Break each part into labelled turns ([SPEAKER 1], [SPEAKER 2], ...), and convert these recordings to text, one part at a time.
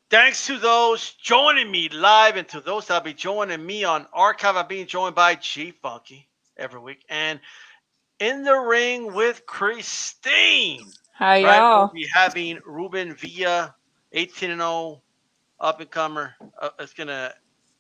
[SPEAKER 1] Thanks to those joining me live and to those that'll be joining me on archive. I'm being joined by G Funky every week. And in the ring with Christine,
[SPEAKER 2] Hi,
[SPEAKER 1] right? We'll
[SPEAKER 2] y'all.
[SPEAKER 1] be having Ruben Villa, 18-0, up and comer. Is going to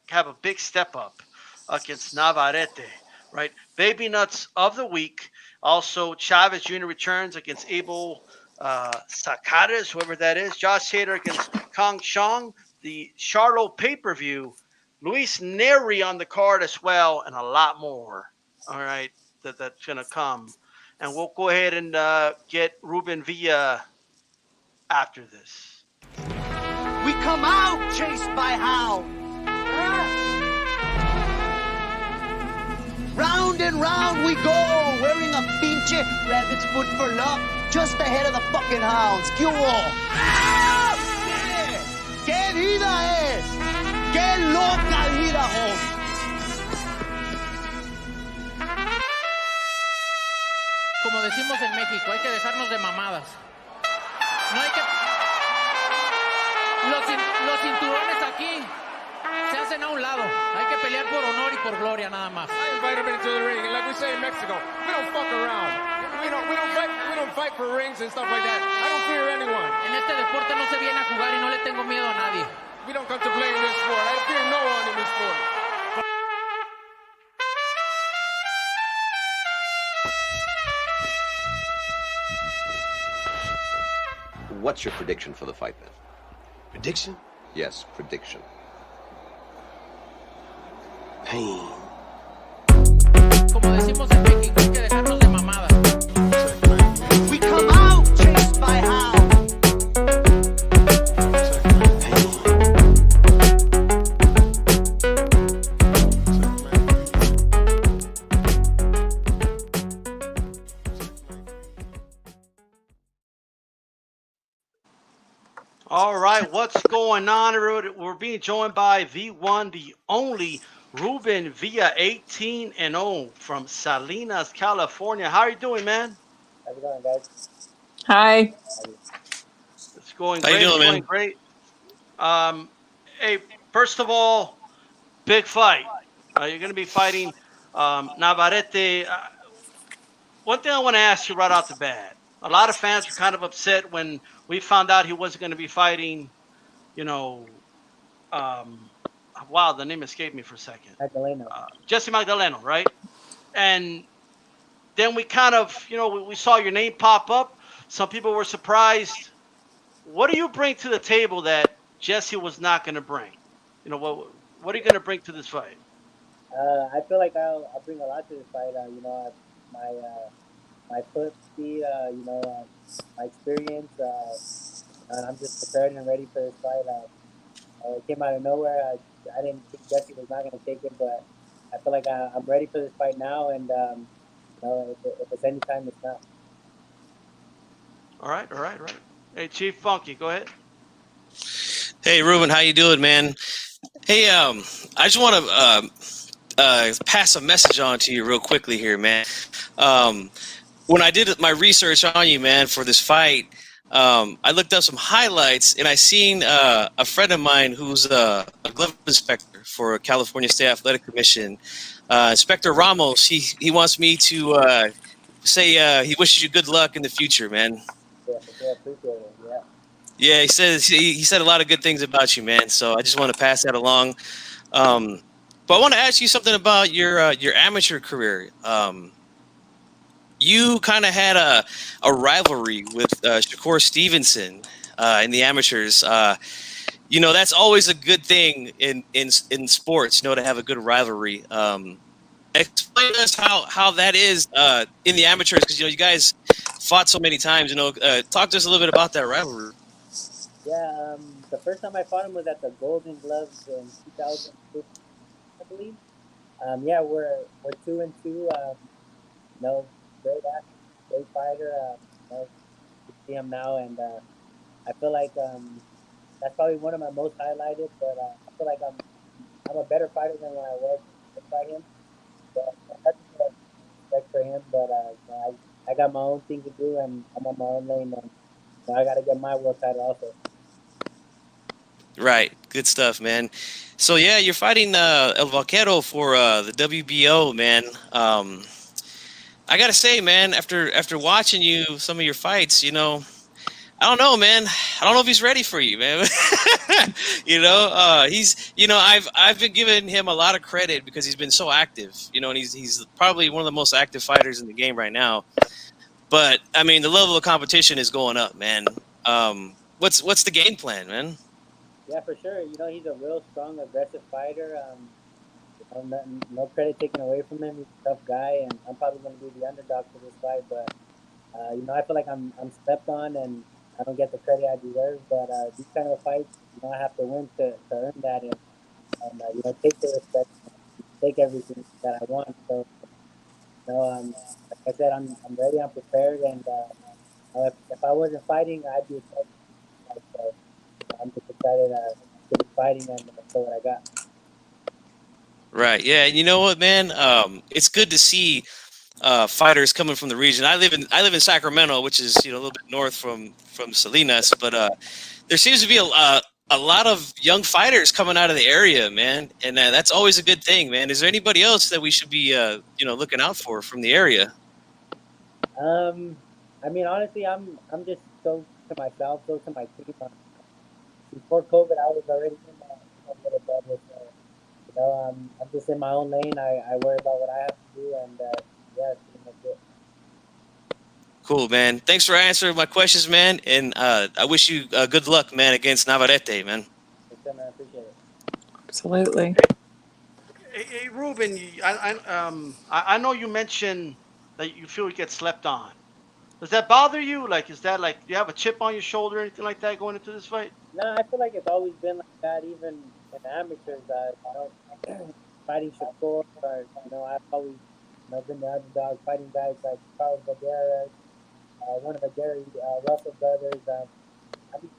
[SPEAKER 1] have a big step up against Navarrete, right? Baby Nuts of the week. Also, Chavez Jr. returns against Abel Sakares, whoever that is. Josh Hader against Khongsong. The Charlo pay-per-view. Luis Nery on the card as well, and a lot more. All right, that's going to come. And we'll go ahead and get Ruben Villa after this.
[SPEAKER 3] We come out chased by hounds. Round and round we go, wearing a pinche rabbit's foot for luck, just ahead of the fucking hounds. ¿Qué hubo? ¡Ah! ¡Qué vida es! ¡Qué loca vida, home!
[SPEAKER 4] Como decimos en México, hay que dejarnos de mamadas. No hay que... Los cinturones aquí se hacen a un lado. Hay que pelear por honor y por gloria nada más.
[SPEAKER 5] I invite him into the ring, and like we say in Mexico, we don't fuck around. We don't fight for rings and stuff like that. I don't fear anyone.
[SPEAKER 4] En este deporte no se viene a jugar y no le tengo miedo a nadie.
[SPEAKER 5] We don't come to play in this sport. I fear no one in this sport.
[SPEAKER 6] What's your prediction for the fight then?
[SPEAKER 7] Prediction?
[SPEAKER 6] Yes, prediction.
[SPEAKER 7] Pain.
[SPEAKER 4] Como decimos en México, hay que dejarnos de mamadas.
[SPEAKER 3] We come out chased by hounds.
[SPEAKER 1] All right, what's going on? We're being joined by the one, the only Ruben Villa, 18-0 from Salinas, California. How are you doing, man?
[SPEAKER 8] How's it going, guys?
[SPEAKER 2] Hi.
[SPEAKER 1] It's going
[SPEAKER 9] How
[SPEAKER 1] great.
[SPEAKER 9] you doing,
[SPEAKER 1] It's
[SPEAKER 9] man?
[SPEAKER 1] going great. Hey, first of all, big fight. You're going to be fighting Navarrete. One thing I want to ask you right off the bat. A lot of fans were kind of upset when we found out he wasn't going to be fighting, wow, the name escaped me for a second.
[SPEAKER 8] Magdaleno.
[SPEAKER 1] Jesse Magdaleno, right? And then we kind of, we saw your name pop up. Some people were surprised. What do you bring to the table that Jesse was not going to bring? What are you going to bring to this fight?
[SPEAKER 8] I feel like I'll bring a lot to this fight. My foot speed, my experience. And I'm just prepared and ready for this fight. It came out of nowhere. I didn't think Jesse was not going to take it, but I feel like I'm ready for this fight now. And if it's any time, it's now.
[SPEAKER 1] All right. Hey, Chief Funky, go ahead.
[SPEAKER 9] Hey, Ruben, how you doing, man? Hey, I just want to pass a message on to you real quickly here, man. When I did my research on you, man, for this fight, I looked up some highlights, and I seen a friend of mine who's a glove inspector for California State Athletic Commission, Inspector Ramos. He wants me to say he wishes you good luck in the future, man.
[SPEAKER 8] Yeah, appreciate it. Yeah.
[SPEAKER 9] Yeah, he said a lot of good things about you, man. So I just want to pass that along. But I want to ask you something about your amateur career. You kind of had a rivalry with Shakur Stevenson in the amateurs. That's always a good thing in sports, to have a good rivalry. Explain to us how that is in the amateurs, because you guys fought so many times. Talk to us a little bit about that rivalry.
[SPEAKER 8] Yeah, the first time I fought him was at the Golden Gloves in 2015, I believe. Yeah, we're 2-2. Great athlete, great fighter. You see him now, and I feel like that's probably one of my most highlighted. But I feel like I'm a better fighter than when I was by him. But that's respect for him. But I got my own thing to do, and I'm on my own lane. And So I got to get my world title also.
[SPEAKER 9] Right. Good stuff, man. So yeah, you're fighting El Vaquero for the WBO, man. I gotta say, man, after watching some of your fights, I don't know, man. I don't know if he's ready for you, man. I've been giving him a lot of credit because he's been so active, and he's probably one of the most active fighters in the game right now. But I mean, the level of competition is going up, man. What's the game plan, man?
[SPEAKER 8] Yeah, for sure. He's a real strong, aggressive fighter. No credit taken away from him. He's a tough guy, and I'm probably going to be the underdog for this fight. But I feel like I'm stepped on, and I don't get the credit I deserve. But these kind of fights, I have to win to earn that, and take the respect, take everything that I want. So, like I said, I'm ready, I'm prepared, and if I wasn't fighting, I'd be excited. So I'm just excited to be fighting and show what I got.
[SPEAKER 9] Right. Yeah. And you know what, man? It's good to see fighters coming from the region. I live in Sacramento, which is a little bit north from Salinas, but there seems to be a lot of young fighters coming out of the area, man, and that's always a good thing, man. Is there anybody else that we should be looking out for from the area?
[SPEAKER 8] I mean, honestly, I'm just so to myself, so to my team. Before COVID, I was already in my little bubble. So, I'm just in my own lane. I worry about what I have to do, and yeah, that's pretty much it.
[SPEAKER 9] Cool, man. Thanks for answering my questions, man, and I wish you good luck, man, against Navarrete, man.
[SPEAKER 8] Thanks, man. I appreciate it.
[SPEAKER 2] Absolutely.
[SPEAKER 1] Hey, Ruben, I know you mentioned that you feel you get slept on. Does that bother you? Like, is that like, do you have a chip on your shoulder or anything like that going into this fight?
[SPEAKER 8] No, I feel like it's always been like that, even in amateurs. Fighting Shakur, or I've always been the underdog, fighting guys like Charles Villegas, one of the Gary Russell brothers.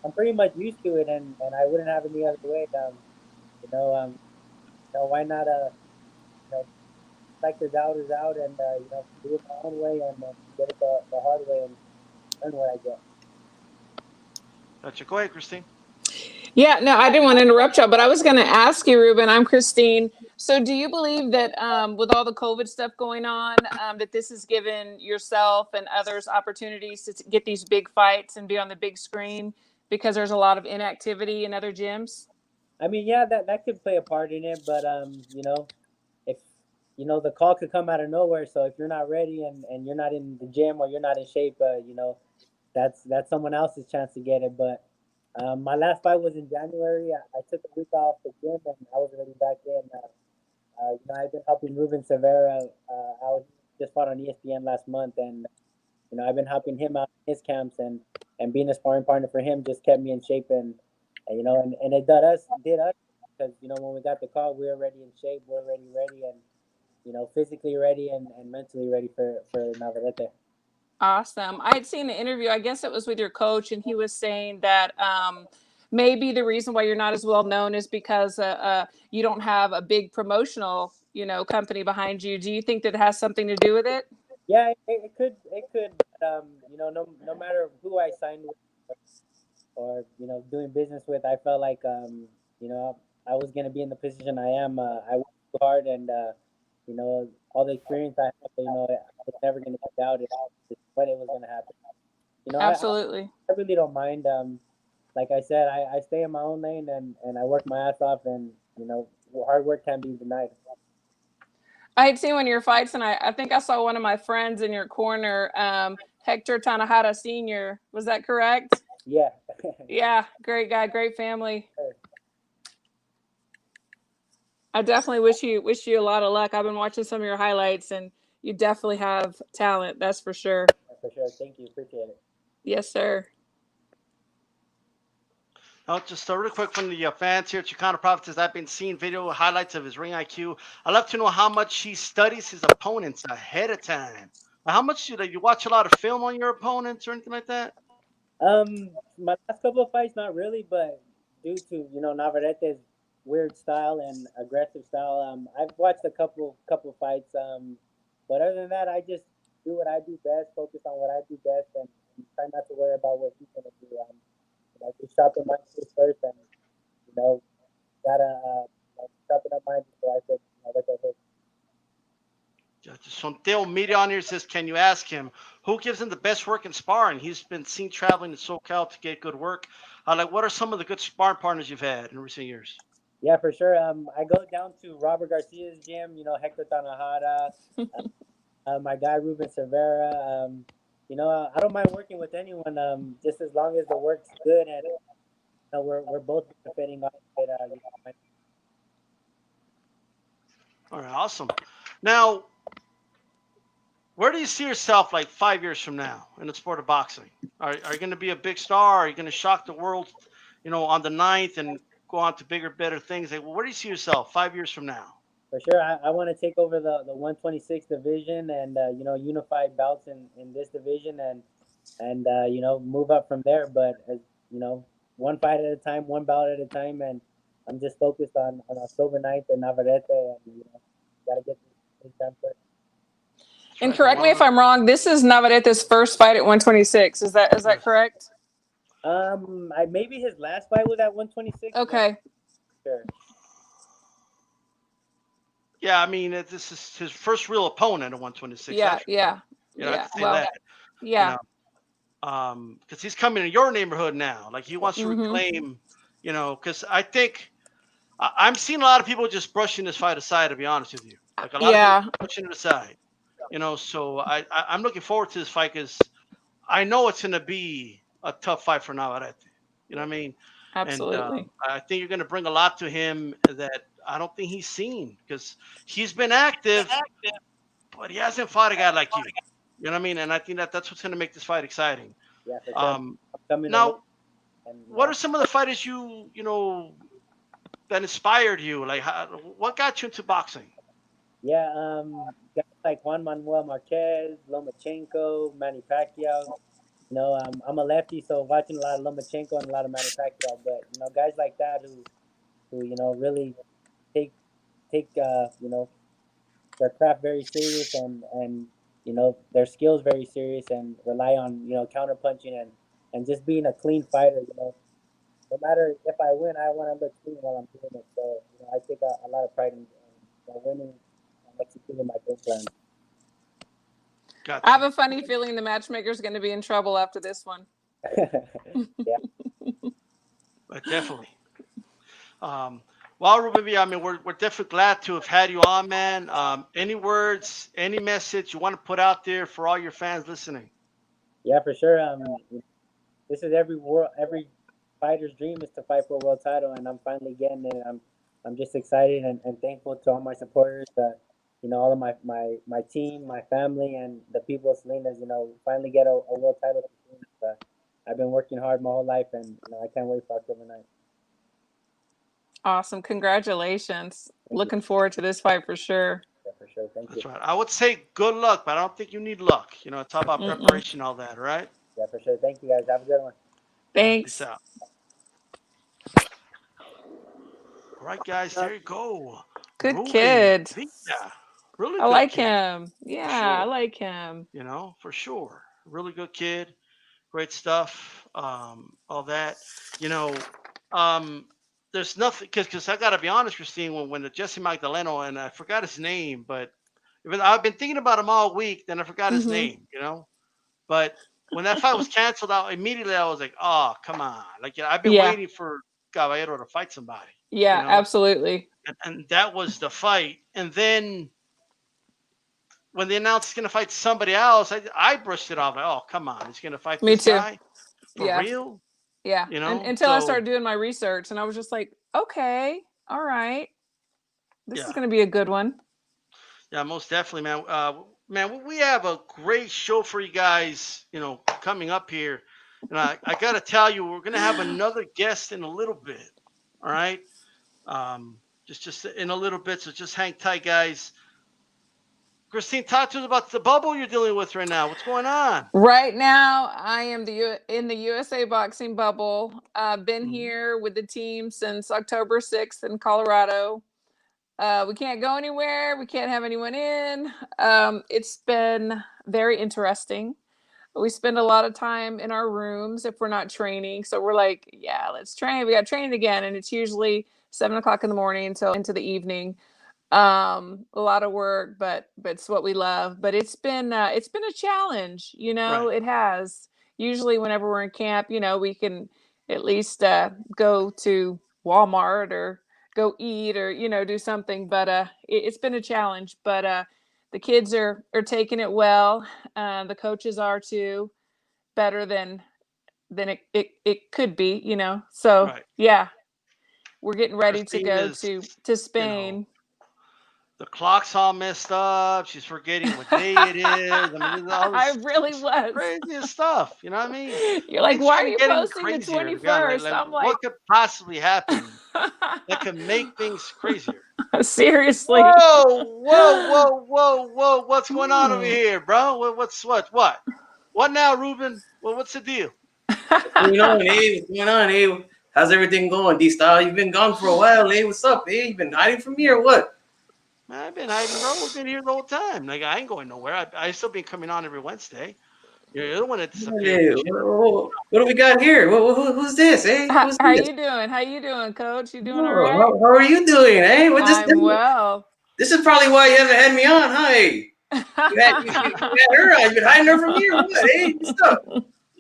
[SPEAKER 8] I'm pretty much used to it, and I wouldn't have it any other way. You know, um, why not like the doubters out and do it my own way and get it the hard way and learn what I get.
[SPEAKER 1] Gotcha. Go ahead, Christine.
[SPEAKER 2] Yeah, no, I didn't want to interrupt you, but I was going to ask you, Ruben. I'm Christine. So, do you believe that with all the COVID stuff going on, that this has given yourself and others opportunities to get these big fights and be on the big screen because there's a lot of inactivity in other gyms?
[SPEAKER 8] I mean, yeah, that could play a part in it, but if the call could come out of nowhere. So if you're not ready and you're not in the gym or you're not in shape, that's someone else's chance to get it. But my last fight was in January. I took a week off the gym and I was already back in. I've been helping Ruben Severa out. He just fought on ESPN last month, and I've been helping him out in his camps and being a sparring partner for him just kept me in shape and it did us because when we got the call, we were already in shape, we were already ready, and physically ready and mentally ready for Navarrete.
[SPEAKER 2] Awesome. I had seen the interview. I guess it was with your coach, and he was saying that maybe the reason why you're not as well known is because you don't have a big promotional, company behind you. Do you think that has something to do with it?
[SPEAKER 8] Yeah, it could. No matter who I signed with or doing business with, I felt like I was gonna be in the position I am. I worked too hard, and all the experience I have, I was never gonna be doubted when it was gonna happen.
[SPEAKER 2] Absolutely.
[SPEAKER 8] I really don't mind. Like I said, I stay in my own lane and I work my ass off, and hard work can't be denied.
[SPEAKER 2] I had seen one of your fights, and I think I saw one of my friends in your corner, Hector Tanahara Sr. Was that correct?
[SPEAKER 8] Yeah.
[SPEAKER 2] Yeah, great guy, great family. I definitely wish you a lot of luck. I've been watching some of your highlights, and you definitely have talent. That's for sure.
[SPEAKER 8] For sure. Thank you. Appreciate it.
[SPEAKER 2] Yes, sir.
[SPEAKER 1] Now, just really quick from the fans here, Chicano Prophet says, I've been seeing video highlights of his ring IQ. I'd love to know how much he studies his opponents ahead of time. How much do you watch a lot of film on your opponents or anything like that?
[SPEAKER 8] My last couple of fights, not really, but due to Navarrete's weird style and aggressive style, I've watched a couple fights. But other than that, I just do what I do best, focus on what I do best, and try not to worry about what he's gonna do. Just sharpen my skills first, and gotta sharpen up mine before I could look at his.
[SPEAKER 1] Sonteo Media on here says, can you ask him who gives him the best work in sparring? He's been seen traveling to SoCal to get good work. What are some of the good sparring partners you've had in recent years?
[SPEAKER 8] Yeah, for sure. I go down to Robert Garcia's gym. Hector Tanahara, my guy Ruben Cervera. I don't mind working with anyone. Just as long as the work's good and we're both benefiting off it.
[SPEAKER 1] All right, awesome. Now, where do you see yourself like 5 years from now in the sport of boxing? Are you going to be a big star? Are you going to shock the world, on the 9th and go on to bigger, better things? Where do you see yourself 5 years from now?
[SPEAKER 8] For sure, I want to take over the 126 division and unify bouts in this division and move up from there. But as one fight at a time, one bout at a time, and I'm just focused on October 9th and Navarrete, and gotta get this done first.
[SPEAKER 2] And correct me if I'm wrong, this is Navarrete's first fight at 126. Is that correct?
[SPEAKER 8] Maybe his last fight was at 126.
[SPEAKER 2] Okay.
[SPEAKER 8] Sure.
[SPEAKER 1] Yeah, I mean, this is his first real opponent at 126.
[SPEAKER 2] Yeah.
[SPEAKER 1] Because he's coming to your neighborhood now. Like he wants to reclaim, because I think I'm seeing a lot of people just brushing this fight aside, to be honest with you. Like a lot of people pushing it aside. So I'm looking forward to this fight because I know it's going to be a tough fight for Navarrete. You know what I mean?
[SPEAKER 2] Absolutely.
[SPEAKER 1] And I think you're going to bring a lot to him that I don't think he's seen because he's been active, but he hasn't fought a guy like you. You know what I mean? And I think that's what's going to make this fight exciting.
[SPEAKER 8] Yeah, for sure.
[SPEAKER 1] Now, what are some of the fighters that inspired you? Like, what got you into boxing?
[SPEAKER 8] Yeah, guys like Juan Manuel Marquez, Lomachenko, Manny Pacquiao. I'm a lefty, so watching a lot of Lomachenko and a lot of Manny Pacquiao. But guys like that who really take their craft very serious and their skills very serious and rely on counter punching and just being a clean fighter. No matter if I win, I want to look clean while I'm doing it. So I take a lot of pride in winning and executing my game plan.
[SPEAKER 2] Gotcha. I have a funny feeling the matchmaker's going to be in trouble after this one.
[SPEAKER 8] Yeah.
[SPEAKER 1] But definitely. Well, Ruben Villa, I mean, we're definitely glad to have had you on, man. Any words, any message you want to put out there for all your fans listening?
[SPEAKER 8] Yeah, for sure. This is every fighter's dream is to fight for a world title, and I'm finally getting it. I'm just excited and thankful to all my supporters. All of my team, my family, and the people of Salinas. Finally get a world title. I've been working hard my whole life, and I can't wait for October 9th.
[SPEAKER 2] Awesome. Congratulations. Looking forward to this fight for sure.
[SPEAKER 8] Yeah, for sure. Thank you.
[SPEAKER 1] That's right. I would say good luck, but I don't think you need luck. It's all about preparation, all that, right?
[SPEAKER 8] Yeah, for sure. Thank you, guys. Have a good one.
[SPEAKER 2] Thanks.
[SPEAKER 1] Peace out. All right, guys. There you go.
[SPEAKER 2] Good
[SPEAKER 1] Ruben
[SPEAKER 2] Kid.
[SPEAKER 1] Villa. Really
[SPEAKER 2] I
[SPEAKER 1] good
[SPEAKER 2] like
[SPEAKER 1] kid.
[SPEAKER 2] him. Yeah,
[SPEAKER 1] sure.
[SPEAKER 2] I like him.
[SPEAKER 1] For sure. Really good kid. Great stuff. All that. There's nothing because I gotta be honest, Christine. When the Jesse Magdaleno and I forgot his name, but I've been thinking about him all week. Then I forgot his name. But when that fight was canceled out immediately, I was like, oh, come on! Like I've been waiting for Caballero to fight somebody.
[SPEAKER 2] Yeah, absolutely.
[SPEAKER 1] And that was the fight. And then when they announced he's gonna fight somebody else, I brushed it off. Like, oh, come on, he's gonna fight this guy for real.
[SPEAKER 2] Yeah, until I started doing my research, and I was just like, okay, all right, this is going to be a good one.
[SPEAKER 1] Yeah, most definitely, man. Man, we have a great show for you guys, coming up here. And I got to tell you, we're going to have another guest in a little bit, all right? Just in a little bit, so just hang tight, guys. Christine, talk to us about the bubble you're dealing with right now. What's going on?
[SPEAKER 2] Right now, I am in the USA boxing bubble. I've been here with the team since October 6th in Colorado. We can't go anywhere. We can't have anyone in. It's been very interesting. We spend a lot of time in our rooms if we're not training. So we're like, yeah, let's train. We got training again. And it's usually 7 o'clock in the morning until into the evening. A lot of work, but it's what we love. But it's been a challenge,
[SPEAKER 1] Right.
[SPEAKER 2] it has. Usually whenever we're in camp, we can at least go to Walmart or go eat or, do something. But it's been a challenge. But the kids are taking it well. The coaches are too, better than it could be, So
[SPEAKER 1] Right.
[SPEAKER 2] yeah, we're getting ready to
[SPEAKER 1] Christine
[SPEAKER 2] go
[SPEAKER 1] is,
[SPEAKER 2] to Spain.
[SPEAKER 1] the clock's all messed up. She's forgetting what day it is. I mean, there's all
[SPEAKER 2] I
[SPEAKER 1] this
[SPEAKER 2] really was.
[SPEAKER 1] craziest stuff. You know what I mean?
[SPEAKER 2] You're like,
[SPEAKER 1] Things
[SPEAKER 2] why are
[SPEAKER 1] couldn't
[SPEAKER 2] you
[SPEAKER 1] get any
[SPEAKER 2] posting the
[SPEAKER 1] crazier, to be honest.
[SPEAKER 2] 21st? I'm
[SPEAKER 1] What
[SPEAKER 2] like,
[SPEAKER 1] could possibly happen that could make things crazier?
[SPEAKER 2] seriously.
[SPEAKER 1] Whoa! What's going on over here, bro? What now, Ruben? Well, what's the deal?
[SPEAKER 10] What's going on, eh? What's going on, eh? How's everything going, D-Style? You've been gone for a while, eh? What's up, eh? You been hiding from me or what?
[SPEAKER 1] Man, I've been hiding, bro. We've been here the whole time. Like, I ain't going nowhere. I still been coming on every Wednesday. You're the one that disappeared.
[SPEAKER 10] Hey, what do we got here? Who's this, eh? Who's
[SPEAKER 2] How
[SPEAKER 10] this?
[SPEAKER 2] you doing? How you doing, Coach? You doing all
[SPEAKER 10] Oh,
[SPEAKER 2] right?
[SPEAKER 10] how are you doing, eh?
[SPEAKER 2] I'm well.
[SPEAKER 10] This is probably why you haven't had me on, huh? Eh? You had her on. You've been hiding her from me or what, eh? What's up?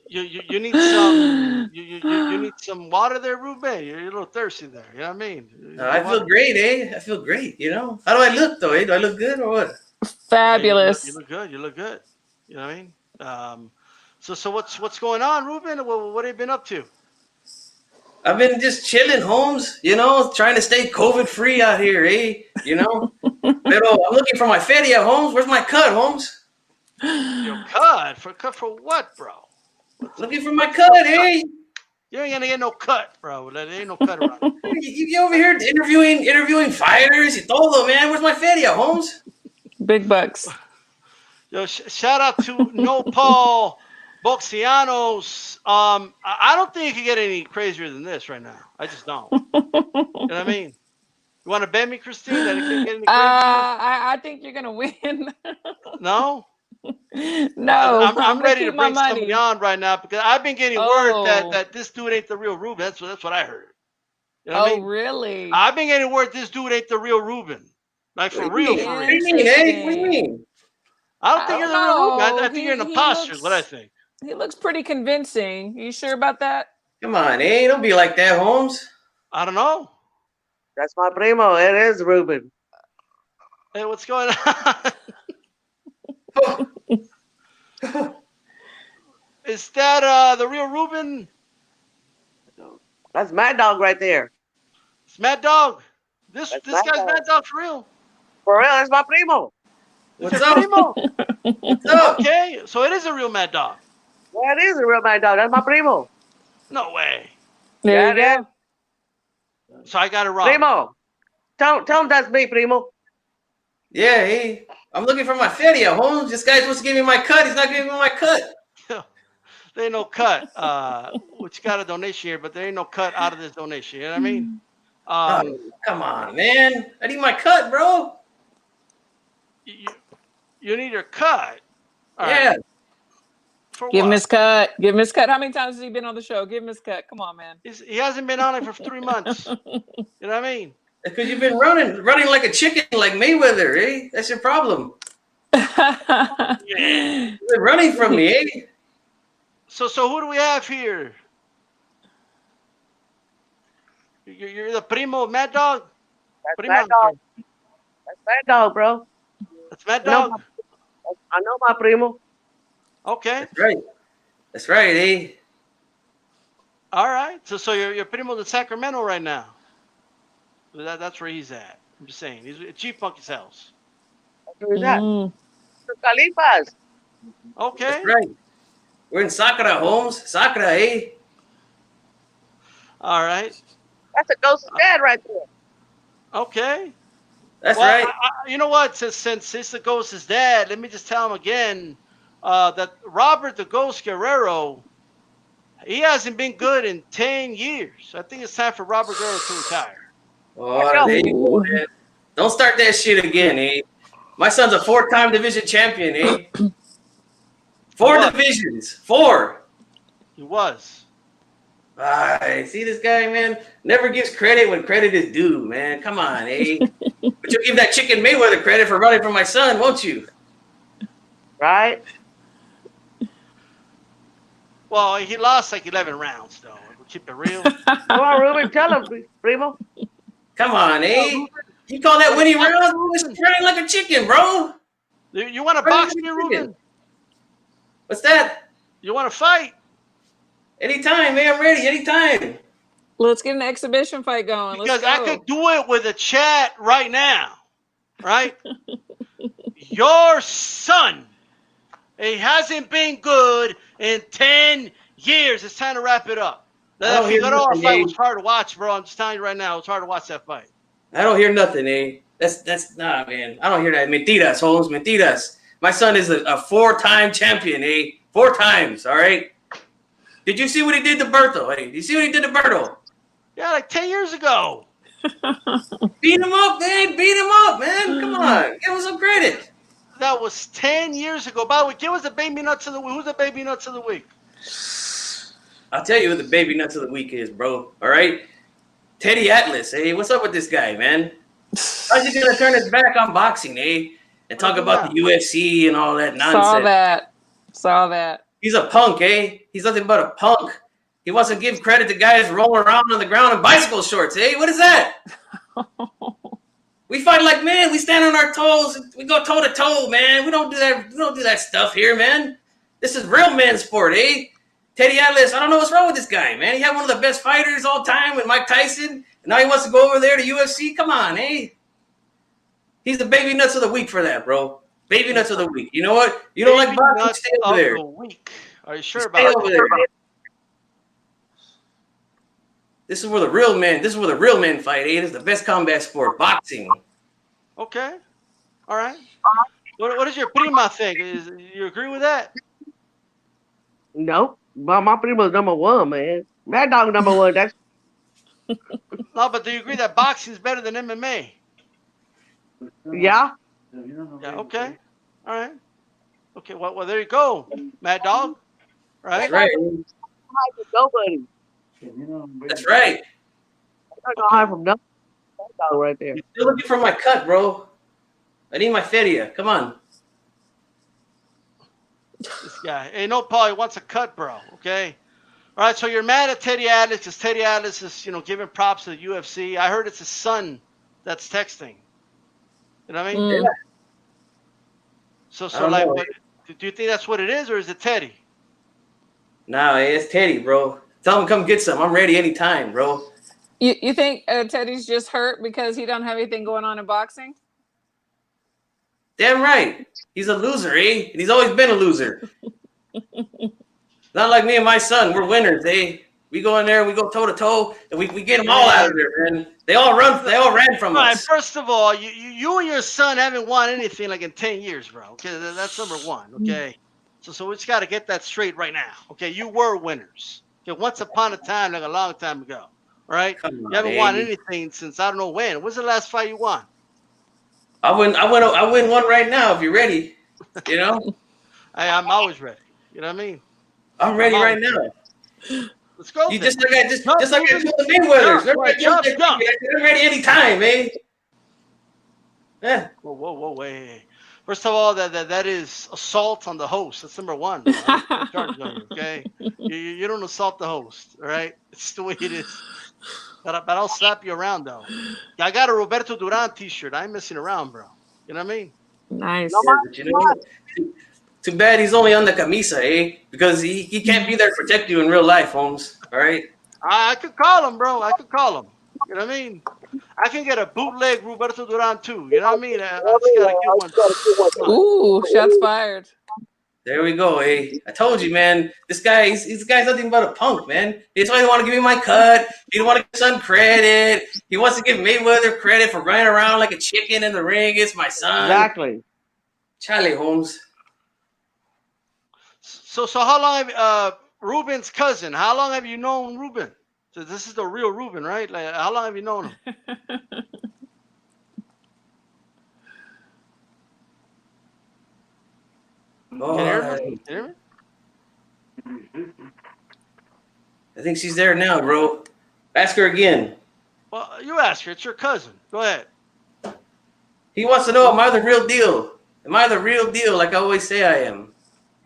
[SPEAKER 1] You need some you need some water there, Ruben. You're a little thirsty there. You know what I mean?
[SPEAKER 10] I feel great, eh? I feel great, How do I look, though, eh? Do I look good or what?
[SPEAKER 2] Fabulous.
[SPEAKER 1] You look good. You look good. You know what I mean? So what's going on, Ruben? What have you been up to?
[SPEAKER 10] I've been just chilling, Holmes, trying to stay COVID-free out here, eh? Pero I'm looking for my feria, Holmes. Where's my cut, Holmes?
[SPEAKER 1] Your cut? Cut for what, bro?
[SPEAKER 10] Looking for my cut, eh?
[SPEAKER 1] You ain't gonna get no cut, bro. There ain't no cut around.
[SPEAKER 10] You over here interviewing fighters. You told them, man. Where's my feria, Holmes?
[SPEAKER 2] Big bucks.
[SPEAKER 1] Yo, shout out to No Paul Boxianos. I don't think it could get any crazier than this right now. I just don't. You know what I mean? You want to bet me, Christine, that it can get any crazier?
[SPEAKER 2] I think you're gonna win.
[SPEAKER 1] No.
[SPEAKER 2] No,
[SPEAKER 1] I'm ready to
[SPEAKER 2] my
[SPEAKER 1] bring somebody on right now because I've been getting word that this dude ain't the real Ruben. That's what I heard. You know what I mean?
[SPEAKER 2] Really?
[SPEAKER 1] I've been getting word this dude ain't the real Ruben. Like for real, for real.
[SPEAKER 10] What do you mean, eh? What do you mean?
[SPEAKER 1] I don't think you're the real Ruben. I think you're an imposter. Is what I think.
[SPEAKER 2] He looks pretty convincing. You sure about that?
[SPEAKER 10] Come on, eh? Don't be like that, Holmes.
[SPEAKER 1] I don't know.
[SPEAKER 11] That's my primo. It is Ruben.
[SPEAKER 1] Hey, what's going on? Is that the real Ruben?
[SPEAKER 11] That's Mad Dog right there.
[SPEAKER 1] It's Mad Dog. This guy's Mad Dog for real.
[SPEAKER 11] For real, that's my primo.
[SPEAKER 10] What's up?
[SPEAKER 1] Primo?
[SPEAKER 10] What's up?
[SPEAKER 1] Okay, so it is a real Mad Dog.
[SPEAKER 11] Yeah, it is a real Mad Dog. That's my primo.
[SPEAKER 1] No way.
[SPEAKER 2] There you go.
[SPEAKER 1] So I got it wrong.
[SPEAKER 11] Primo. Tell him that's me, primo.
[SPEAKER 10] Yeah, hey. I'm looking for my feria, Holmes. This guy's supposed to give me my cut. He's not giving me my cut.
[SPEAKER 1] There ain't no cut. Which got a donation here, but there ain't no cut out of this donation. You know what I mean?
[SPEAKER 10] Come on, man. I need my cut, bro.
[SPEAKER 1] You need your cut. All
[SPEAKER 10] yeah.
[SPEAKER 1] Right. For
[SPEAKER 2] Give
[SPEAKER 1] what?
[SPEAKER 2] him his cut. Give him his cut. How many times has he been on the show? Give him his cut. Come on, man.
[SPEAKER 1] He hasn't been on it for 3 months. You know what I mean?
[SPEAKER 10] Because you've been running like a chicken, like Mayweather, eh? That's your problem.
[SPEAKER 1] Yeah.
[SPEAKER 10] You've been running from me, eh?
[SPEAKER 1] So who do we have here? You're the primo of Mad Dog?
[SPEAKER 11] That's
[SPEAKER 1] Primo.
[SPEAKER 11] Mad Dog. That's Mad Dog, bro.
[SPEAKER 1] That's Mad Dog?
[SPEAKER 11] I know my primo.
[SPEAKER 1] Okay.
[SPEAKER 10] That's right. That's right, eh?
[SPEAKER 1] All right. So you're primo's in Sacramento right now. That's where he's at. I'm just saying. He's at Chief Monkey's house.
[SPEAKER 11] Who's that? Califas.
[SPEAKER 1] Okay.
[SPEAKER 10] That's right. We're in Sakura, Holmes. Sakura, eh?
[SPEAKER 1] All right.
[SPEAKER 11] That's a ghost's dad right there.
[SPEAKER 1] Okay.
[SPEAKER 10] That's right.
[SPEAKER 1] You know what? Since it's the ghost's dad, let me just tell him again that Robert the Ghost Guerrero, he hasn't been good in 10 years. I think it's time for Robert Guerrero to retire.
[SPEAKER 10] Oh, there you go, man. Don't start that shit again, eh? My son's a 4-time division champion, eh? 4 divisions. 4.
[SPEAKER 1] He was.
[SPEAKER 10] See this guy, man. Never gives credit when credit is due, man. Come on, eh? But you'll give that chicken Mayweather credit for running for my son, won't you?
[SPEAKER 11] Right?
[SPEAKER 1] Well, he lost like 11 rounds, though. We'll keep it real.
[SPEAKER 11] Come on, Ruben, tell him, Primo.
[SPEAKER 10] Come on, eh? You call that winning round? You're running like a chicken, bro.
[SPEAKER 1] You want to box me, Ruben?
[SPEAKER 10] What's that?
[SPEAKER 1] You want to fight?
[SPEAKER 10] Anytime, man. I'm ready. Anytime.
[SPEAKER 2] Let's get an exhibition fight going.
[SPEAKER 1] Because I could do it with a chat right now, right? Your son, he hasn't been good in 10 years. It's time to wrap it up. That Figueroa fight was hard to watch, bro. I'm just telling you right now, it's hard to watch that fight.
[SPEAKER 10] I don't hear nothing, eh? That's nah, man. I don't hear that. Mentiras, Holmes. Mentiras. My son is a 4-time champion, eh? 4 times, all right? Did you see what he did to Berto? Hey, did you see what he did to Berto?
[SPEAKER 1] Yeah, like 10 years ago.
[SPEAKER 10] Beat him up, man. Beat him up, man. Come on. Give him some credit.
[SPEAKER 1] That was 10 years ago. By the way, give us the baby nuts of the week. Who's the baby nuts of the week?
[SPEAKER 10] I'll tell you who the baby nuts of the week is, bro. All right? Teddy Atlas, hey, what's up with this guy, man? How's he gonna turn his back on boxing, eh? And talk about the UFC and all that nonsense.
[SPEAKER 2] Saw that.
[SPEAKER 10] He's a punk, eh? He's nothing but a punk. He wants to give credit to guys rolling around on the ground in bicycle shorts, eh? What is that? We fight like men. We stand on our toes. We go toe to toe, man. We don't do that. We don't do that stuff here, man. This is real man sport, eh? Teddy Atlas, I don't know what's wrong with this guy, man. He had one of the best fighters all time with Mike Tyson, and now he wants to go over there to UFC. Come on, eh? He's the baby nuts of the week for that, bro. Baby nuts of the week. You know what? You don't like boxing? Stay over there.
[SPEAKER 1] Are you sure about that?
[SPEAKER 10] This is where the real men. This is where the real men fight. Eh? This is the best combat sport, boxing.
[SPEAKER 1] Okay, all right. What is your prima think? You agree with that?
[SPEAKER 11] No, my primo's #1, man. Mad Dog #1. That's
[SPEAKER 1] No, but do you agree that boxing is better than MMA?
[SPEAKER 11] yeah.
[SPEAKER 1] Yeah. Okay. All right. Okay. Well, there you go, Mad Dog. Right.
[SPEAKER 10] That's right.
[SPEAKER 11] Nobody.
[SPEAKER 10] That's right.
[SPEAKER 11] I'm not gonna hide from nothing. Mad Dog right there.
[SPEAKER 10] You're still looking for my cut, bro. I need my feria. Come on.
[SPEAKER 1] This guy. Hey, no, Paul. He wants a cut, bro. Okay. All right. So you're mad at Teddy Atlas because Teddy Atlas is, giving props to the UFC. I heard it's his son that's texting. You know what I mean?
[SPEAKER 10] Yeah.
[SPEAKER 1] So like, do you think that's what it is, or is it Teddy?
[SPEAKER 10] Nah, it's Teddy, bro. Tell him come get some. I'm ready anytime, bro.
[SPEAKER 2] You think Teddy's just hurt because he don't have anything going on in boxing?
[SPEAKER 10] Damn right. He's a loser, eh? And he's always been a loser. Not like me and my son. We're winners, eh? We go in there, we go toe to toe, and we get them all out of there, man. They all ran from us.
[SPEAKER 1] First of all, you and your son haven't won anything like in 10 years, bro. Okay, that's number one. Okay, so we just got to get that straight right now. Okay, you were winners. Okay, once upon a time, like a long time ago. All right, you haven't won anything since I don't know when. When's the last fight you won?
[SPEAKER 10] I win one right now if you're ready. You know,
[SPEAKER 1] I'm always ready. You know what I mean?
[SPEAKER 10] I'm ready right now.
[SPEAKER 1] Let's go.
[SPEAKER 10] You just like I told the Mayweathers. They're ready anytime, man. Yeah.
[SPEAKER 1] Whoa, wait. First of all, that is assault on the host. That's number one. Okay, you don't assault the host. All right, it's the way it is. But I'll slap you around though. I got a Roberto Duran T-shirt. I ain't messing around, bro. You know what I mean?
[SPEAKER 2] Nice.
[SPEAKER 10] But you know, too bad he's only on the camisa, eh? Because he can't be there to protect you in real life, Holmes. All right?
[SPEAKER 1] I could call him, bro. I could call him. You know what I mean? I can get a bootleg Roberto Duran too. You know what I mean? I just gotta get one.
[SPEAKER 2] Ooh, shots fired.
[SPEAKER 10] There we go, eh? I told you, man. This guy's nothing but a punk, man. He doesn't want to give me my cut. He don't want to give son credit. He wants to give Mayweather credit for running around like a chicken in the ring. It's my son.
[SPEAKER 11] Exactly.
[SPEAKER 10] Charlie, Holmes.
[SPEAKER 1] So how long have Ruben's cousin? How long have you known Ruben? So this is the real Ruben, right? Like, how long have you known him?
[SPEAKER 10] Oh,
[SPEAKER 1] Can you hear me?
[SPEAKER 10] I think she's there now, bro. Ask her again.
[SPEAKER 1] Well, you ask her. It's your cousin. Go ahead.
[SPEAKER 10] He wants to know, am I the real deal? Am I the real deal like I always say I am?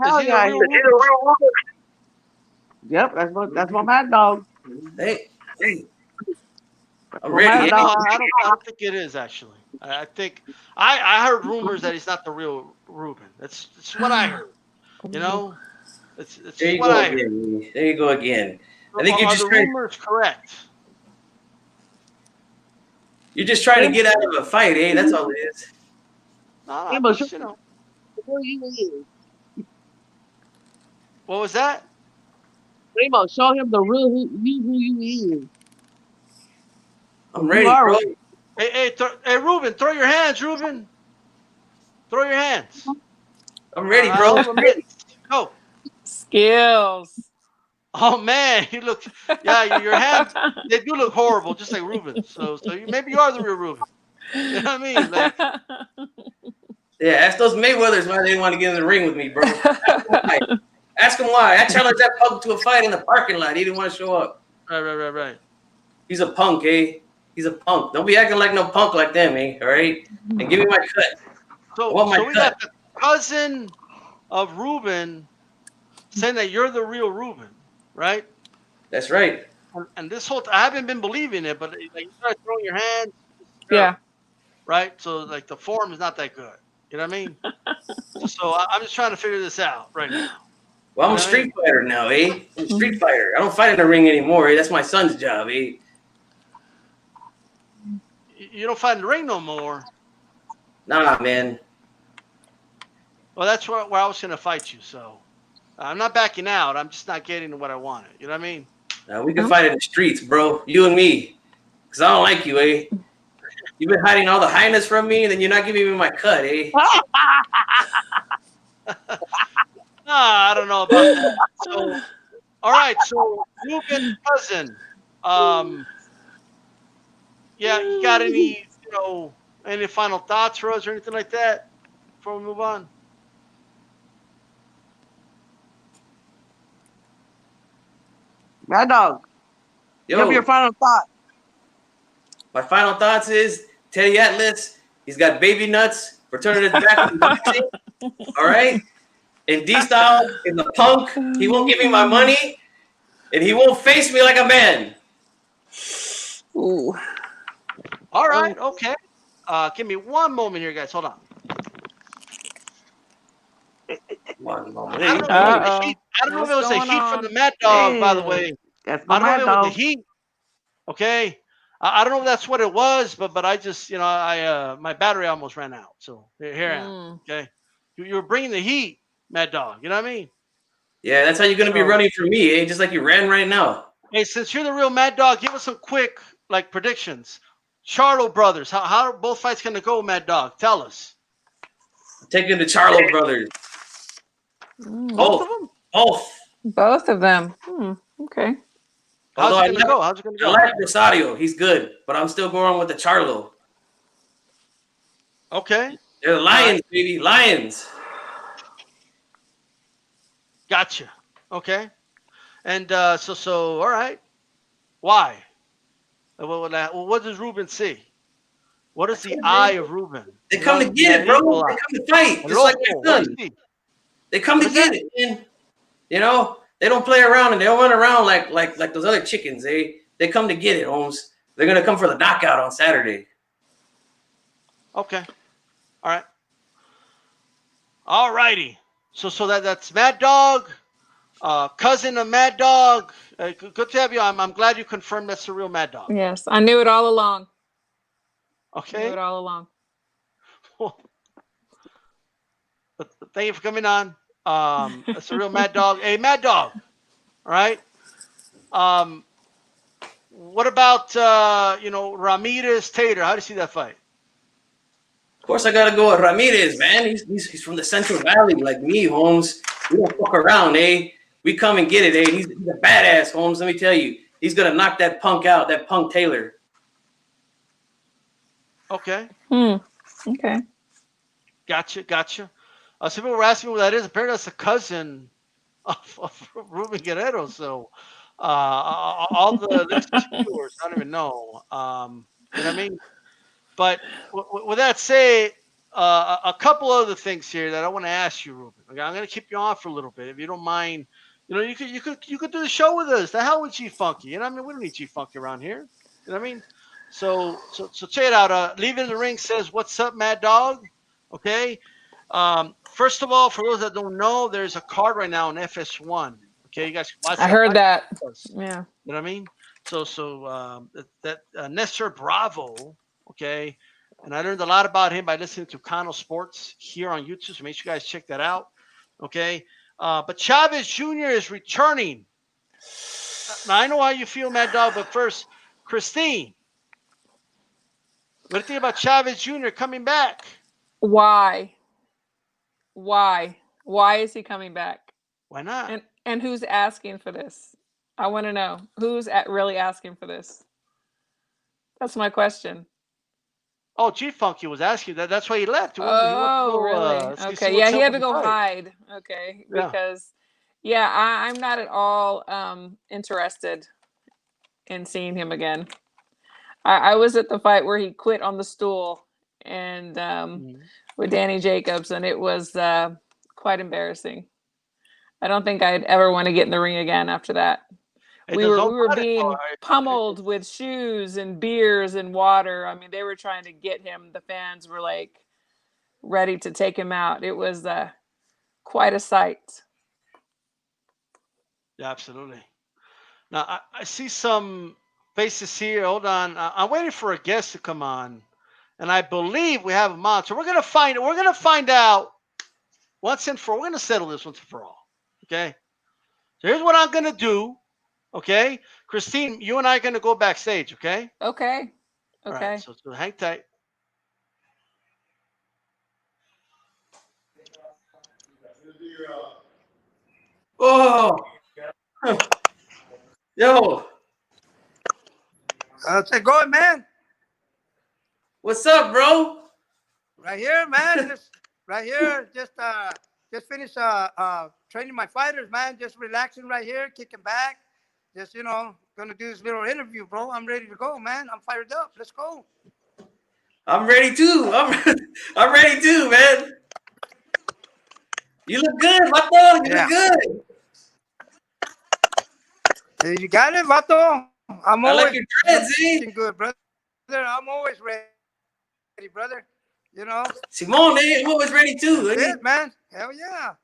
[SPEAKER 11] Hell
[SPEAKER 1] Is he
[SPEAKER 11] yeah,
[SPEAKER 1] the real Ruben?
[SPEAKER 11] Yep, that's my mad dog.
[SPEAKER 10] Hey, I'm
[SPEAKER 11] My
[SPEAKER 10] ready.
[SPEAKER 11] mad
[SPEAKER 10] eh?
[SPEAKER 11] dog.
[SPEAKER 1] I don't think it is actually. I think I heard rumors that he's not the real Ruben. That's what I heard. You know, it's
[SPEAKER 10] There you
[SPEAKER 1] what
[SPEAKER 10] go
[SPEAKER 1] I heard.
[SPEAKER 10] again. There you go again. I think
[SPEAKER 1] Are the rumors correct?
[SPEAKER 10] you're just trying to get out of a fight, eh? That's all it is.
[SPEAKER 1] No,
[SPEAKER 11] Yeah,
[SPEAKER 1] no,
[SPEAKER 11] but
[SPEAKER 1] just, you know. What was that?
[SPEAKER 11] Primo, show him the real who you is.
[SPEAKER 10] I'm
[SPEAKER 11] You
[SPEAKER 10] ready,
[SPEAKER 11] are
[SPEAKER 10] bro.
[SPEAKER 11] right.
[SPEAKER 1] Hey, Ruben, throw your hands, Ruben. Throw your hands.
[SPEAKER 10] I'm ready, bro.
[SPEAKER 1] Go.
[SPEAKER 2] Skills.
[SPEAKER 1] Oh man, you look. Yeah, your hands. They do look horrible, just like Ruben. So maybe you are the real Ruben. You know what I mean? Like,
[SPEAKER 10] Yeah, ask those Mayweathers why they didn't want to get in the ring with me, bro. Ask him why. I challenged that punk to a fight in the parking lot. He didn't want to show up.
[SPEAKER 1] right.
[SPEAKER 10] He's a punk, eh? He's a punk. Don't be acting like no punk like them, eh? All right? And give me my cut.
[SPEAKER 1] So we got the cousin of Ruben saying that you're the real Ruben, right?
[SPEAKER 10] That's right.
[SPEAKER 1] And this whole I haven't been believing it, but like, you start throwing your hands.
[SPEAKER 2] Yeah.
[SPEAKER 1] Right. So like the form is not that good. You know what I mean? So I'm just trying to figure this out right now.
[SPEAKER 10] Well, I'm a street fighter now, eh? I'm a street fighter. I don't fight in the ring anymore, eh? That's my son's job, eh?
[SPEAKER 1] You don't fight in the ring no more.
[SPEAKER 10] Nah, man.
[SPEAKER 1] Well, that's where I was going to fight you. So I'm not backing out. I'm just not getting what I wanted. You know what I mean?
[SPEAKER 10] Now, we can fight in the streets, bro. You and me. Because I don't like you, eh? You've been hiding all the highness from me, and then you're not giving me my cut, eh?
[SPEAKER 1] I don't know about that. So, all right. So, Ruben cousin. Yeah, you got any, any final thoughts for us or anything like that before we move on?
[SPEAKER 11] Mad dog.
[SPEAKER 10] Yo,
[SPEAKER 11] Give me your final thought.
[SPEAKER 10] my final thoughts is Teddy Atlas, he's got baby nuts for turning his back on boxing. All right? And D-Style is a punk. He won't give me my money, and he won't face me like a man.
[SPEAKER 2] Ooh.
[SPEAKER 1] All right. Okay. Give me one moment here, guys. Hold on.
[SPEAKER 10] One moment.
[SPEAKER 1] I don't know if it was the heat from the Mad Dog, by the way.
[SPEAKER 11] That's
[SPEAKER 1] I
[SPEAKER 11] my
[SPEAKER 1] don't know
[SPEAKER 11] mad
[SPEAKER 1] if it
[SPEAKER 11] dog.
[SPEAKER 1] was the heat. Okay. I don't know if that's what it was, but I just, my battery almost ran out. So here I am. Okay. You were bringing the heat, Mad Dog. You know what I mean?
[SPEAKER 10] Yeah, that's how you're going to be running for me, eh? Just like you ran right now.
[SPEAKER 1] Hey, since you're the real Mad Dog, give us some quick, predictions. Charlo brothers, how are both fights going to go, Mad Dog? Tell us.
[SPEAKER 10] Taking the Charlo brothers.
[SPEAKER 1] Both of them?
[SPEAKER 2] Both of them. Okay.
[SPEAKER 1] How's it going to go? How's it going to go?
[SPEAKER 10] I like Rosario. He's good, but I'm still going with the Charlo.
[SPEAKER 1] Okay.
[SPEAKER 10] They're the Lions, baby. Lions.
[SPEAKER 1] Gotcha. Okay. And so all right. Why? What does Ruben see? What is the eye of Ruben?
[SPEAKER 10] They come to get it, bro. They come to fight. Just like my son. They come to get it, man. They don't play around and they don't run around like those other chickens. They come to get it, Holmes. They're gonna come for the knockout on Saturday.
[SPEAKER 1] Okay. All right. All righty. So that's Mad Dog, cousin of Mad Dog. Good to have you. I'm glad you confirmed that's the real Mad Dog.
[SPEAKER 2] Yes, I knew it all along.
[SPEAKER 1] Okay.
[SPEAKER 2] I knew it all along.
[SPEAKER 1] But thank you for coming on. That's the real Mad Dog. Hey, Mad Dog. All right. What about Ramirez Tater? How do you see that fight?
[SPEAKER 10] Of course, I gotta go with Ramirez, man. He's from the Central Valley, like me, Holmes. We don't fuck around, eh? We come and get it, eh? He's a badass, Holmes. Let me tell you, he's gonna knock that punk out, that punk Taylor.
[SPEAKER 1] Okay.
[SPEAKER 2] Okay.
[SPEAKER 1] Gotcha. Some people were asking me what that is. Apparently, that's a cousin of Ruben Guerrero. So all the listeners, viewers, I don't even know. You know what I mean? But with that said, a couple other things here that I want to ask you, Ruben. Okay, I'm going to keep you on for a little bit, if you don't mind. You know, you could do the show with us. The hell with G Funky. You know what I mean? We don't need G Funky around here. You know what I mean? So check it out. Leave it in the ring says, "What's up, Mad Dog?" Okay. First of all, for those that don't know, there's a card right now in FS1. Okay, you guys can watch
[SPEAKER 2] I
[SPEAKER 1] that.
[SPEAKER 2] heard that. Yeah.
[SPEAKER 1] You know what I mean? That Nestor Bravo, okay, and I learned a lot about him by listening to Kano Sports here on YouTube. So make sure you guys check that out, okay. But Chavez Jr. is returning. Now I know how you feel, Mad Dog, but first, Christine, what do you think about Chavez Jr. coming back?
[SPEAKER 2] Why? Why is he coming back?
[SPEAKER 1] Why not?
[SPEAKER 2] And who's asking for this? I want to know who's really asking for this. That's my question.
[SPEAKER 1] Oh, G Funky was asking that. That's why he left. He
[SPEAKER 2] Really? Okay. Yeah, he had to go hide. Okay, because I'm not at all interested in seeing him again. I was at the fight where he quit on the stool and with Danny Jacobs, and it was quite embarrassing. I don't think I'd ever want to get in the ring again after that. We were being pummeled with shoes and beers and water. I mean, they were trying to get him. The fans were like ready to take him out. It was quite a sight.
[SPEAKER 1] Yeah, absolutely. Now I see some faces here. Hold on, I'm waiting for a guest to come on, and I believe we have him on. So we're gonna find out once and for all. We're gonna settle this once and for all. Okay. So here's what I'm gonna do. Okay, Christine, you and I are gonna go backstage. Okay.
[SPEAKER 2] Okay.
[SPEAKER 1] Right, so hang tight.
[SPEAKER 10] Oh, yo.
[SPEAKER 12] How's it going, man?
[SPEAKER 10] What's up, bro?
[SPEAKER 12] Right here, man. Right here. Just finished training my fighters, man. Just relaxing right here, kicking back. Just, gonna do this little interview, bro. I'm ready to go, man. I'm fired up. Let's go.
[SPEAKER 10] I'm ready too. I'm ready too, man. You look good, Vato. You look good.
[SPEAKER 12] Hey, you got it, Vato. I
[SPEAKER 10] like your dreads,
[SPEAKER 12] good, brother. I'm always ready, brother.
[SPEAKER 10] Simone, I'm always ready too.
[SPEAKER 12] That's it, man. Hell yeah.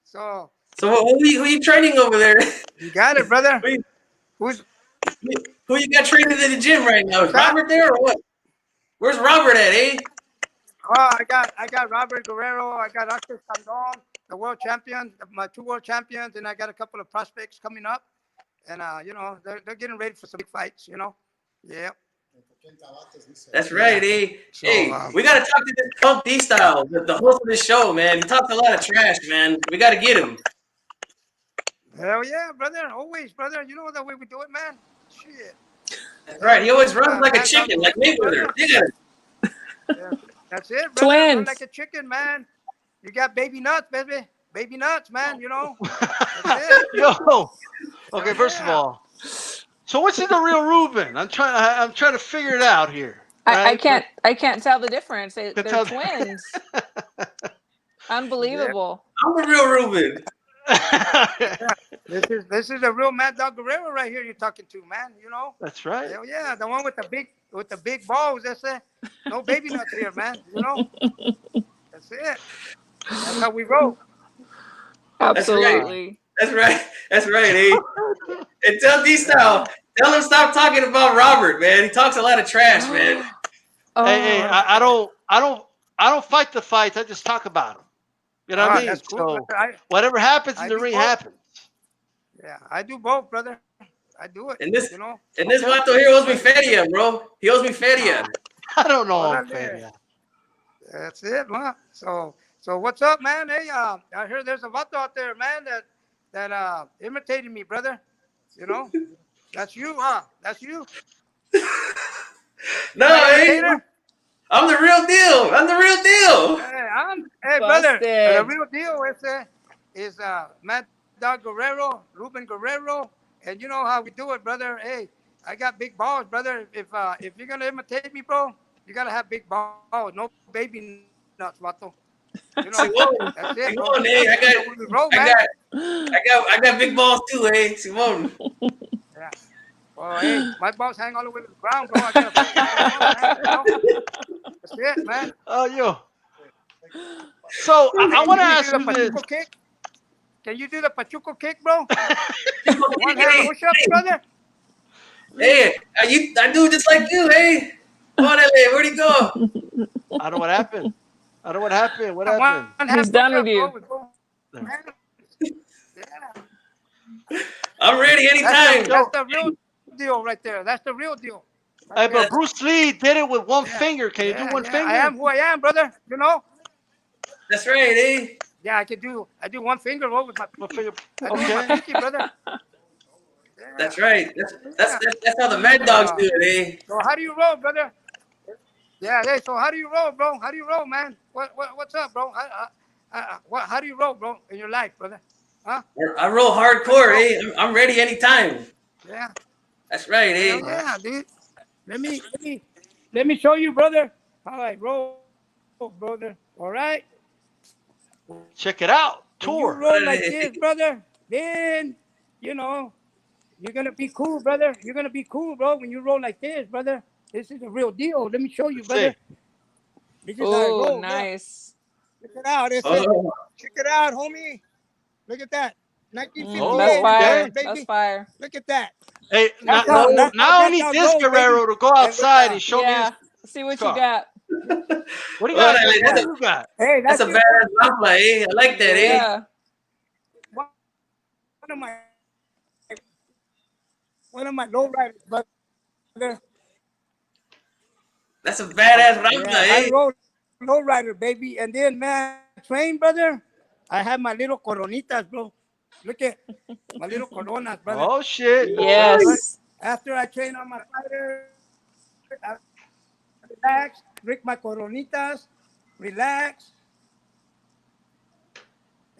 [SPEAKER 12] So
[SPEAKER 10] who you training over there?
[SPEAKER 12] You got it, brother.
[SPEAKER 10] Who you got training in the gym right now? Is Robert there or what? Where's Robert at, eh?
[SPEAKER 12] Oh, I got Robert Guerrero. I got Arce, the world champion, my 2 world champions, and I got a couple of prospects coming up. And they're getting ready for some big fights. Yeah.
[SPEAKER 10] That's right, eh? So, hey, we gotta talk to this Pump D Style, the host of this show, man. He talks a lot of trash, man. We gotta get him.
[SPEAKER 12] Hell yeah, brother. Always, brother. You know the way we do it, man. Shit.
[SPEAKER 10] That's right. He always runs like a chicken, like Mayweather. Yeah.
[SPEAKER 12] That's it, brother.
[SPEAKER 2] Twins.
[SPEAKER 12] Run like a chicken, man. You got baby nuts, baby. Baby nuts, man. That's it.
[SPEAKER 1] Yo. Okay, first of all, so what's in the real Ruben? I'm trying to figure it out here.
[SPEAKER 2] Right? I can't tell the difference. They're twins. Unbelievable.
[SPEAKER 10] I'm the real Ruben.
[SPEAKER 12] This is a real Mad Dog Guerrero right here you're talking to, man.
[SPEAKER 1] That's right.
[SPEAKER 12] Hell yeah, the one with the big balls. That's it. No baby nuts here, man. That's it. That's how we roll.
[SPEAKER 2] Absolutely.
[SPEAKER 10] That's right. Eh? And tell D-Style, tell him stop talking about Robert, man. He talks a lot of trash, man.
[SPEAKER 1] Hey, I don't fight the fights. I just talk about them. You know what I mean?
[SPEAKER 12] That's cool.
[SPEAKER 1] So whatever happens in the ring happens.
[SPEAKER 12] Yeah, I do both, brother. I do it.
[SPEAKER 10] And this Vato here owes me feria, bro. He owes me feria.
[SPEAKER 1] I don't know him, feria.
[SPEAKER 12] That's it, huh? So what's up, man? Hey, I heard there's a Vato out there, man, that imitated me, brother. That's you, huh? That's you.
[SPEAKER 10] No, hey, I'm the real deal.
[SPEAKER 12] Hey, brother. The real deal is Mad dog Guerrero, Ruben Guerrero, and you know how we do it, brother. Hey, I got big balls, brother. If you're gonna imitate me, bro, you gotta have big balls. No baby nuts, vato. You know,
[SPEAKER 10] Simone,
[SPEAKER 12] that's it, bro.
[SPEAKER 10] Simone, hey, I got big balls too, hey, Simone.
[SPEAKER 12] Yeah. Well, hey, my balls hang all the way to the ground, bro. I got a fucking balls, man. You know? That's it, man.
[SPEAKER 1] Oh, yo. So I want to ask you this.
[SPEAKER 12] Kick? Can you do the Pachuco kick, bro? One hand push-up, brother.
[SPEAKER 10] Hey, I do just like you, hey. Orale, where'd he go?
[SPEAKER 1] I don't know what happened. What happened?
[SPEAKER 2] He's done with you.
[SPEAKER 10] I'm ready anytime.
[SPEAKER 12] That's the real deal right there. That's the real deal.
[SPEAKER 1] Hey, but Bruce Lee did it with one finger. Can you do one finger?
[SPEAKER 12] I am who I am, brother. You know?
[SPEAKER 10] That's right, eh?
[SPEAKER 12] Yeah, I do one finger roll with my
[SPEAKER 1] finger.
[SPEAKER 12] I do my pinky, brother.
[SPEAKER 10] That's right. That's how the Mad Dogs do it, eh?
[SPEAKER 12] So how do you roll, brother? Yeah, hey, so how do you roll, bro? How do you roll, man? What's up, bro? How do you roll, bro, in your life, brother? Huh?
[SPEAKER 10] I roll hardcore, eh? I'm ready anytime.
[SPEAKER 12] Yeah.
[SPEAKER 10] That's right, eh?
[SPEAKER 12] Yeah, dude. Let me show you, brother. All right, roll, brother. All right.
[SPEAKER 1] Check it out. Tour.
[SPEAKER 12] When you roll like this, brother, then you know you're gonna be cool, brother. You're gonna be cool, bro. When you roll like this, brother, this is the real deal. Let me show you, brother. This is how I roll.
[SPEAKER 2] Nice.
[SPEAKER 12] Check it out. Check it out, homie. Look at that. 1958.
[SPEAKER 2] That's fire.
[SPEAKER 12] Baby.
[SPEAKER 2] That's fire.
[SPEAKER 12] Look at that.
[SPEAKER 1] Hey,
[SPEAKER 12] That's
[SPEAKER 1] now
[SPEAKER 12] how
[SPEAKER 1] I need this Guerrero to go outside and show me his
[SPEAKER 2] See what
[SPEAKER 1] car.
[SPEAKER 2] you got.
[SPEAKER 1] What do you got? What do you got?
[SPEAKER 12] Hey,
[SPEAKER 10] that's a badass rampla, eh? I like that, eh?
[SPEAKER 2] Yeah.
[SPEAKER 12] One of my low riders, brother.
[SPEAKER 10] That's a badass rampla, eh?
[SPEAKER 12] I roll low rider, baby, and then man, train, brother. I have my little coronitas, bro. Look at my little coronas, brother.
[SPEAKER 1] Oh shit!
[SPEAKER 2] Yes.
[SPEAKER 12] After I train on my fighter, I relax, drink my coronitas, relax.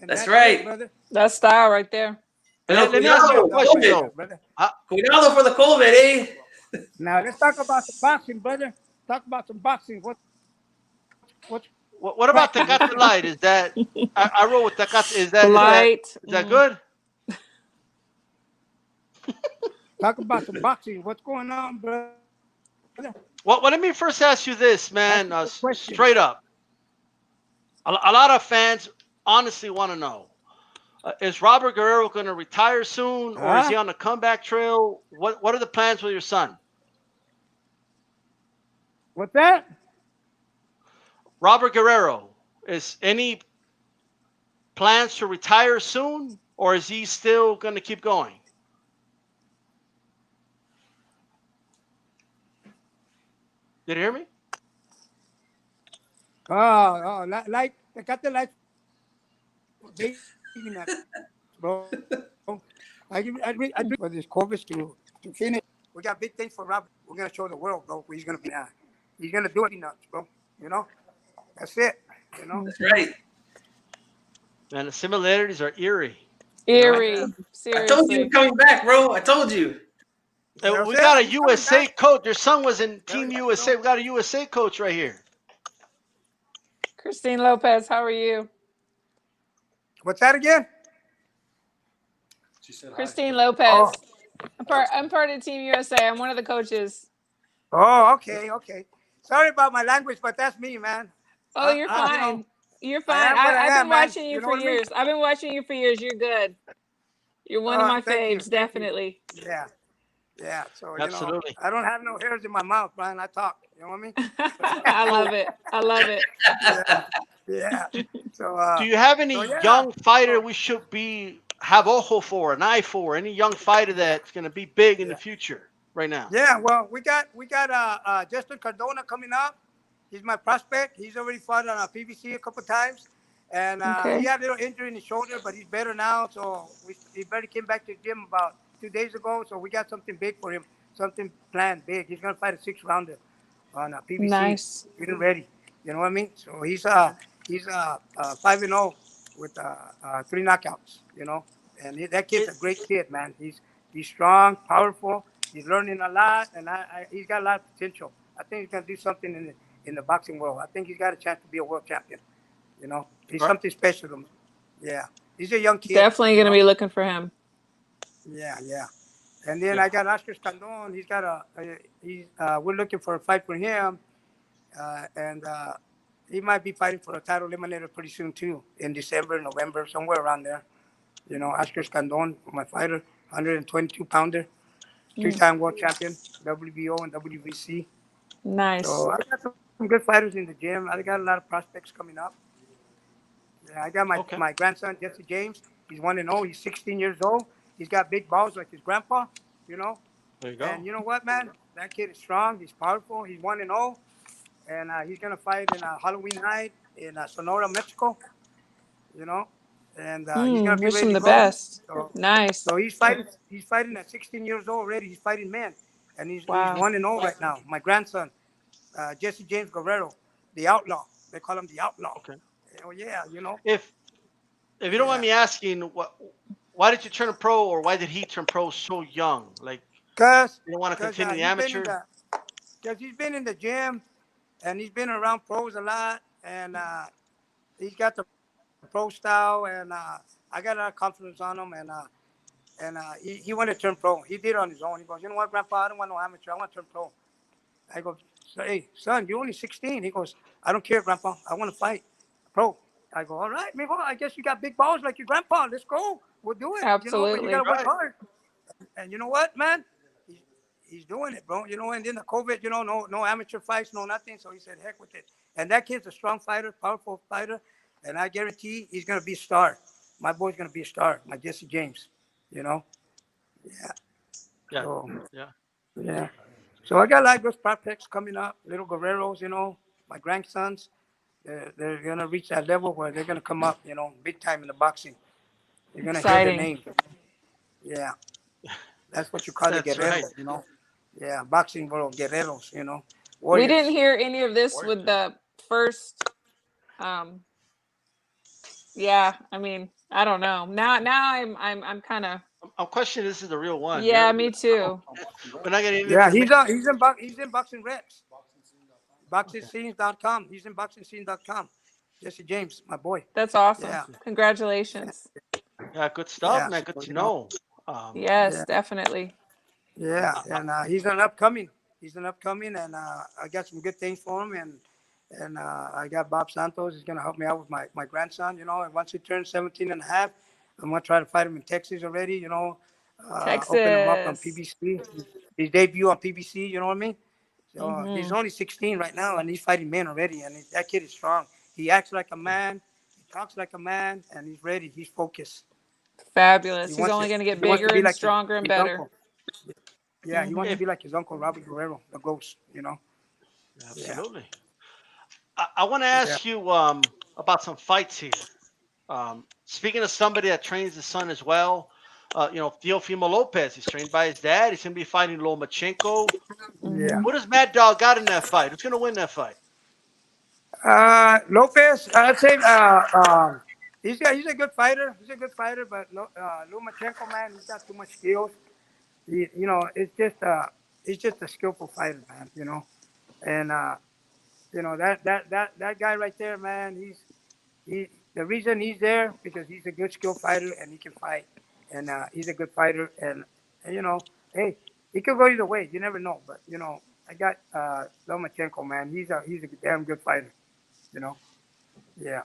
[SPEAKER 12] And
[SPEAKER 10] that's right,
[SPEAKER 12] brother.
[SPEAKER 2] That's style right there.
[SPEAKER 1] Let me ask you a question, though.
[SPEAKER 10] Cuidado for the COVID, eh?
[SPEAKER 12] Now let's talk about some boxing, brother. Talk about some boxing.
[SPEAKER 1] What about Tecate Light? Is that I roll with Tecate? Is that
[SPEAKER 2] light?
[SPEAKER 1] Is that good?
[SPEAKER 12] Talk about some boxing. What's going on, brother?
[SPEAKER 1] Well, let me first ask you this, man. Straight up, a lot of fans honestly want to know: is Robert Guerrero going to retire soon, or is he on the comeback trail? What are the plans with your son?
[SPEAKER 12] What's that?
[SPEAKER 1] Robert Guerrero, is any plans to retire soon, or is he still going to keep going? Did you hear me?
[SPEAKER 12] Like I got the light, bro. I for this COVID to finish. We got big things for Robert. We're gonna show the world, bro. He's gonna be he's gonna do it nuts, bro. You know, that's it. You know,
[SPEAKER 10] that's right.
[SPEAKER 1] And the similarities are eerie.
[SPEAKER 2] Eerie. Seriously.
[SPEAKER 10] I told you you're coming back, bro. I told you.
[SPEAKER 1] We got a USA coach. Your son was in Team USA. We got a USA coach right here.
[SPEAKER 2] Christine Lopez, how are you?
[SPEAKER 12] What's that again?
[SPEAKER 2] Christine Lopez. Oh. I'm part of Team USA. I'm one of the coaches.
[SPEAKER 12] Oh, okay. Sorry about my language, but that's me, man.
[SPEAKER 2] Oh, you're fine. You're fine. I've been watching you for years. I've been watching you for years. You're good. You're one of my faves, definitely.
[SPEAKER 12] Yeah. So
[SPEAKER 1] absolutely.
[SPEAKER 12] You know, I don't have no hairs in my mouth, Brian. I talk. You know what I mean?
[SPEAKER 2] I love it.
[SPEAKER 12] Yeah. So
[SPEAKER 1] do you have any young fighter we should have ojo for, an eye for? Any young fighter that's going to be big in the future right now?
[SPEAKER 12] Yeah. Well, we got Justin Cardona coming up. He's my prospect. He's already fought on a PVC a couple times, and he had a little injury in his shoulder, but he's better now. So he barely came back to the gym about 2 days ago. So we got something big for him, something planned big. He's gonna fight a 6-rounder on a PVC.
[SPEAKER 2] Nice.
[SPEAKER 12] Getting ready. You know what I mean? So he's 5-0 with 3 knockouts. You know. And that kid's a great kid, man. He's strong, powerful. He's learning a lot, and he's got a lot of potential. I think he's gonna do something in the boxing world. I think he's got a chance to be a world champion. You know, he's something special to him. Yeah, he's a young kid.
[SPEAKER 2] Definitely going to be looking for him.
[SPEAKER 12] Yeah. And then I got Oscar Scandon. He's got we're looking for a fight for him, and he might be fighting for a title eliminator pretty soon too, in December, November, somewhere around there. You know, Oscar Scandon, my fighter, 122-pounder, two-time world champion, WBO and WBC.
[SPEAKER 2] Nice.
[SPEAKER 12] So I got some good fighters in the gym. I got a lot of prospects coming up. Yeah, I got my grandson, Jesse James. He's 1-0. He's 16 years old. He's got big balls like his grandpa, you know.
[SPEAKER 1] There you go.
[SPEAKER 12] And you know what, man? That kid is strong. He's powerful. He's 1-0. And he's going to fight in Halloween night in Sonora, Mexico, you know. And he's going to be
[SPEAKER 2] wish
[SPEAKER 12] ready
[SPEAKER 2] him
[SPEAKER 12] to
[SPEAKER 2] the
[SPEAKER 12] go.
[SPEAKER 2] best.
[SPEAKER 12] So,
[SPEAKER 2] Nice.
[SPEAKER 12] So he's fighting at 16 years old already. He's fighting men. And he's 1-0 right now. My grandson, Jesse James Guerrero, the outlaw. They call him the outlaw.
[SPEAKER 1] Okay.
[SPEAKER 12] Oh, yeah, you know.
[SPEAKER 1] If you don't mind me asking, why did you turn pro, or why did he turn pro so young? Like,
[SPEAKER 12] Because
[SPEAKER 1] you don't want to continue the amateur?
[SPEAKER 12] Because he's been in the gym, and he's been around pros a lot, and he's got the pro style, and I got a lot of confidence on him, and he wanted to turn pro. He did it on his own. He goes, you know what, Grandpa, I don't want no amateur. I want to turn pro. I go, hey, son, you're only 16. He goes, I don't care, Grandpa. I want to fight pro. I go, all right, mijo, I guess you got big balls like your grandpa. Let's go. We'll do it.
[SPEAKER 2] Absolutely.
[SPEAKER 12] You know, but you got to work hard. And you know what, man? He's doing it, bro. You know, and then the COVID, you know, no amateur fights, no nothing. So he said, heck with it. And that kid's a strong fighter, powerful fighter. And I guarantee he's going to be a star. My boy's going to be a star, my Jesse James, you know? Yeah. So I got a lot of good prospects coming up, little Guerreros, you know, my grandsons. They're going to reach that level where they're going to come up, you know, big time in the boxing. You're going to hear their name. Yeah. That's what you call the Guerreros, you know. Yeah, boxing world, Guerreros, you know. Warriors.
[SPEAKER 2] We didn't hear any of this with the first. Yeah, I mean, I don't know. Now I'm kind of.
[SPEAKER 1] I'm questioning this is the real one.
[SPEAKER 2] Yeah, me too.
[SPEAKER 1] We're not getting.
[SPEAKER 12] Yeah, he's in Boxing Reps. BoxingScenes.com. He's in BoxingScenes.com. Jesse James, my boy.
[SPEAKER 2] That's awesome.
[SPEAKER 12] Yeah.
[SPEAKER 2] Congratulations.
[SPEAKER 1] Yeah, good stuff, man. Good to know.
[SPEAKER 2] Yes, definitely.
[SPEAKER 12] Yeah, and he's an upcoming. And I got some good things for him. And I got Bob Santos. He's going to help me out with my grandson, you know. And once he turns 17 and a half, I'm going to try to fight him in Texas already, you know.
[SPEAKER 2] Texas.
[SPEAKER 12] Open him up on PBC. His debut on PBC, you know what I mean? So he's only 16 right now, and he's fighting men already. And that kid is strong. He acts like a man. He talks like a man. And he's ready. He's focused.
[SPEAKER 2] Fabulous. He's only going to get bigger and
[SPEAKER 12] like
[SPEAKER 2] stronger and better.
[SPEAKER 12] Uncle. Yeah, he wants to be like his uncle, Robert Guerrero, the ghost, you know.
[SPEAKER 1] Absolutely. Yeah. I want to ask you about some fights here. Speaking of somebody that trains his son as well, you know, Teofimo Lopez, he's trained by his dad. He's going to be fighting Lomachenko.
[SPEAKER 12] Yeah.
[SPEAKER 1] What does Mad Dog got in that fight? Who's going to win that fight?
[SPEAKER 12] Lopez, I'd say he's a good fighter. He's a good fighter, but Lomachenko, man, he's got too much skills. You know, it's just a skillful fighter, man. You know, and you know that guy right there, man. The reason he's there because he's a good skill fighter and he can fight, and he's a good fighter, and you know, hey, he could go either way. You never know, but you know, I got Lomachenko, man. He's a damn good fighter. You know, yeah.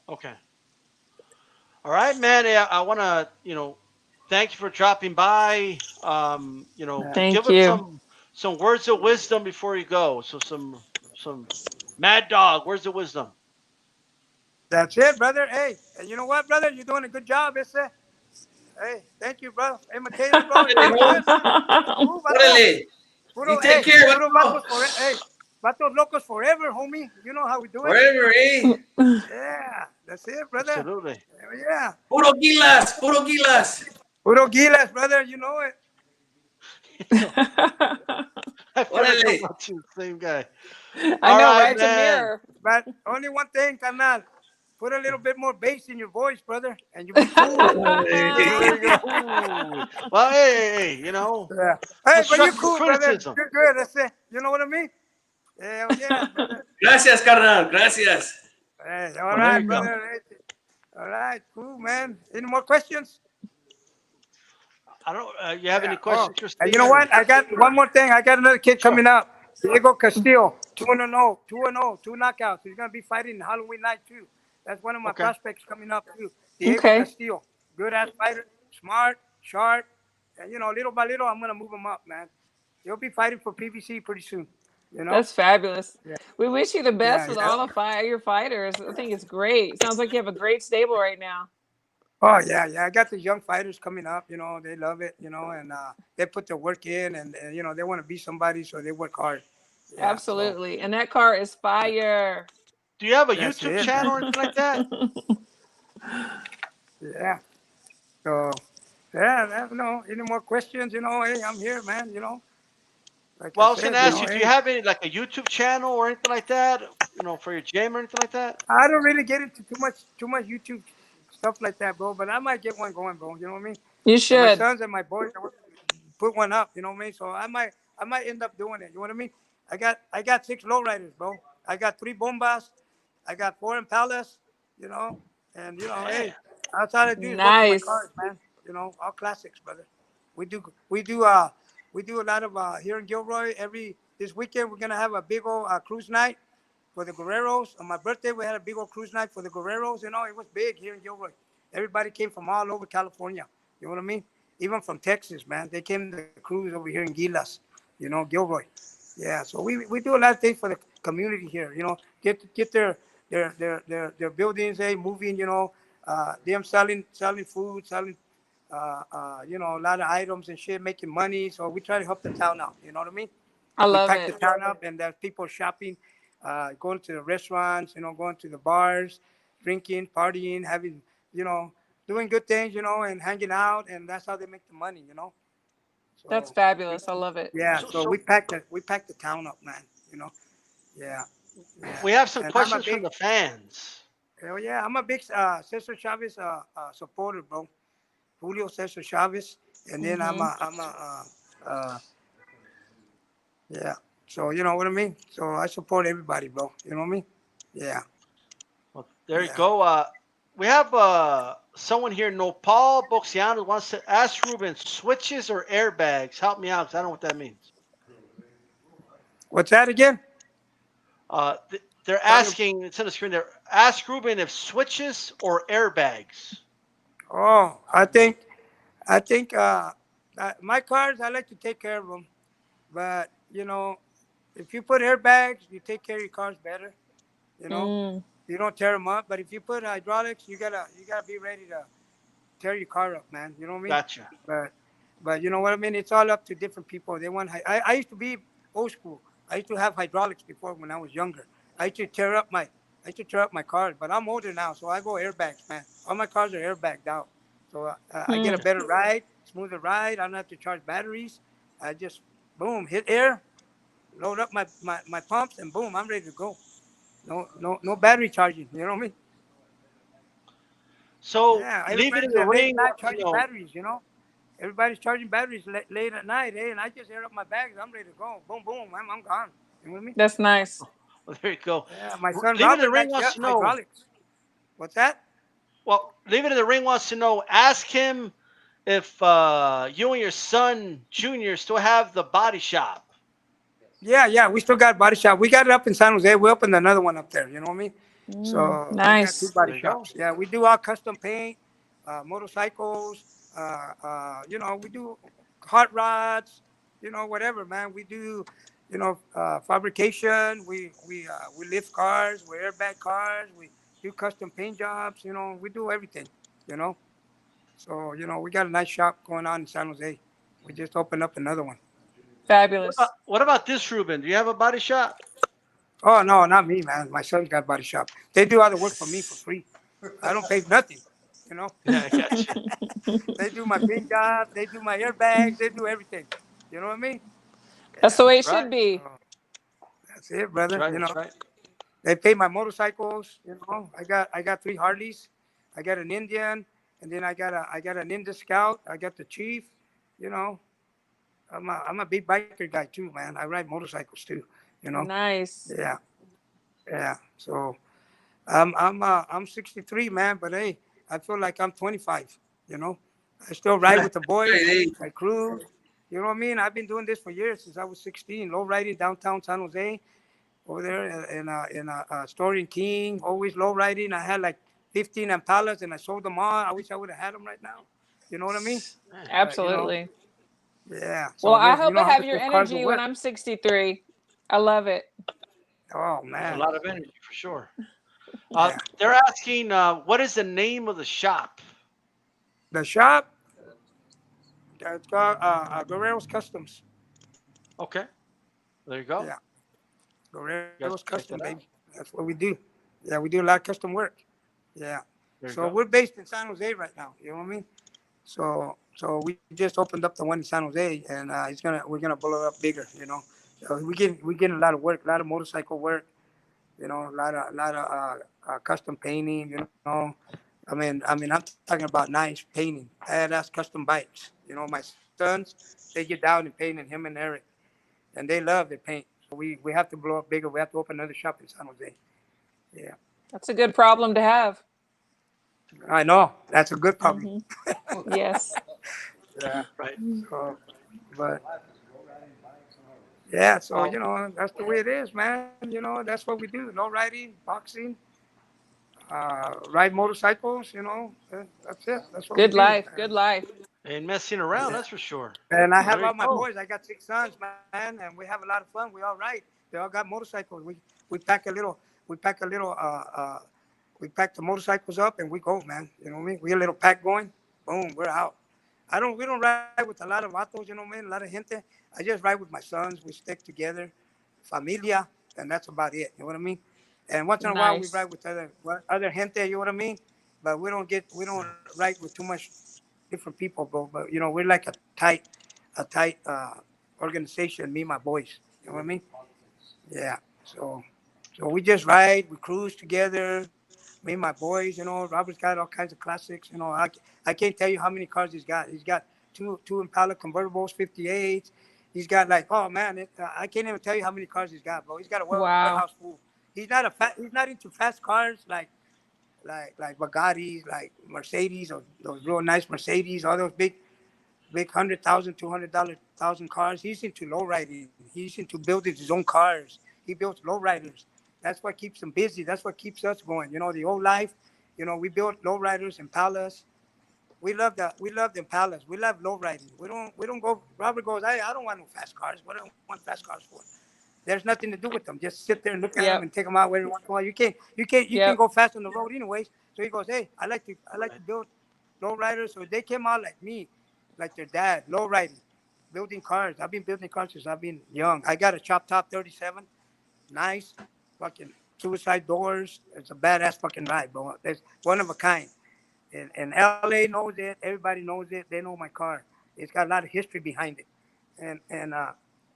[SPEAKER 1] Okay. All right, man. I want to, you know, thank you for dropping by. You know, give us some words of wisdom before you go. So some Mad Dog words of wisdom.
[SPEAKER 12] That's it, brother. Hey, and you know what, brother? You're doing a good job, ese. Hey, thank you, bro. Hey, Mateo, bro.
[SPEAKER 10] You take care.
[SPEAKER 12] Hey, Vatos Locos forever, homie. You know how we do it.
[SPEAKER 10] Forever, eh?
[SPEAKER 12] Yeah, that's it, brother.
[SPEAKER 1] Absolutely.
[SPEAKER 12] Yeah.
[SPEAKER 10] Puro Gilas, puro Gilas.
[SPEAKER 12] Puro Gilas, brother. You know it.
[SPEAKER 1] I feel like I'm same guy.
[SPEAKER 2] I know, right? It's a mirror.
[SPEAKER 12] But only one thing, carnal. Put a little bit more bass in your voice, brother, and you'll be cool.
[SPEAKER 1] There you go. Well, hey, you know,
[SPEAKER 12] Yeah. Hey, but you're
[SPEAKER 1] constructive
[SPEAKER 12] cool, brother.
[SPEAKER 1] criticism.
[SPEAKER 12] You're good. That's it. You know what I mean? Hell yeah, brother.
[SPEAKER 10] Gracias, carnal. Gracias.
[SPEAKER 12] Hey, all
[SPEAKER 1] Well, there
[SPEAKER 12] right,
[SPEAKER 1] you go.
[SPEAKER 12] brother. Hey, all right, cool, man. Any more questions?
[SPEAKER 1] I don't. You have any
[SPEAKER 12] Yeah.
[SPEAKER 1] questions,
[SPEAKER 12] Oh,
[SPEAKER 1] Christine?
[SPEAKER 12] and you know what? I got one more thing. I got another kid coming up. Diego Castillo, 2-0, 2-0, 2 knockouts. He's gonna be fighting Halloween night too. That's one of my
[SPEAKER 1] Okay.
[SPEAKER 12] prospects coming up too. Diego
[SPEAKER 2] Okay.
[SPEAKER 12] Castillo, good ass fighter, smart, sharp, and you know, little by little, I'm gonna move him up, man. He'll be fighting for PBC pretty soon. You know?
[SPEAKER 2] That's fabulous.
[SPEAKER 12] Yeah.
[SPEAKER 2] We wish you the best
[SPEAKER 12] Yeah,
[SPEAKER 2] with
[SPEAKER 12] yeah.
[SPEAKER 2] all of your fighters. I think it's great. Sounds like you have a great stable right now.
[SPEAKER 12] Oh yeah, yeah. I got the young fighters coming up. You know, they love it. You know, and they put their work in, and you know, they want to be somebody, so they work hard. Yeah,
[SPEAKER 2] Absolutely. And that car is fire.
[SPEAKER 1] Do you have a
[SPEAKER 12] That's
[SPEAKER 1] YouTube
[SPEAKER 12] it,
[SPEAKER 1] channel or
[SPEAKER 12] man.
[SPEAKER 1] anything like that?
[SPEAKER 12] Yeah. So, yeah, no, any more questions? You know, hey, I'm here, man. You know, like
[SPEAKER 1] Well,
[SPEAKER 12] I
[SPEAKER 1] I was gonna
[SPEAKER 12] said, you
[SPEAKER 1] ask
[SPEAKER 12] know,
[SPEAKER 1] you, do you
[SPEAKER 12] hey,
[SPEAKER 1] have any like a YouTube channel or anything like that? You know, for your gym or anything like that?
[SPEAKER 12] I don't really get into too much YouTube stuff like that, bro. But I might get one going, bro. You know what I mean?
[SPEAKER 2] You
[SPEAKER 12] And my
[SPEAKER 2] should.
[SPEAKER 12] sons and my boys put one up. You know what I mean? So I might end up doing it. You know what I mean? I got 6 lowriders, bro. I got 3 bombas. I got 4 impalas. You know, and you know, hey, that's all I do is work on my
[SPEAKER 2] Nice.
[SPEAKER 12] cars, man. You know, all classics, brother. We do a lot of here in Gilroy. This weekend we're gonna have a big old cruise night for the Guerreros. On my birthday, we had a big old cruise night for the Guerreros. You know, it was big here in Gilroy. Everybody came from all over California. You know what I mean? Even from Texas, man. They came to the cruise over here in Gilas, you know, Gilroy. Yeah, so we do a lot of things for the community here. You know, get their buildings, moving. You know, them selling food, selling you know, a lot of items and shit, making money. So we try to help the town out. You know what I mean?
[SPEAKER 2] I
[SPEAKER 12] We
[SPEAKER 2] love
[SPEAKER 12] pack the
[SPEAKER 2] it.
[SPEAKER 12] town up, and there's people shopping, going to the restaurants, you know, going to the bars, drinking, partying, having, you know, doing good things, you know, and hanging out, and that's how they make the money, you know.
[SPEAKER 2] That's
[SPEAKER 12] So
[SPEAKER 2] fabulous. I love it.
[SPEAKER 12] yeah, so
[SPEAKER 1] So
[SPEAKER 12] we pack the town up, man. You know, yeah, yeah.
[SPEAKER 1] we have some
[SPEAKER 12] And I'm a
[SPEAKER 1] questions from
[SPEAKER 12] big,
[SPEAKER 1] the fans.
[SPEAKER 12] hell yeah, I'm a big Cesar Chavez supporter, bro. Julio Cesar Chavez, and then
[SPEAKER 2] Mm-hmm.
[SPEAKER 12] yeah. So you know what I mean. So I support everybody, bro. You know what I mean? Yeah.
[SPEAKER 1] Well, there you
[SPEAKER 12] Yeah.
[SPEAKER 1] go. We have someone here, Nopal Boxiano, wants to ask Ruben, switches or airbags? Help me out, because I don't know what that means.
[SPEAKER 12] What's that again?
[SPEAKER 1] They're asking, it's on the screen there, ask Ruben if switches or airbags.
[SPEAKER 12] Oh, I think my cars, I like to take care of them, but you know, if you put airbags, you take care of your cars better. You know,
[SPEAKER 2] Mm.
[SPEAKER 12] you don't tear them up. But if you put hydraulics, you gotta be ready to tear your car up, man. You know what I mean?
[SPEAKER 1] Gotcha.
[SPEAKER 12] But you know what I mean? It's all up to different people. They want. I used to be old school. I used to have hydraulics before when I was younger. I used to tear up my cars, but I'm older now, so I go airbags, man. All my cars are airbagged out, so I get a better ride, smoother ride. I don't have to charge batteries. I just boom, hit air, load up my pumps, and boom, I'm ready to go. No battery charging. You know what I mean?
[SPEAKER 1] So
[SPEAKER 12] Yeah,
[SPEAKER 1] leave it in
[SPEAKER 12] everybody's
[SPEAKER 1] the
[SPEAKER 12] late
[SPEAKER 1] ring.
[SPEAKER 12] at night
[SPEAKER 1] You
[SPEAKER 12] charging
[SPEAKER 1] know,
[SPEAKER 12] batteries. You know, everybody's charging batteries late at night, and I just air up my bags. I'm ready to go. Boom, boom, I'm gone. You know what I mean?
[SPEAKER 2] That's nice.
[SPEAKER 1] well, there you go.
[SPEAKER 12] Yeah, my son
[SPEAKER 1] Leave it in the
[SPEAKER 12] Robert
[SPEAKER 1] ring
[SPEAKER 12] likes
[SPEAKER 1] wants to know.
[SPEAKER 12] hydraulics. What's that?
[SPEAKER 1] Well, leave it in the ring wants to know. Ask him if you and your son Junior still have the body shop.
[SPEAKER 12] Yeah, we still got body shop. We got it up in San Jose. We opened another one up there. You know what I mean? So we got 2
[SPEAKER 2] Nice.
[SPEAKER 1] There
[SPEAKER 12] body
[SPEAKER 1] you go.
[SPEAKER 12] shops. Yeah, we do all custom paint, motorcycles. You know, we do hot rods. You know, whatever, man. We do, you know, fabrication. We lift cars. We airbag cars. We do custom paint jobs. You know, we do everything. You know, so you know, we got a nice shop going on in San Jose. We just opened up another one.
[SPEAKER 2] Fabulous.
[SPEAKER 1] What about this, Ruben? Do you have a body shop?
[SPEAKER 12] Oh no, not me, man. My son's got body shop. They do all the work for me for free. I don't pay nothing. You know,
[SPEAKER 1] Yeah, I got you.
[SPEAKER 12] they do my paint job. They do my airbags. They do everything. You know what I mean?
[SPEAKER 2] That's
[SPEAKER 12] Yeah,
[SPEAKER 2] the way it
[SPEAKER 1] That's right.
[SPEAKER 2] should be.
[SPEAKER 12] so that's it,
[SPEAKER 1] That's
[SPEAKER 12] brother.
[SPEAKER 1] right.
[SPEAKER 12] You know,
[SPEAKER 1] That's right.
[SPEAKER 12] They pay my motorcycles. I got 3 Harleys. I got an Indian, and then I got an Indian Scout. I got the Chief. You know, I'm a big biker guy too, man. I ride motorcycles too.
[SPEAKER 2] Nice.
[SPEAKER 12] Yeah, yeah. So I'm 63, man. But hey, I feel like I'm 25. I still ride with the boys. I cruise. You know what I mean? I've been doing this for years, since I was 16. Low riding downtown San Jose, over there in a store in King. Always low riding. I had like 15 Impalas, and I sold them all. I wish I would have had them right now. You know what I mean?
[SPEAKER 2] Absolutely.
[SPEAKER 12] Yeah.
[SPEAKER 2] Well,
[SPEAKER 12] So
[SPEAKER 2] I
[SPEAKER 12] there's,
[SPEAKER 2] hope I have your
[SPEAKER 12] those cars will
[SPEAKER 2] energy when
[SPEAKER 12] work.
[SPEAKER 2] I'm 63. I love it.
[SPEAKER 12] Oh
[SPEAKER 1] That's
[SPEAKER 12] man,
[SPEAKER 1] a lot of energy for sure.
[SPEAKER 12] Yeah.
[SPEAKER 1] They're asking, what is the name of the shop?
[SPEAKER 12] The shop. It's called Guerrero's Customs.
[SPEAKER 1] Okay, there you go.
[SPEAKER 12] Yeah.
[SPEAKER 1] You guys
[SPEAKER 12] Guerrero's
[SPEAKER 1] can check
[SPEAKER 12] Custom,
[SPEAKER 1] that out.
[SPEAKER 12] baby. That's what we do. Yeah, we do a lot of custom work. Yeah.
[SPEAKER 1] There you
[SPEAKER 12] So
[SPEAKER 1] go.
[SPEAKER 12] we're based in San Jose right now. You know what I mean? So we just opened up the one in San Jose, and we're gonna blow it up bigger. So we getting a lot of work, a lot of motorcycle work. A lot of custom painting. I'm talking about nice painting. That's custom bikes. My sons, they get down and paint, and him and Eric, and they love the paint. So we have to blow up bigger. We have to open another shop in San Jose. Yeah,
[SPEAKER 2] That's a good problem to have.
[SPEAKER 12] I know. That's a good problem.
[SPEAKER 2] Yes.
[SPEAKER 12] Yeah.
[SPEAKER 1] Right.
[SPEAKER 12] So, but yeah, so
[SPEAKER 1] Oh.
[SPEAKER 12] that's the way it is, man. That's what we do. No riding, boxing, ride motorcycles. That's it. That's what we
[SPEAKER 2] Good
[SPEAKER 12] do.
[SPEAKER 2] life. Good life.
[SPEAKER 1] Ain't messing around,
[SPEAKER 12] Yeah.
[SPEAKER 1] that's for sure.
[SPEAKER 12] And I
[SPEAKER 1] Well,
[SPEAKER 12] have
[SPEAKER 1] there you
[SPEAKER 12] all my
[SPEAKER 1] go.
[SPEAKER 12] boys. I got 6 sons, man, and we have a lot of fun. We all ride. They all got motorcycles. We pack a little. We pack a little. We pack the motorcycles up and we go, man. You know what I mean? We get a little pack going. Boom, we're out. We don't ride with a lot of vatos. You know what I mean? A lot of gente. I just ride with my sons. We stick together, familia, and that's about it. You know what I mean? And once in a while we
[SPEAKER 2] Nice.
[SPEAKER 12] ride with other gente. You know what I mean? But we don't ride with too much different people, bro. But we're like a tight organization. Me and my boys. You know what I mean? Yeah. So we just ride. We cruise together. Me and my boys. Robert's got all kinds of classics. I can't tell you how many cars he's got. He's got two Impala convertibles, 58s. He's got like, oh man, I can't even tell you how many cars he's got, bro. He's got a
[SPEAKER 2] Wow.
[SPEAKER 12] warehouse full. He's not into fast cars like Bugattis, like Mercedes, or those real nice Mercedes, all those big $100,000, $200,000 cars. He's into low riding. He's into building his own cars. He builds low riders. That's what keeps him busy. That's what keeps us going. The old life. We build low riders and Impalas. We love the Impalas. We love low riding. We don't go. Robert goes, I don't want no fast cars. What do I want fast cars for? There's nothing to do with them. Just sit there and look at them and take them out where you want. You can't go fast on the road anyways. So he goes, hey, I like to build low riders. So they came out like me, like their dad, low riding, building cars. I've been building cars since I've been young. I got a chop top 37, nice, fucking suicide doors. It's a badass fucking ride, bro. It's one of a kind. And LA knows it. Everybody knows it. They know my car. It's got a lot of history behind it. And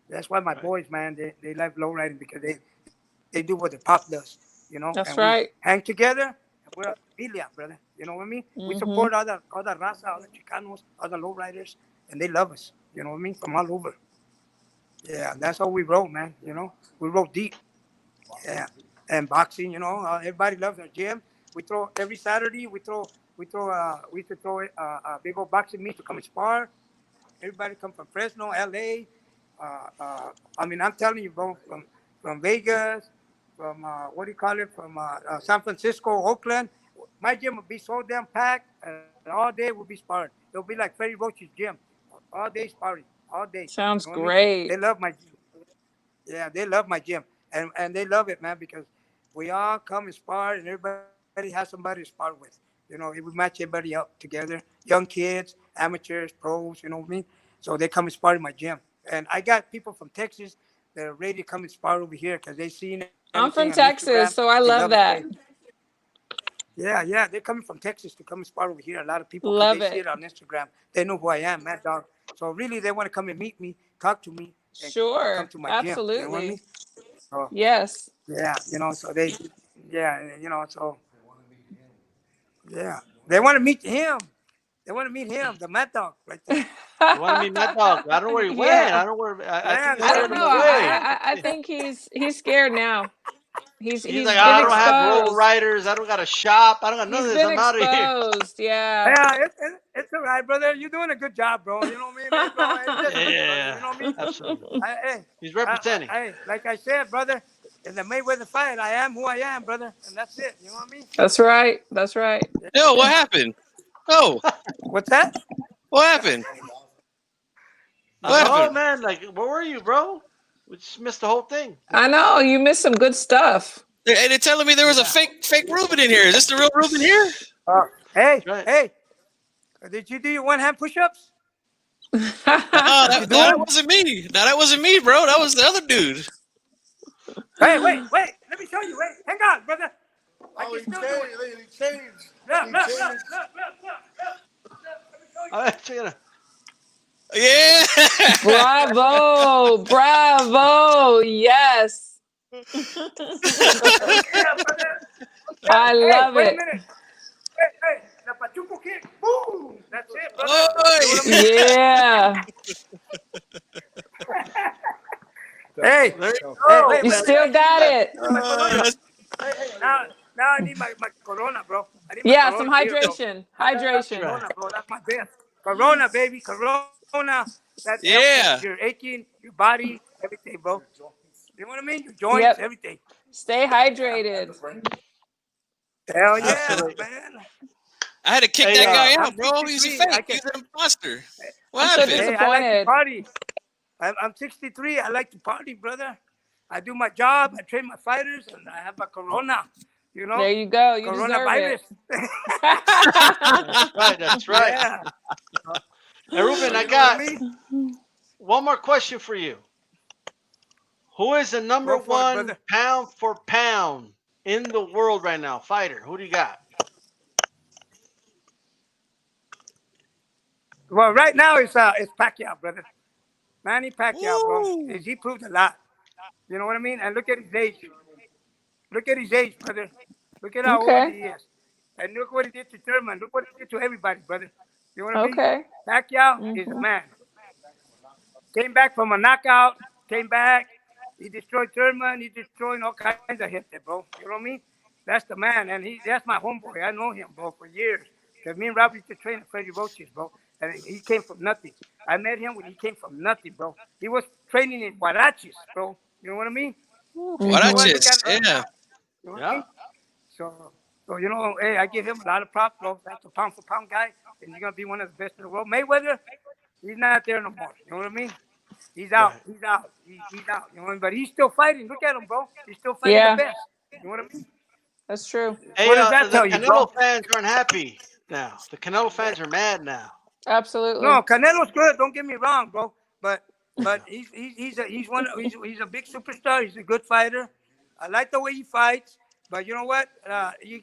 [SPEAKER 12] that's why my boys, man, they like low riding because they do what the pop does,
[SPEAKER 2] That's
[SPEAKER 12] and
[SPEAKER 2] right.
[SPEAKER 12] we hang together. And we're a familia, brother. You know what I mean? We support other raza, other Chicanos, other low riders, and they love us. You know what I mean? From all over. Yeah, that's how we roll, man. We roll deep. Yeah, and boxing. Everybody loves our gym. We throw every Saturday. We used to throw a big old boxing meet to come and spar. Everybody come from Fresno, LA. I'm telling you, bro, from Vegas, from what do you call it? From San Francisco, Oakland. My gym will be so damn packed, and all day we'll be sparring. It'll be like Freddie Roach's gym, all day sparring, all day.
[SPEAKER 2] Sounds
[SPEAKER 12] You know what I mean?
[SPEAKER 2] great.
[SPEAKER 12] They love my gym. Yeah, they love my gym, and they love it, man, because we all come and spar, and everybody has somebody to spar with. We match everybody up together. Young kids, amateurs, pros. You know what I mean? So they come and spar in my gym, and I got people from Texas that are ready to come and spar over here because they seen
[SPEAKER 2] I'm from
[SPEAKER 12] everything on
[SPEAKER 2] Texas,
[SPEAKER 12] Instagram.
[SPEAKER 2] so I
[SPEAKER 12] They
[SPEAKER 2] love
[SPEAKER 12] love
[SPEAKER 2] that.
[SPEAKER 12] it. Yeah, they're coming from Texas to come and spar over here. A lot of people, because
[SPEAKER 2] Love
[SPEAKER 12] they see
[SPEAKER 2] it.
[SPEAKER 12] it on Instagram. They know who I am, Mad Dog. So really, they want to come and meet me, talk to me, and come
[SPEAKER 2] Sure.
[SPEAKER 12] to my gym. You know what I
[SPEAKER 2] Absolutely.
[SPEAKER 12] mean? So,
[SPEAKER 2] Yes.
[SPEAKER 12] Yeah, so they, yeah, so yeah, they want to meet him. They want to meet him, the Mad Dog, right there.
[SPEAKER 1] You want to meet Mad Dog? I don't know where he went.
[SPEAKER 2] Yeah.
[SPEAKER 1] I don't know where. I
[SPEAKER 12] Yeah,
[SPEAKER 1] think they
[SPEAKER 2] I
[SPEAKER 1] scared
[SPEAKER 2] don't
[SPEAKER 1] him
[SPEAKER 2] know.
[SPEAKER 1] away.
[SPEAKER 2] I think he's scared now. He's
[SPEAKER 1] He's like,
[SPEAKER 2] been
[SPEAKER 1] I don't have low
[SPEAKER 2] exposed.
[SPEAKER 1] riders. I don't got a shop. I don't got none
[SPEAKER 2] He's
[SPEAKER 1] of this.
[SPEAKER 2] been
[SPEAKER 1] I'm out of here.
[SPEAKER 2] exposed. Yeah.
[SPEAKER 12] Yeah, it's all right, brother. You're doing a good job, bro. You know what I mean? Hey, bro, it's just me, brother. You know what I mean?
[SPEAKER 1] Absolutely.
[SPEAKER 12] Hey,
[SPEAKER 1] He's representing.
[SPEAKER 12] hey, like I said, brother, in the Mayweather fight, I am who I am, brother, and that's it. You know what I mean?
[SPEAKER 2] That's right. That's right.
[SPEAKER 9] Yo, what happened? Oh,
[SPEAKER 12] What's that?
[SPEAKER 9] what happened? What
[SPEAKER 1] Oh
[SPEAKER 9] happened?
[SPEAKER 1] man, like where were you, bro? We just missed the whole thing.
[SPEAKER 2] I know you missed some good stuff.
[SPEAKER 9] They're telling me there was a fake Ruben in here. Is this the real Ruben here?
[SPEAKER 12] Hey,
[SPEAKER 1] Right.
[SPEAKER 12] hey, did you do your one-hand push-ups?
[SPEAKER 9] That wasn't me. No, that wasn't me, bro. That was the other dude.
[SPEAKER 12] Hey, wait. Let me show you. Wait, hang on, brother.
[SPEAKER 5] Oh, he changed.
[SPEAKER 12] Look. Let me show you.
[SPEAKER 9] Yeah.
[SPEAKER 2] Bravo. Yes. I love
[SPEAKER 12] Wait
[SPEAKER 2] it.
[SPEAKER 12] a minute. Hey, the Pachuco kick. Boom. That's it, brother.
[SPEAKER 9] Oh,
[SPEAKER 2] Yeah.
[SPEAKER 12] Hey, wait,
[SPEAKER 2] You still got it.
[SPEAKER 12] Now I need my Corona, bro. I need my
[SPEAKER 2] Yeah,
[SPEAKER 12] Corona
[SPEAKER 2] some
[SPEAKER 12] here, bro.
[SPEAKER 2] hydration. Hydration.
[SPEAKER 12] Corona, bro. That's my best. Corona, baby. Corona. That
[SPEAKER 9] Yeah.
[SPEAKER 12] helps your aching, your body, everything, bro. You know what I mean? Your joints,
[SPEAKER 2] Yep.
[SPEAKER 12] everything.
[SPEAKER 2] Stay hydrated.
[SPEAKER 12] Hell yeah,
[SPEAKER 1] Absolutely.
[SPEAKER 12] man.
[SPEAKER 9] I had to kick
[SPEAKER 1] Hey,
[SPEAKER 9] that guy
[SPEAKER 12] I'm
[SPEAKER 9] out, bro. He's a
[SPEAKER 12] 63.
[SPEAKER 9] fake. He's an imposter. What
[SPEAKER 2] I'm so
[SPEAKER 9] happened?
[SPEAKER 12] Hey, I like to
[SPEAKER 2] disappointed.
[SPEAKER 12] party. I'm 63. I like to party, brother. I do my job. I train my fighters, and I have a Corona. You know,
[SPEAKER 2] There you go. You deserve
[SPEAKER 12] coronavirus.
[SPEAKER 2] it.
[SPEAKER 1] That's right.
[SPEAKER 12] Yeah.
[SPEAKER 1] Hey, Ruben,
[SPEAKER 12] You
[SPEAKER 1] I
[SPEAKER 12] know
[SPEAKER 1] got
[SPEAKER 12] what I mean?
[SPEAKER 1] one more question for you. Who is the number
[SPEAKER 12] Go for it,
[SPEAKER 1] one
[SPEAKER 12] brother.
[SPEAKER 1] pound for pound in the world right now? Fighter. Who do you got?
[SPEAKER 12] Well, right now it's Pacquiao, brother. Manny Pacquiao, bro. He proved a lot. You know what I mean? And look at his age. Look at his age, brother. Look at how old
[SPEAKER 2] Okay.
[SPEAKER 12] he is. And look what he did to Thurman. Look what he did to everybody, brother. You know what I mean?
[SPEAKER 2] Okay.
[SPEAKER 12] Pacquiao is a man. Came back from a knockout. Came back. He destroyed Thurman. He's destroying all kinds of hits, bro. You know what I mean? That's the man. And that's my homeboy. I know him, bro, for years. Because me and Robbie used to train at Freddie Roach's, bro. And he came from nothing. I met him when he came from nothing, bro. He was training in Huaraches, bro. You know what I mean?
[SPEAKER 9] Huaraches, yeah.
[SPEAKER 12] You know what I mean? So, you know, hey, I give him a lot of props, bro. That's a pound for pound guy, and he's gonna be one of the best in the world. Mayweather, he's not there no more. You know what I mean? He's out.
[SPEAKER 1] Right.
[SPEAKER 12] He's out. He's out. You know what I mean? But he's still fighting. Look at him, bro. He's still fighting
[SPEAKER 2] Yeah.
[SPEAKER 12] the best. You know what I mean?
[SPEAKER 2] That's true.
[SPEAKER 1] Hey,
[SPEAKER 12] What does that
[SPEAKER 1] the
[SPEAKER 12] tell you,
[SPEAKER 1] Canelo
[SPEAKER 12] bro?
[SPEAKER 1] fans aren't happy now. The Canelo fans are mad now.
[SPEAKER 2] Absolutely.
[SPEAKER 12] No, Canelo's good. Don't get me wrong, bro. But he's a big superstar. He's a good fighter. I like the way he fights. But you know what? You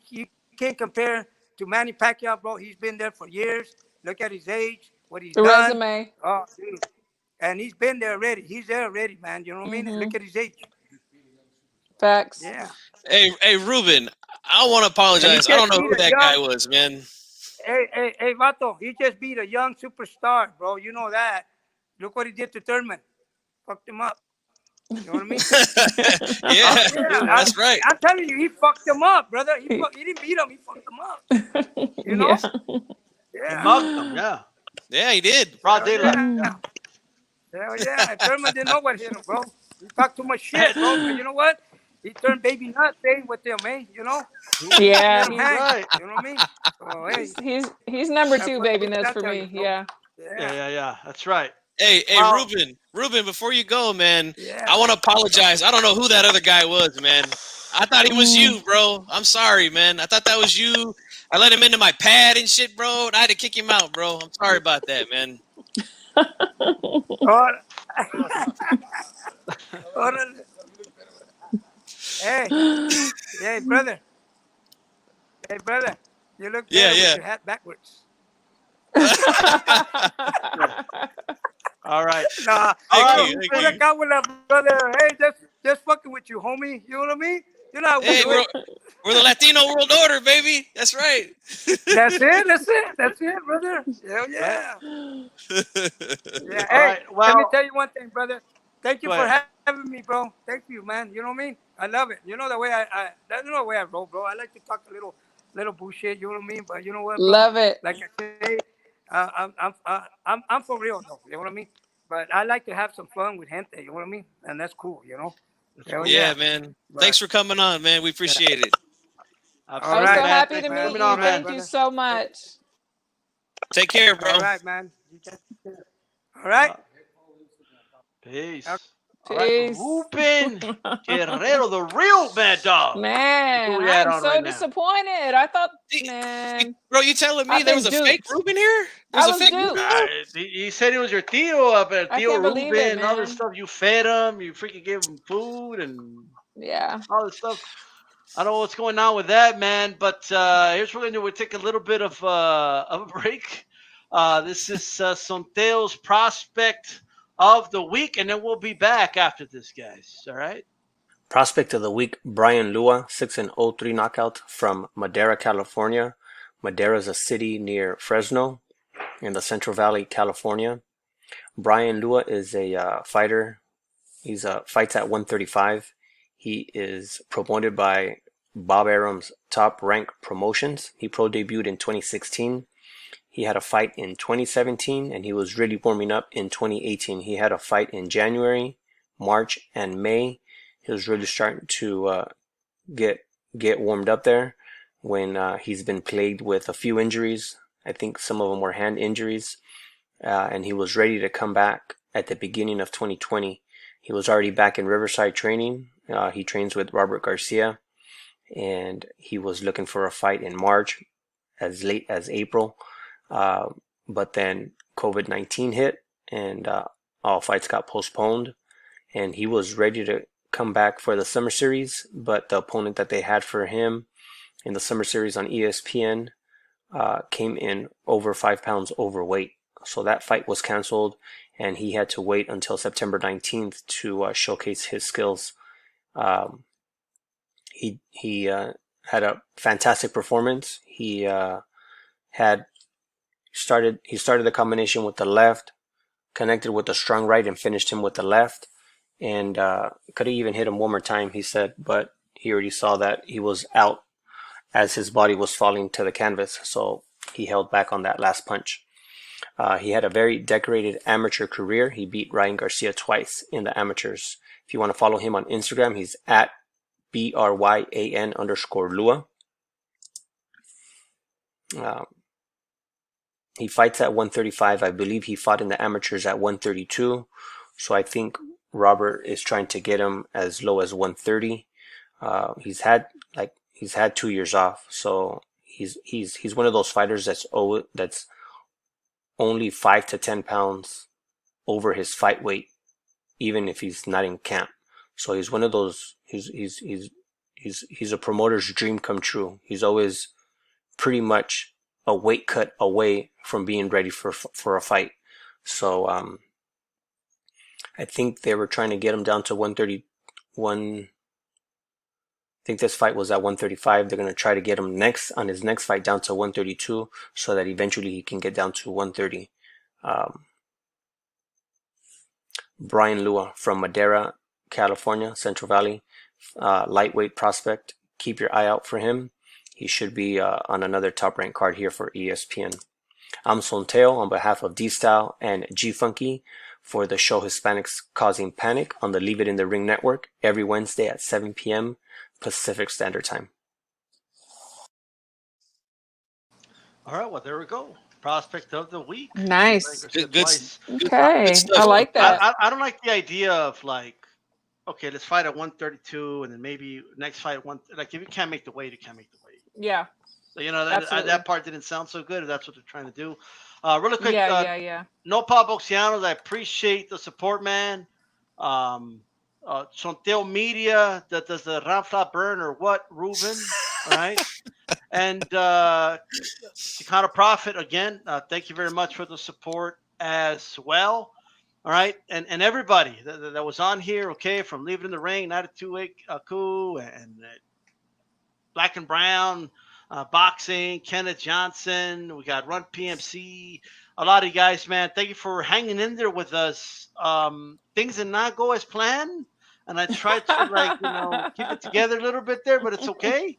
[SPEAKER 12] can't compare to Manny Pacquiao, bro. He's been there for years. Look at his age, what he's
[SPEAKER 2] The
[SPEAKER 12] done.
[SPEAKER 2] resume.
[SPEAKER 12] Oh, dude. And he's been there already. He's there already, man. You know what I mean? Look at his age.
[SPEAKER 2] Facts.
[SPEAKER 12] Yeah.
[SPEAKER 9] Hey, Ruben, I want to apologize. I don't know who that guy was, man.
[SPEAKER 12] Hey, Vato, he just beat a young superstar, bro. You know that. Look what he did to Thurman. Fucked him up. You know what I mean?
[SPEAKER 9] Yeah, that's right.
[SPEAKER 12] I'm telling you, he fucked him up, brother. He didn't beat him. He fucked him up. You know?
[SPEAKER 1] He mugged him, yeah.
[SPEAKER 9] Yeah, he did.
[SPEAKER 1] Broad daylight.
[SPEAKER 12] Hell yeah. Thurman didn't know what hit him, bro. He talked too much shit, bro. But you know what? He turned baby nut thing with them, man. You know?
[SPEAKER 2] Yeah,
[SPEAKER 12] He's right. You know what I mean? So, hey.
[SPEAKER 2] He's number two baby nuts for me. Yeah.
[SPEAKER 1] Yeah. That's right.
[SPEAKER 9] Hey, Ruben, before you go, man, I want to apologize. I don't know who that other guy was, man. I thought he was you, bro. I'm sorry, man. I thought that was you. I let him into my pad and shit, bro. I had to kick him out, bro. I'm sorry about that, man.
[SPEAKER 12] Hey, brother. Hey, brother. You look better with your hat backwards.
[SPEAKER 1] All right.
[SPEAKER 12] Nah,
[SPEAKER 9] Thank you.
[SPEAKER 12] brother. Hey, just fucking with you, homie. You know what I mean? You know how we
[SPEAKER 9] Hey,
[SPEAKER 12] do it.
[SPEAKER 9] we're the Latino world order, baby. That's right.
[SPEAKER 12] That's it, brother. Hell yeah. Yeah.
[SPEAKER 1] All
[SPEAKER 12] Hey,
[SPEAKER 1] right.
[SPEAKER 12] let me
[SPEAKER 1] Well,
[SPEAKER 12] tell you one thing, brother. Thank you
[SPEAKER 1] go
[SPEAKER 12] for
[SPEAKER 1] ahead.
[SPEAKER 12] having me, bro. Thank you, man. You know what I mean? I love it. You know the way that's the way I roll, bro. I like to talk a little bullshit. You know what I mean? But you know what, bro?
[SPEAKER 2] Love it.
[SPEAKER 12] Like I say, I'm for real though. You know what I mean? But I like to have some fun with gente. You know what I mean? And that's cool. You know? Hell
[SPEAKER 9] Yeah,
[SPEAKER 12] yeah.
[SPEAKER 9] man.
[SPEAKER 12] But,
[SPEAKER 9] Thanks for coming on, man. We appreciate it.
[SPEAKER 12] all
[SPEAKER 2] I'm
[SPEAKER 12] right,
[SPEAKER 2] so
[SPEAKER 12] man.
[SPEAKER 2] happy
[SPEAKER 12] Thanks
[SPEAKER 2] to
[SPEAKER 12] for
[SPEAKER 2] meet
[SPEAKER 12] coming
[SPEAKER 2] you.
[SPEAKER 12] on, man.
[SPEAKER 2] Thank you so much.
[SPEAKER 9] Take care, bro.
[SPEAKER 12] All right, man. All right.
[SPEAKER 1] Peace.
[SPEAKER 12] Okay.
[SPEAKER 1] All right,
[SPEAKER 2] Peace.
[SPEAKER 1] Ruben Guerrero, the real Mad Dog.
[SPEAKER 2] Man,
[SPEAKER 1] Who we had
[SPEAKER 2] I'm
[SPEAKER 1] on
[SPEAKER 2] so
[SPEAKER 1] right now?
[SPEAKER 2] disappointed. I thought, man,
[SPEAKER 9] Bro, you telling me
[SPEAKER 2] I've
[SPEAKER 9] there
[SPEAKER 2] been
[SPEAKER 9] was a fake
[SPEAKER 2] duped.
[SPEAKER 9] Ruben here? There's
[SPEAKER 2] I
[SPEAKER 9] a
[SPEAKER 2] was
[SPEAKER 9] fake
[SPEAKER 2] duped.
[SPEAKER 9] Ruben?
[SPEAKER 1] He said he was your Tio up at
[SPEAKER 2] I
[SPEAKER 1] Tio
[SPEAKER 2] can't believe
[SPEAKER 1] Ruben
[SPEAKER 2] it,
[SPEAKER 1] and all this
[SPEAKER 2] man.
[SPEAKER 1] stuff. You fed him. You freaking gave him food and
[SPEAKER 2] Yeah.
[SPEAKER 1] all this stuff. I don't know what's going on with that, man. But here's what we're gonna do. We'll take a little bit of a break. This is Sonteo's prospect of the week, and then we'll be back after this, guys. All right.
[SPEAKER 13] Prospect of the week, Brian Lua, 6-0-3 knockout from Madera, California. Madera is a city near Fresno in the Central Valley, California. Brian Lua is a fighter. He's fights at 135. He is promoted by Bob Arum's Top Rank Promotions. He pro debuted in 2016. He had a fight in 2017, and he was really warming up in 2018. He had a fight in January, March, and May. He was really starting to get warmed up there when he's been plagued with a few injuries. I think some of them were hand injuries, and he was ready to come back at the beginning of 2020. He was already back in Riverside training. He trains with Robert Garcia, and he was looking for a fight in March, as late as April. But then COVID-19 hit, and all fights got postponed, and he was ready to come back for the Summer Series, but the opponent that they had for him in the Summer Series on ESPN came in over 5 pounds overweight. So that fight was canceled, and he had to wait until September 19th to showcase his skills. He had a fantastic performance. He started the combination with the left, connected with the strong right, and finished him with the left. And could have even hit him one more time, he said, but he already saw that he was out as his body was falling to the canvas, so he held back on that last punch. He had a very decorated amateur career. He beat Ryan Garcia twice in the amateurs. If you want to follow him on Instagram, he's at BRYAN_Lua. He fights at 135. I believe he fought in the amateurs at 132. So I think Robert is trying to get him as low as 130. He's had 2 years off, so he's one of those fighters that's only 5 to 10 pounds over his fight weight, even if he's not in camp. So he's one of those. He's a promoter's dream come true. He's always pretty much a weight cut away from being ready for a fight. So I think they were trying to get him down to 131. I think this fight was at 135. They're going to try to get him on his next fight down to 132 so that eventually he can get down to 130. Brian Lua from Madera, California, Central Valley, lightweight prospect. Keep your eye out for him. He should be on another top-ranked card here for ESPN. I'm Sonteo on behalf of D-Style and G-Funky for the show Hispanics Causing Panic on the Leave It in the Ring network every Wednesday at 7 p.m. Pacific Standard Time.
[SPEAKER 1] All right, well, there we go. Prospect of the week.
[SPEAKER 2] Nice.
[SPEAKER 1] Good
[SPEAKER 2] Okay, I like that.
[SPEAKER 1] I don't like the idea of like, okay, let's fight at 132, and then maybe next fight like if you can't make the weight, you can't make the weight.
[SPEAKER 2] Yeah.
[SPEAKER 1] So, you know, that part didn't sound so good. If that's what they're trying to do. Really quick.
[SPEAKER 2] Yeah.
[SPEAKER 1] No Pop Boxianos, I appreciate the support, man. Sonteo Media that does the Ramfla burn or what, Ruben? All right. And Chicano Prophet again. Thank you very much for the support as well. All right, and everybody that was on here, okay, from Leaving in the Ring, 92 Aku, and Black and Brown, Boxing, Kenneth Johnson. We got Run PMC. A lot of you guys, man. Thank you for hanging in there with us. Things did not go as planned, and I tried to keep it together a little bit there, but it's okay.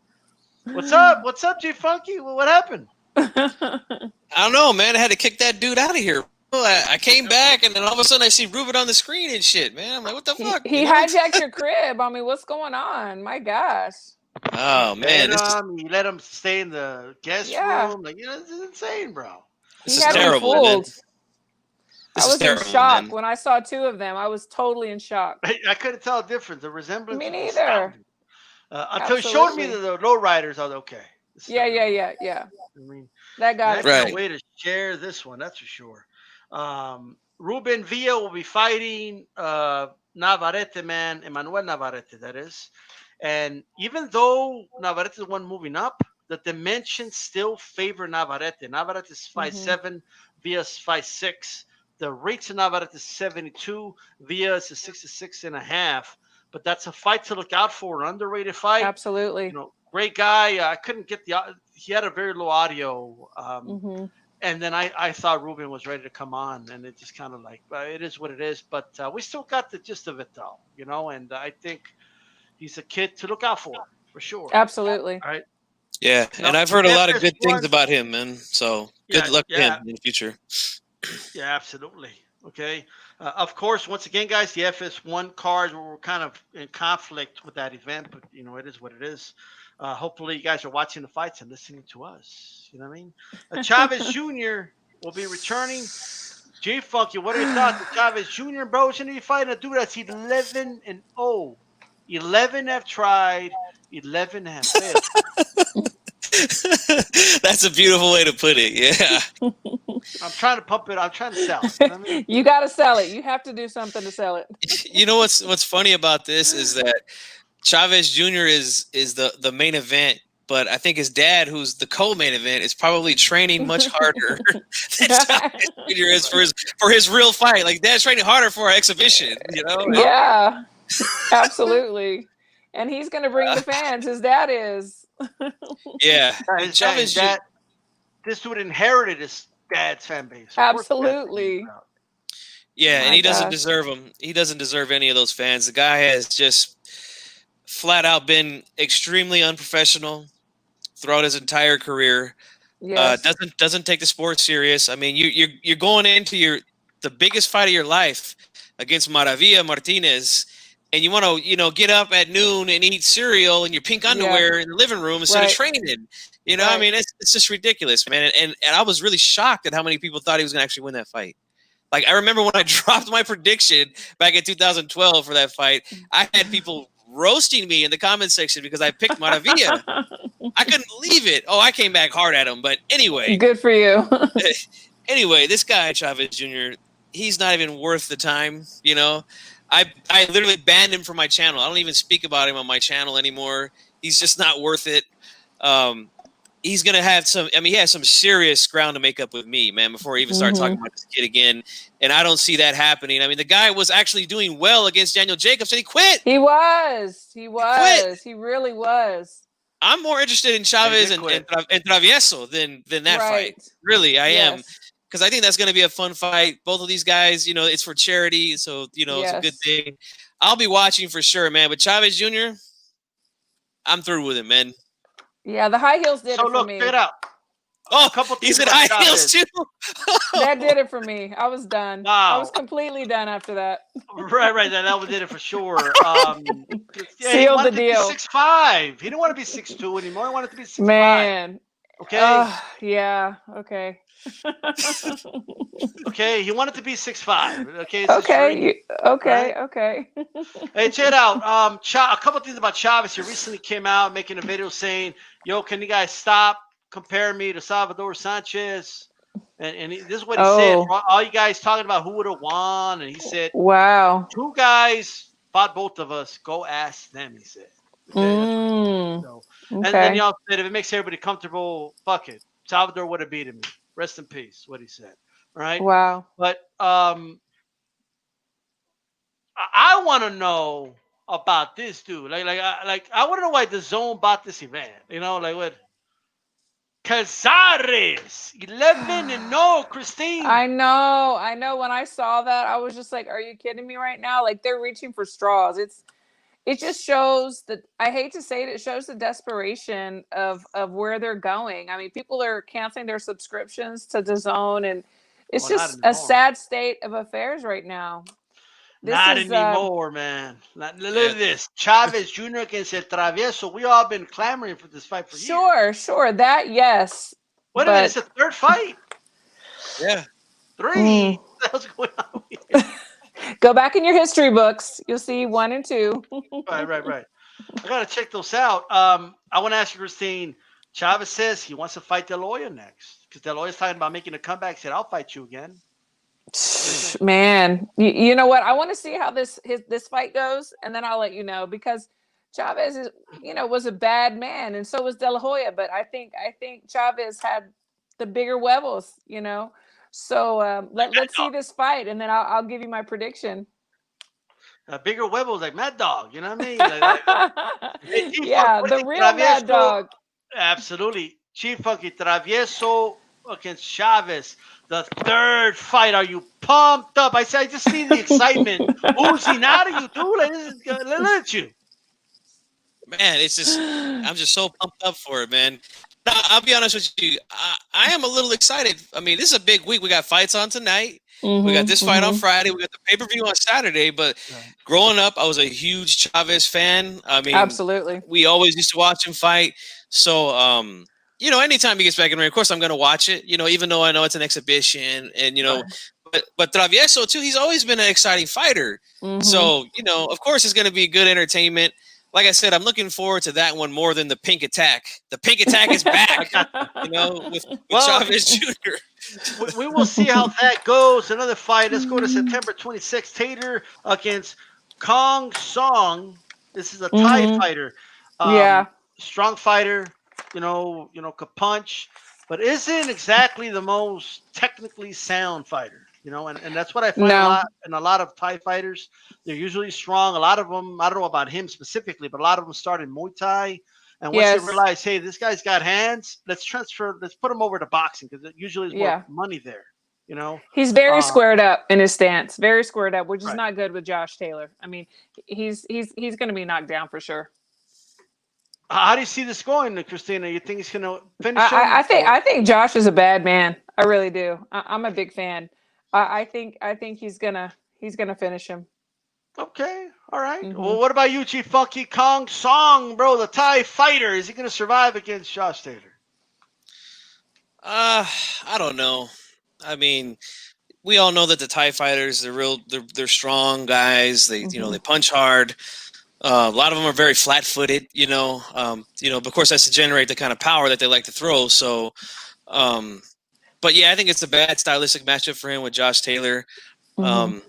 [SPEAKER 1] What's up? What's up, G Funky? What happened?
[SPEAKER 9] I don't know, man. I had to kick that dude out of here. I came back, and then all of a sudden I see Ruben on the screen and shit, man. I'm like, what the fuck?
[SPEAKER 2] He hijacked your crib. I mean, what's going on? My gosh.
[SPEAKER 9] Oh man,
[SPEAKER 1] you let him stay in the guest room. Like, this is insane, bro.
[SPEAKER 2] This is terrible, man. I was in shock when I saw 2 of them. I was totally in shock.
[SPEAKER 1] I couldn't tell a difference. The resemblance.
[SPEAKER 2] Me neither.
[SPEAKER 1] Until he showed me the low riders, I was okay.
[SPEAKER 2] Yeah.
[SPEAKER 1] I mean,
[SPEAKER 2] that guy.
[SPEAKER 1] That's a way to share this one. That's for sure. Ruben Villa will be fighting Navarrete, man. Emanuel Navarrete, that is. And even though Navarrete is the one moving up, the dimensions still favor Navarrete. Navarrete is 5'7", Villa's 5'6". The rates of Navarrete is 72. Villa is a 66.5. But that's a fight to look out for, an underrated fight.
[SPEAKER 2] Absolutely.
[SPEAKER 1] Great guy. I couldn't get he had a very low audio. And then I thought Ruben was ready to come on, and it just kind of it is what it is. But we still got the gist of it, though, and I think he's a kid to look out for sure.
[SPEAKER 2] Absolutely.
[SPEAKER 1] All right.
[SPEAKER 9] Yeah, and I've heard a lot of good things about him, man. So good luck to him in the future.
[SPEAKER 1] Yeah, absolutely. Okay. Of course, once again, guys, the FS1 cards were kind of in conflict with that event, but it is what it is. Hopefully, you guys are watching the fights and listening to us. You know what I mean? Chavez Jr. will be returning. J Funky, what are your thoughts of Chavez Jr., bro? He's going to be fighting a dude that's 11-0. 11 have tried, 11 have failed.
[SPEAKER 9] That's a beautiful way to put it. Yeah.
[SPEAKER 1] I'm trying to pump it. I'm trying to sell it. You know what I mean?
[SPEAKER 2] You got to sell it. You have to do something to sell it.
[SPEAKER 9] You know what's funny about this is that Chavez Jr. is the main event, but I think his dad, who's the co-main event, is probably training much harder than Chavez Jr. is for his real fight. Like, Dad's training harder for our exhibition.
[SPEAKER 2] Yeah, absolutely. And he's going to bring the fans. His dad is.
[SPEAKER 9] Yeah,
[SPEAKER 1] and Chavez, this dude inherited his dad's fan base.
[SPEAKER 2] Absolutely.
[SPEAKER 9] Yeah, and he doesn't deserve them. He doesn't deserve any of those fans. The guy has just flat out been extremely unprofessional throughout his entire career.
[SPEAKER 2] Yes.
[SPEAKER 9] Doesn't take the sport serious. I mean, you're going into the biggest fight of your life against Maravilla Martinez, and you want to get up at noon and eat cereal in your pink underwear in the living room instead of training. I mean, it's just ridiculous, man. And I was really shocked at how many people thought he was going to actually win that fight. Like, I remember when I dropped my prediction back in 2012 for that fight, I had people roasting me in the comment section because I picked Maravilla. I couldn't believe it. Oh, I came back hard at him. But anyway.
[SPEAKER 2] Good for you.
[SPEAKER 9] Anyway, this guy, Chavez Jr., he's not even worth the time, I literally banned him from my channel. I don't even speak about him on my channel anymore. He's just not worth it. He's going to have he has some serious ground to make up with me, man, before I even start talking about this kid again. And I don't see that happening. I mean, the guy was actually doing well against Daniel Jacobs, and he quit.
[SPEAKER 2] He was. He really was.
[SPEAKER 9] I'm more interested in Chavez and Travieso than that fight. Really, I am. Because I think that's going to be a fun fight. Both of these guys, it's for charity. So, it's a good thing. I'll be watching for sure, man. But Chavez Jr., I'm through with him, man.
[SPEAKER 2] Yeah, the high heels did it for me.
[SPEAKER 1] Check it out.
[SPEAKER 9] Oh, he's in high heels too.
[SPEAKER 2] That did it for me. I was done.
[SPEAKER 1] Wow.
[SPEAKER 2] I was completely done after that.
[SPEAKER 1] Right. That did it for sure.
[SPEAKER 2] Sealed the deal.
[SPEAKER 1] 6'5". He didn't want to be 6'2" anymore. He wanted to be 6'5".
[SPEAKER 2] Man.
[SPEAKER 1] Okay.
[SPEAKER 2] Yeah. Okay.
[SPEAKER 1] Okay. He wanted to be 6'5". Okay.
[SPEAKER 2] Okay.
[SPEAKER 1] Hey, check it out. A couple things about Chavez. He recently came out making a video saying, "Yo, can you guys stop comparing me to Salvador Sanchez?" And this is what he said. All you guys talking about who would have won, and he said,
[SPEAKER 2] "Wow,
[SPEAKER 1] 2 guys fought both of us. Go ask them." He said. Okay, And then y'all said, if it makes everybody comfortable, fuck it. Salvador would have beaten me. Rest in peace. What he said. All right.
[SPEAKER 2] Wow.
[SPEAKER 1] But I want to know about this dude. I want to know why the Zone bought this event. You know, like what? Cazares, 11-0, Christine.
[SPEAKER 2] I know. When I saw that, I was just like, "Are you kidding me right now?" Like they're reaching for straws. It just shows that, I hate to say it, it shows the desperation of where they're going. I mean, people are canceling their subscriptions to DAZN, and it's just a sad state of affairs right now.
[SPEAKER 1] Not anymore, man. Look at this. Chavez Jr. against El Travieso. We all been clamoring for this fight for years.
[SPEAKER 2] Sure. That, yes.
[SPEAKER 1] Wait a minute, it's a third fight.
[SPEAKER 9] Yeah.
[SPEAKER 1] 3. What's going on here?
[SPEAKER 2] Go back in your history books. You'll see 1 and 2.
[SPEAKER 1] Right. I gotta check those out. I want to ask you, Christine. Chavez says he wants to fight De La Hoya next because De La Hoya's talking about making a comeback. He said, "I'll fight you again."
[SPEAKER 2] Man, you know what? I want to see how this fight goes, and then I'll let you know, because Chavez is, was a bad man, and so was De La Hoya. But I think Chavez had the bigger huevos, So let's see this fight, and then I'll give you my prediction.
[SPEAKER 1] Bigger huevos, like Mad Dog. You know what I mean?
[SPEAKER 2] Yeah, the real Mad Dog.
[SPEAKER 1] Absolutely. Chief Funky Travieso against Chavez. The third fight. Are you pumped up? I just see the excitement oozing out of you, dude. Like, this is good. Look at you.
[SPEAKER 9] Man, I'm just so pumped up for it, man. Now, I'll be honest with you. I am a little excited. I mean, this is a big week. We got fights on tonight. We got this fight on Friday. We got the pay-per-view on Saturday. But growing up, I was a huge Chavez fan. I mean,
[SPEAKER 2] absolutely.
[SPEAKER 9] We always used to watch him fight. So, anytime he gets back in the ring, of course, I'm going to watch it, even though I know it's an exhibition. And, but Travieso, too, he's always been an exciting fighter. So, of course, it's going to be good entertainment. Like I said, I'm looking forward to that one more than the Pink Attack. The Pink Attack is back, with Chavez Jr.
[SPEAKER 1] We will see how that goes. Another fight. Let's go to September 26th. Tater against Khongsong. This is a Thai fighter. Strong fighter. Could punch, but isn't exactly the most technically sound fighter. And that's what I find a lot of Thai fighters. They're usually strong. A lot of them, I don't know about him specifically, but a lot of them start in Muay Thai. And once they realize, hey, this guy's got hands, let's put him over to boxing, because it usually is more money there.
[SPEAKER 2] He's very squared up in his stance, very squared up, which is not good with Josh Taylor. I mean, he's going to be knocked down for sure.
[SPEAKER 1] How do you see this going, Christina? You think he's going to finish?
[SPEAKER 2] I think Josh is a bad man. I really do. I'm a big fan. I think he's gonna finish him.
[SPEAKER 1] Okay, all right. Well, what about you, Chief Funky? Khongsong, bro, the Thai fighter. Is he gonna survive against Josh Taylor?
[SPEAKER 9] I don't know. I mean, we all know that the Thai fighters, they're strong guys. They they punch hard. A lot of them are very flat-footed. Of course, that's to generate the kind of power that they like to throw. So. But yeah, I think it's a bad stylistic matchup for him with Josh Taylor. One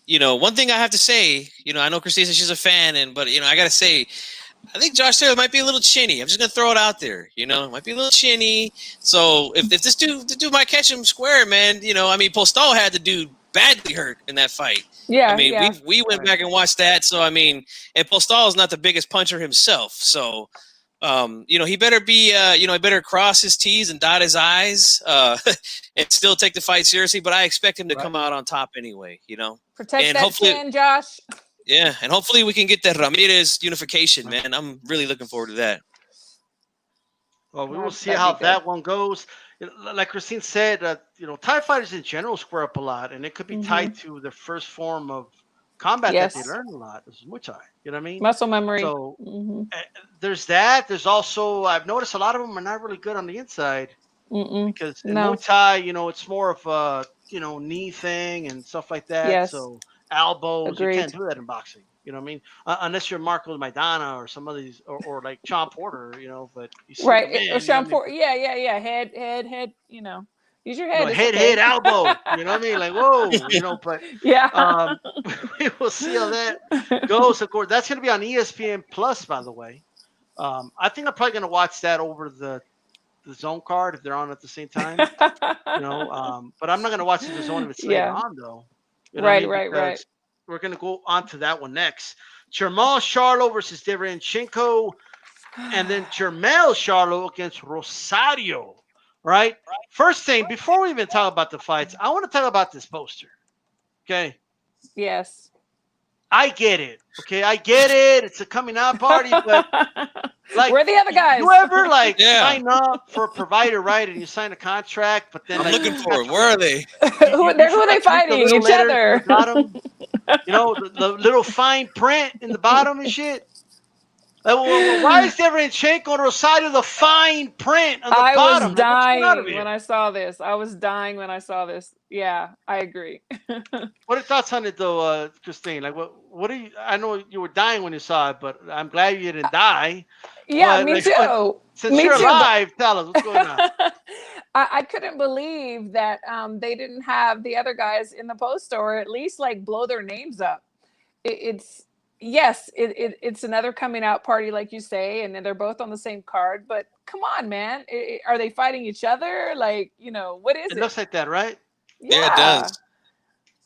[SPEAKER 9] thing I have to say, I know Christina says she's a fan, but I gotta say, I think Josh Taylor might be a little chinny. I'm just gonna throw it out there. Might be a little chinny. So if this dude might catch him square, man. Postal had the dude badly hurt in that fight.
[SPEAKER 2] Yeah.
[SPEAKER 9] We went back and watched that. So and Postal is not the biggest puncher himself. So. He better be, he better cross his T's and dot his I's, and still take the fight seriously. But I expect him to come out on top anyway,
[SPEAKER 2] Protect
[SPEAKER 9] and
[SPEAKER 2] that chin, Josh.
[SPEAKER 9] Yeah, and hopefully we can get that Ramirez unification, man. I'm really looking forward to that.
[SPEAKER 1] Well, we will see how that one goes. Like Christine said, Thai fighters in general square up a lot, and it could be tied to the first form of combat that they learn a lot. This is Muay Thai. You know what I mean?
[SPEAKER 2] Muscle memory.
[SPEAKER 1] So there's that. There's also, I've noticed a lot of them are not really good on the inside because in Muay Thai, it's more of a, knee thing and stuff like that.
[SPEAKER 2] Yes.
[SPEAKER 1] So elbows,
[SPEAKER 2] Agreed.
[SPEAKER 1] you can't do that in boxing. You know what I mean? Unless you're Marco Maidana or some of these, or like Sean Porter, but you see
[SPEAKER 2] Sean Porter. Yeah. Head. Use your head.
[SPEAKER 1] Head, elbow. You know what I mean? Like, whoa, but we will see how that goes. Of course, that's going to be on ESPN Plus, by the way. I think I'm probably going to watch that over the Zone card if they're on at the same time. But I'm not going to watch the Zone if it's later on, though.
[SPEAKER 2] Right.
[SPEAKER 1] we're gonna go on to that one next. Jermall Charlo versus Derevyanchenko, and then Jermell Charlo against Rosario. Right. First thing, before we even talk about the fights, I want to talk about this poster. Okay.
[SPEAKER 2] Yes.
[SPEAKER 1] I get it. Okay, I get it. It's a coming out party, but like,
[SPEAKER 2] where are the other guys?
[SPEAKER 1] You ever like
[SPEAKER 9] Yeah.
[SPEAKER 1] sign up for a provider, right? And you sign a contract, but then
[SPEAKER 9] I'm
[SPEAKER 1] like,
[SPEAKER 9] looking for it. Where are they?
[SPEAKER 2] who are they fighting? Each other.
[SPEAKER 1] Bottom, you know, the little fine print in the bottom and shit. Like, why is Derevyanchenko and Rosario the fine print on the
[SPEAKER 2] I
[SPEAKER 1] bottom?
[SPEAKER 2] was
[SPEAKER 1] Like, what's going on
[SPEAKER 2] dying
[SPEAKER 1] over here?
[SPEAKER 2] when I saw this. I was dying when I saw this. Yeah, I agree.
[SPEAKER 1] What are your thoughts on it, though, Christine? Like, what are you? I know you were dying when you saw it, but I'm glad you didn't die.
[SPEAKER 2] Yeah,
[SPEAKER 1] But,
[SPEAKER 2] me
[SPEAKER 1] like,
[SPEAKER 2] too.
[SPEAKER 1] Since
[SPEAKER 2] Me
[SPEAKER 1] you're
[SPEAKER 2] too,
[SPEAKER 1] alive, tell us what's going on.
[SPEAKER 2] I couldn't believe that they didn't have the other guys in the poster, or at least like blow their names up. It's another coming out party, like you say, and then they're both on the same card. But come on, man, are they fighting each other? Like, you know, what is it?
[SPEAKER 1] It looks like that, right?
[SPEAKER 9] Yeah, it does.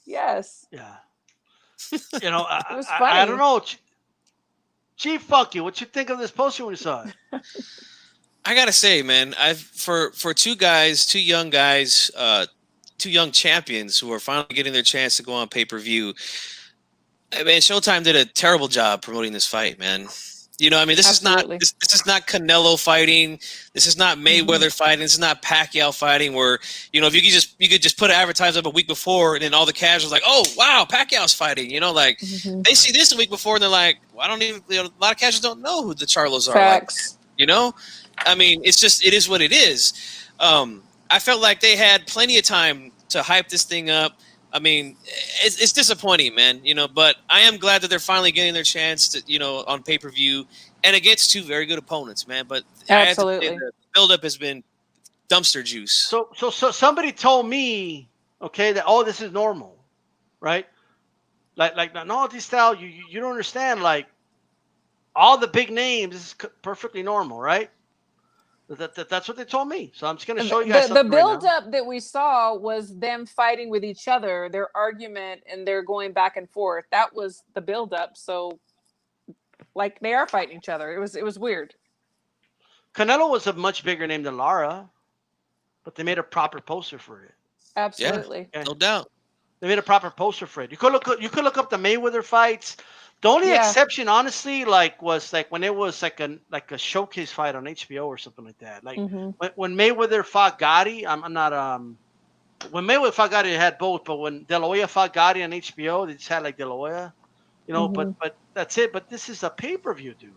[SPEAKER 2] Yes.
[SPEAKER 1] Yeah. You know,
[SPEAKER 2] It was funny.
[SPEAKER 1] I don't know. Chief Funky, what you think of this poster when you saw it?
[SPEAKER 9] I gotta say, man, for two young guys, two young champions who are finally getting their chance to go on pay-per-view. I mean, Showtime did a terrible job promoting this fight, man. You know, I mean, this is not Canelo fighting. This is not Mayweather fighting. This is not Pacquiao fighting. Where, you know, if you could just put an advertisement up a week before, and then all the casuals like, oh wow, Pacquiao's fighting. You know, like they see this a week before, and they're like, well, I don't even. You know, a lot of casuals don't know who the Charlos are.
[SPEAKER 2] Facts.
[SPEAKER 9] Like, you know, I mean, it is what it is. I felt like they had plenty of time to hype this thing up. I mean, it's disappointing, man, you know, but I am glad that they're finally getting their chance to, you know, on pay-per-view and against two very good opponents, man. But
[SPEAKER 2] absolutely,
[SPEAKER 9] I have to say the build-up has been dumpster juice.
[SPEAKER 1] So somebody told me, okay, that, oh, this is normal, right? Like no, this style, you don't understand. Like, all the big names is perfectly normal, right? That's what they told me. So I'm just going to show you guys
[SPEAKER 2] the build-up that we saw was them fighting with each other, their argument, and they're going back and forth. That was the build-up. So, like, they are fighting each other. It was weird.
[SPEAKER 1] Canelo was a much bigger name than Lara, but they made a proper poster for it.
[SPEAKER 2] Absolutely,
[SPEAKER 9] yeah, no doubt.
[SPEAKER 1] They made a proper poster for it. You could look up the Mayweather fights. The only exception, honestly, was when it was like a showcase fight on HBO or something like that. Like when Mayweather fought Gotti, I'm not when Mayweather fought Gotti, they had both, but when De La Hoya fought Gotti on HBO, they just had like De La Hoya, you know. But that's it. But this is a pay-per-view, dude.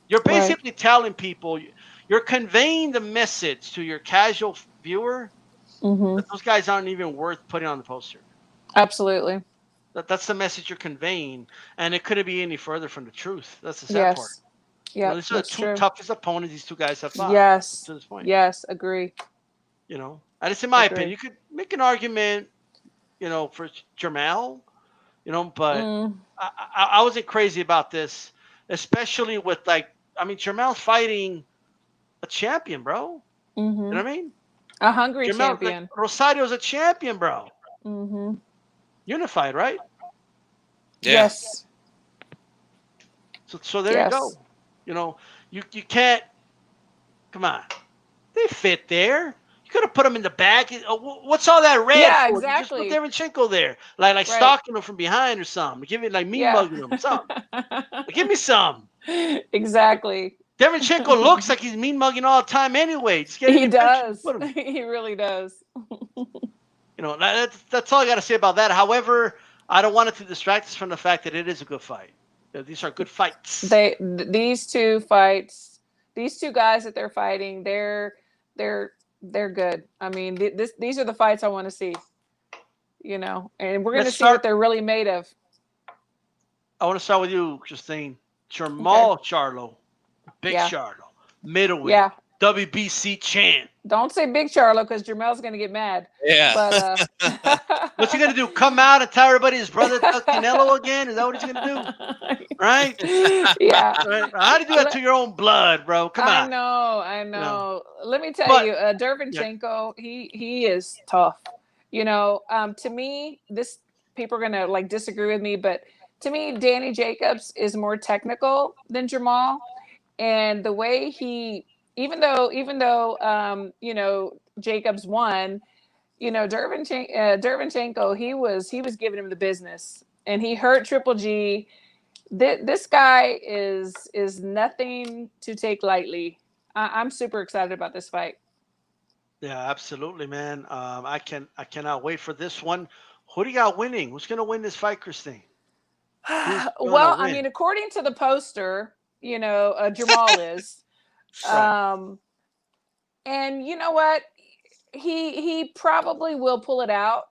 [SPEAKER 1] You're basically telling people, you're conveying the message to your casual viewer that those guys aren't even worth putting on the poster.
[SPEAKER 2] Absolutely.
[SPEAKER 1] That's the message you're conveying, and it couldn't be any further from the truth. That's the sad part.
[SPEAKER 2] Yeah,
[SPEAKER 1] you know, these are the two toughest opponents these two guys have fought.
[SPEAKER 2] Yes,
[SPEAKER 1] to this point.
[SPEAKER 2] Yes, agree.
[SPEAKER 1] You know, and it's in my opinion. You could make an argument, you know, for Jermell, you know, but I wasn't crazy about this, especially with Jermell's fighting a champion, bro. You know what I mean?
[SPEAKER 2] A hungry champion.
[SPEAKER 1] Rosario's a champion, bro. Unified, right?
[SPEAKER 9] Yeah.
[SPEAKER 2] Yes.
[SPEAKER 1] So there you go. You know, you can't. Come on, they fit there. You could have put them in the back. What's all that red?
[SPEAKER 2] Yeah,
[SPEAKER 1] for?
[SPEAKER 2] exactly.
[SPEAKER 1] You just put Derevyanchenko there, like stalking them from behind or something. Give it like me mugging them, something. Give me some.
[SPEAKER 2] Exactly.
[SPEAKER 1] Derevyanchenko looks like he's mean mugging all the time anyway.
[SPEAKER 2] He does. He really does.
[SPEAKER 1] You know, that's all I got to say about that. However, I don't want it to distract us from the fact that it is a good fight. You know, these are good fights.
[SPEAKER 2] These two fights, these two guys that they're fighting, they're good. I mean, these are the fights I want to see. You know, and we're going to see what they're really made of.
[SPEAKER 1] I want to start with you, Christine. Jermall Charlo, Big Charlo, middleweight, WBC champ.
[SPEAKER 2] Don't say Big Charlo because Jermell's going to get mad.
[SPEAKER 9] Yeah.
[SPEAKER 2] But,
[SPEAKER 1] what's he going to do? Come out and tell everybody his brother took Canelo again? Is that what he's going to do? Right?
[SPEAKER 2] Yeah.
[SPEAKER 1] Right? How do you do that to your own blood, bro? Come on.
[SPEAKER 2] I know. Let me tell you, Derevyanchenko, he is tough. You know, to me, this people are gonna like disagree with me, but to me, Danny Jacobs is more technical than Jermall, and the way he, even though you know, Jacobs won, you know, Derevyanchenko, he was giving him the business, and he hurt Triple G. This guy is nothing to take lightly. I'm super excited about this fight.
[SPEAKER 1] Yeah, absolutely, man. I cannot wait for this one. Who do you got winning? Who's gonna win this fight, Christine?
[SPEAKER 2] Well, I mean, according to the poster, you know, Jermall is.
[SPEAKER 1] Right.
[SPEAKER 2] And you know what? He probably will pull it out,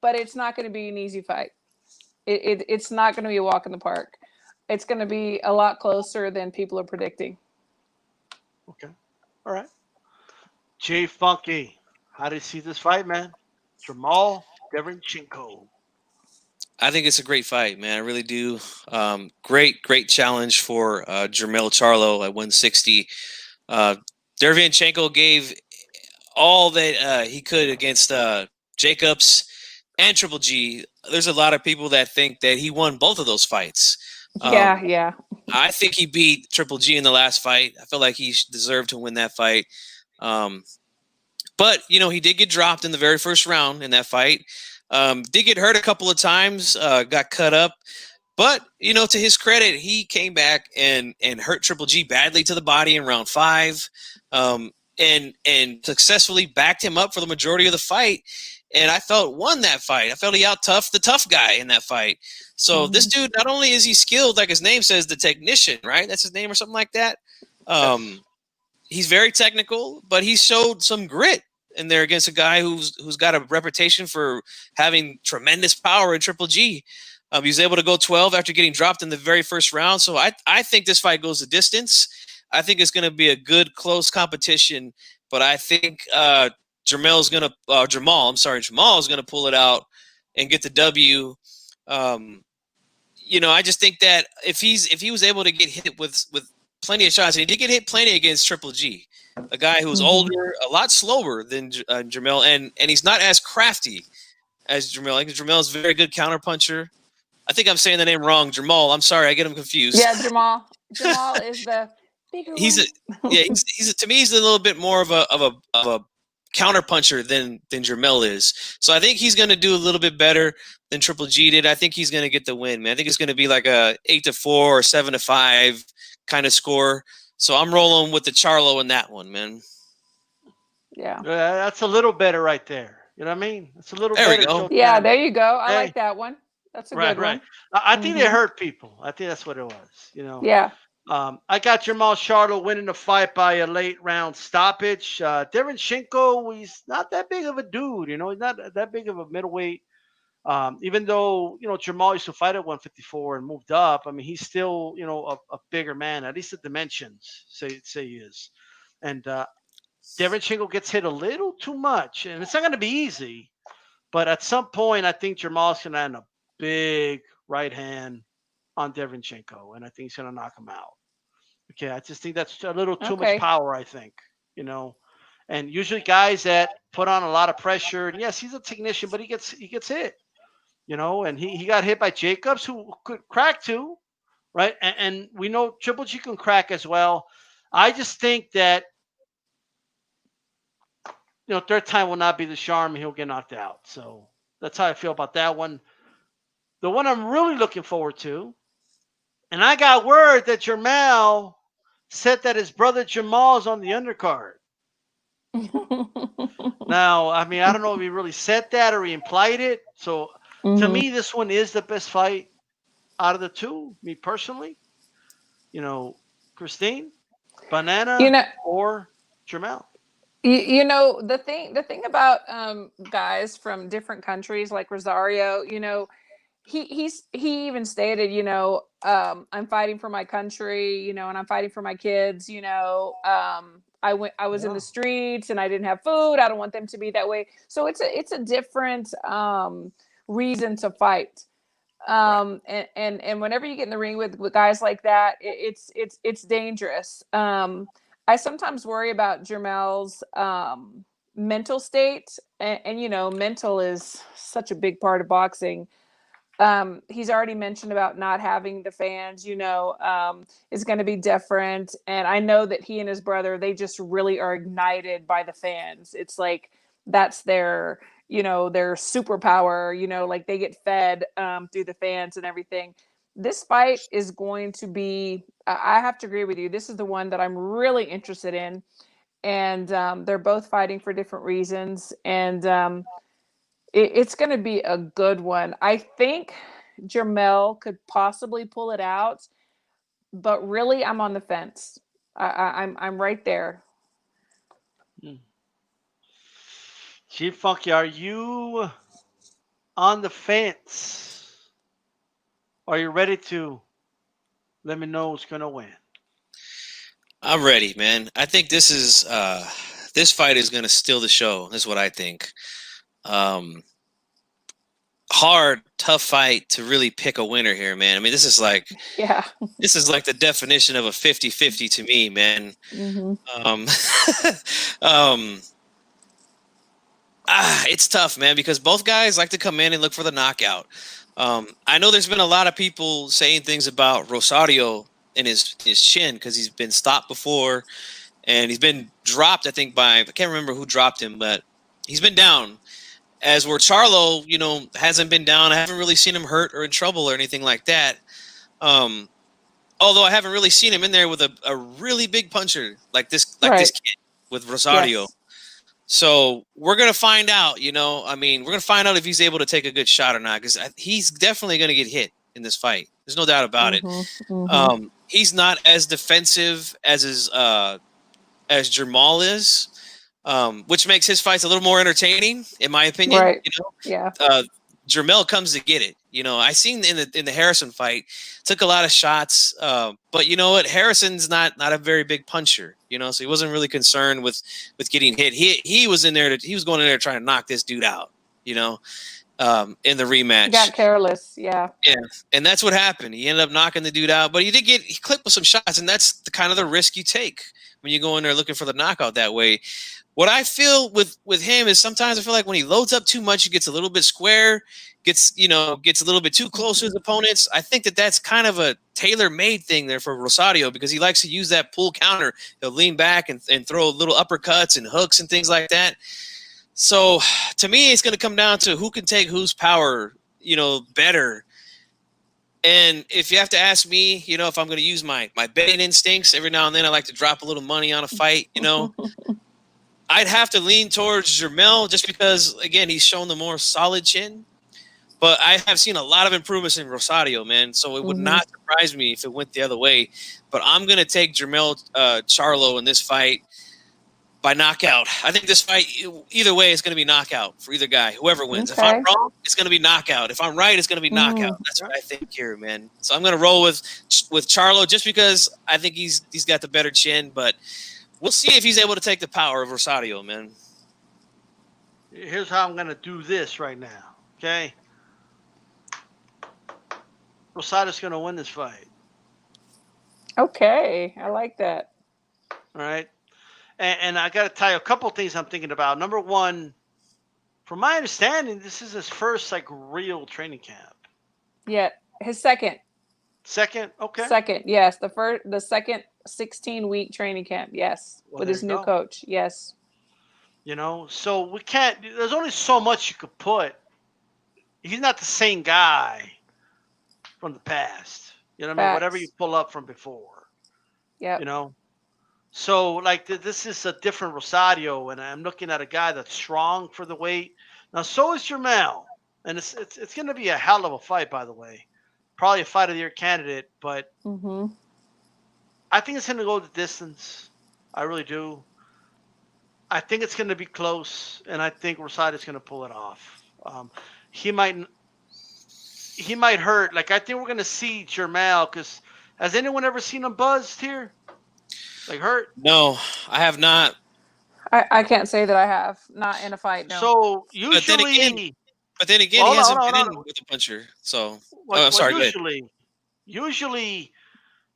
[SPEAKER 2] but it's not going to be an easy fight. It's not going to be a walk in the park. It's going to be a lot closer than people are predicting.
[SPEAKER 1] Okay. All right. Jay Funky, how do you see this fight, man? Jermall Derevyanchenko.
[SPEAKER 9] I think it's a great fight, man. I really do. Great challenge for Jermell Charlo at 160. Derevyanchenko gave all that he could against Jacobs and Triple G. There's a lot of people that think that he won both of those fights.
[SPEAKER 2] Yeah.
[SPEAKER 9] I think he beat Triple G in the last fight. I feel like he deserved to win that fight. But, you know, he did get dropped in the very first round in that fight. Did get hurt a couple of times, got cut up. But, you know, to his credit, he came back and hurt Triple G badly to the body in round 5. And successfully backed him up for the majority of the fight. And I felt won that fight. I felt he out-toughed the tough guy in that fight. So this dude, not only is he skilled, like his name says, the technician, right? That's his name or something like that. He's very technical, but he showed some grit in there against a guy who's got a reputation for having tremendous power in Triple G. He was able to go 12 after getting dropped in the very first round. So I think this fight goes the distance. I think it's going to be a good, close competition, but I think Jermall is going to pull it out and get the W. You know, I just think that if he was able to get hit with plenty of shots, and he did get hit plenty against Triple G, a guy who's older, a lot slower than Jermall, and he's not as crafty as Jermall. Like Jermall is a very good counterpuncher. I think I'm saying the name wrong, Jermall. I'm sorry, I get him confused.
[SPEAKER 2] Yeah, Jermall. Jermall is the bigger
[SPEAKER 9] he's to me he's a little bit more of a counterpuncher than Jermell is. So I think he's going to do a little bit better than Triple G did. I think he's going to get the win, man. I think it's going to be like a 8-4 or 7-5 kind of score. So I'm rolling with the Charlo in that one, man.
[SPEAKER 2] Yeah.
[SPEAKER 1] That's a little better right there. You know what I mean? It's a little
[SPEAKER 9] there
[SPEAKER 1] better.
[SPEAKER 9] We go.
[SPEAKER 2] Yeah, there you go. I like that one. That's a good one.
[SPEAKER 1] I think they hurt people. I think that's what it was. You know.
[SPEAKER 2] Yeah.
[SPEAKER 1] I got Jermall Charlo winning the fight by a late round stoppage. Derevyanchenko, he's not that big of a dude. You know, he's not that big of a middleweight. Even though, you know, Jermall used to fight at 154 and moved up. I mean, he's still, you know, a bigger man. At least the dimensions say he is. And Derevyanchenko gets hit a little too much. And it's not going to be easy. But at some point, I think Jermall's going to end a big right hand on Derevyanchenko, and I think he's going to knock him out. Okay, I just think that's a little too much power, I think, you know. And usually guys that put on a lot of pressure, and yes, he's a technician, but he gets hit, you know, and he got hit by Jacobs, who could crack too, right? And we know Triple G can crack as well. I just think that, you know, third time will not be the charm, and he'll get knocked out. So that's how I feel about that one. The one I'm really looking forward to, and I got word that Jermell said that his brother Jermall is on the undercard. Now, I mean, I don't know if he really said that or he implied it. So to me, this one is the best fight out of the two, me personally. You know, Christine, Banana, or Jermell.
[SPEAKER 2] You know, the thing about guys from different countries like Rosario, you know, he even stated, you know, I'm fighting for my country, you know, and I'm fighting for my kids, you know. I was in the streets and I didn't have food. I don't want them to be that way. So it's a different reason to fight. And whenever you get in the ring with guys like that, it's dangerous. I sometimes worry about Jermell's mental state, and you know, mental is such a big part of boxing. he's already mentioned about not having the fans, is going to be different. And I know that he and his brother, they just really are ignited by the fans. It's like, that's their, their superpower, like they get fed through the fans and everything. This fight is going to be, I have to agree with you. This is the one that I'm really interested in. And they're both fighting for different reasons. And it's going to be a good one. I think Jermell could possibly pull it out, but really, I'm on the fence. I'm right there.
[SPEAKER 1] Chief Funky, are you on the fence? Are you ready to let me know who's gonna win?
[SPEAKER 9] I'm ready, man. I think this is this fight is gonna steal the show. That's what I think. Hard, tough fight to really pick a winner here, man. I mean, this is like the definition of a 50-50 to me, man. It's tough, man, because both guys like to come in and look for the knockout. I know there's been a lot of people saying things about Rosario and his chin because he's been stopped before and he's been dropped, I think, I can't remember who dropped him, but he's been down. As where Charlo, hasn't been down. I haven't really seen him hurt or in trouble or anything like that. Although I haven't really seen him in there with a really big puncher like this kid with Rosario. Yes. So we're going to find out, we're going to find out if he's able to take a good shot or not, because he's definitely going to get hit in this fight. There's no doubt about it. He's not as defensive as Jermall is. Which makes his fights a little more entertaining, in my opinion.
[SPEAKER 2] Right.
[SPEAKER 9] Jermell comes to get it. I seen in the Harrison fight, took a lot of shots, but you know what? Harrison's not a very big puncher. So he wasn't really concerned with getting hit. He was in there. He was going in there trying to knock this dude out. In the rematch,
[SPEAKER 2] he got careless. Yeah,
[SPEAKER 9] and that's what happened. He ended up knocking the dude out, but he clipped with some shots, and that's the kind of the risk you take when you go in there looking for the knockout that way. What I feel with him is sometimes I feel like when he loads up too much, he gets a little bit square, gets a little bit too close to his opponents. I think that's kind of a tailor-made thing there for Rosario because he likes to use that pull counter. He'll lean back and throw little uppercuts and hooks and things like that. So to me, it's going to come down to who can take whose power, better. And if you have to ask me, if I'm going to use my betting instincts, every now and then I like to drop a little money on a fight, I'd have to lean towards Jermell just because, again, he's shown the more solid chin. But I have seen a lot of improvements in Rosario, man. So it would not surprise me if it went the other way. But I'm going to take Jermell Charlo in this fight by knockout. I think this fight, either way, is going to be knockout for either guy, whoever wins.
[SPEAKER 2] Okay.
[SPEAKER 9] If I'm wrong, it's going to be knockout. If I'm right, it's going to be knockout. That's what I think here, man. So I'm going to roll with Charlo just because I think he's got the better chin. But we'll see if he's able to take the power of Rosario, man.
[SPEAKER 1] Here's how I'm going to do this right now, okay? Rosario's going to win this fight.
[SPEAKER 2] Okay, I like that.
[SPEAKER 1] All right. And I got to tell you a couple of things I'm thinking about. Number one, from my understanding, this is his first, real training camp.
[SPEAKER 2] Yeah, his second.
[SPEAKER 1] Second? Okay.
[SPEAKER 2] Second, yes. The second 16-week training camp, yes. With his new coach, yes.
[SPEAKER 1] So we can't, there's only so much you could put. He's not the same guy from the past. You know what I mean? Whatever you pull up from before.
[SPEAKER 2] Yeah.
[SPEAKER 1] So, this is a different Rosario, and I'm looking at a guy that's strong for the weight. Now, so is Jermell, and it's going to be a hell of a fight, by the way. Probably a fight of the year candidate, but I think it's going to go the distance. I really do. I think it's going to be close, and I think Rosario's going to pull it off. He might hurt. I think we're going to see Jermell, because has anyone ever seen him buzzed here? Hurt?
[SPEAKER 9] No, I have not.
[SPEAKER 2] I can't say that I have. Not in a fight, no.
[SPEAKER 1] So usually,
[SPEAKER 9] but then again, he hasn't been in with a puncher. So sorry.
[SPEAKER 1] Usually,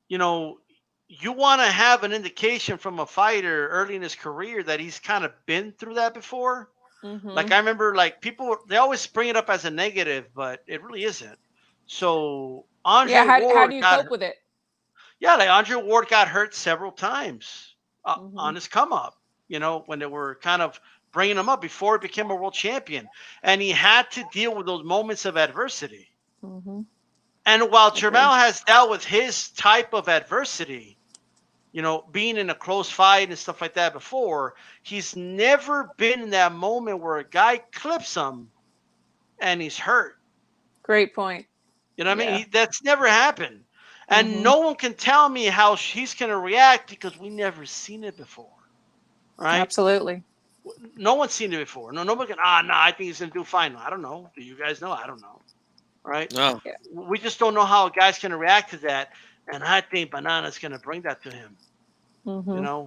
[SPEAKER 1] you want to have an indication from a fighter early in his career that he's kind of been through that before. I remember, people, they always bring it up as a negative, but it really isn't. So Andre
[SPEAKER 2] Yeah, how
[SPEAKER 1] Ward
[SPEAKER 2] do you
[SPEAKER 1] got
[SPEAKER 2] cope with it?
[SPEAKER 1] yeah, like Andre Ward got hurt several times
[SPEAKER 2] Mm-hmm.
[SPEAKER 1] on his come up. When they were kind of bringing him up before he became a world champion, and he had to deal with those moments of adversity.
[SPEAKER 2] Mm-hmm.
[SPEAKER 1] And while Jermell has dealt with his type of adversity, being in a close fight and stuff like that before, he's never been in that moment where a guy clips him and he's hurt.
[SPEAKER 2] Great point.
[SPEAKER 1] You know what I
[SPEAKER 2] Yeah.
[SPEAKER 1] mean? That's never happened. And no one can tell me how he's going to react because we never seen it before. Right?
[SPEAKER 2] Absolutely.
[SPEAKER 1] No one's seen it before. Nobody can, I think he's going to do fine. I don't know. Do you guys know? I don't know. Right?
[SPEAKER 9] No.
[SPEAKER 1] We just don't know how a guy's going to react to that. And I think Banana's going to bring that to him.
[SPEAKER 2] Mm-hmm.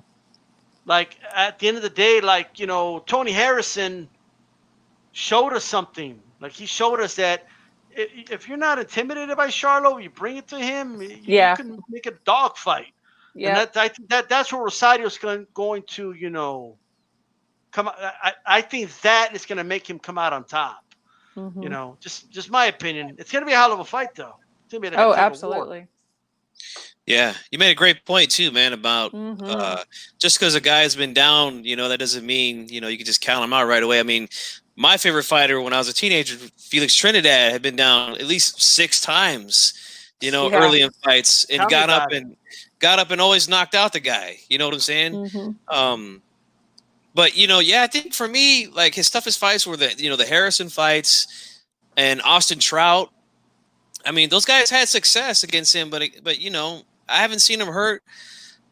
[SPEAKER 1] Like at the end of the day, like, Tony Harrison showed us something. Like he showed us that if you're not intimidated by Charlo, you bring it to him. You can make a dog fight.
[SPEAKER 2] Yeah.
[SPEAKER 1] And I think that's where Rosario's going to, come. I think that is going to make him come out on top.
[SPEAKER 2] Mm-hmm.
[SPEAKER 1] Just my opinion. It's going to be a hell of a fight, though. It's going to be like
[SPEAKER 2] absolutely.
[SPEAKER 9] Yeah, you made a great point too, man. About just because a guy's been down, that doesn't mean you can just count him out right away. I mean, my favorite fighter when I was a teenager, Felix Trinidad, had been down at least 6 times, early in fights, and got up and always knocked out the guy. You know what I'm saying?
[SPEAKER 2] Mm-hmm.
[SPEAKER 9] But I think for me, like his toughest fights were the Harrison fights and Austin Trout. I mean, those guys had success against him, but I haven't seen him hurt.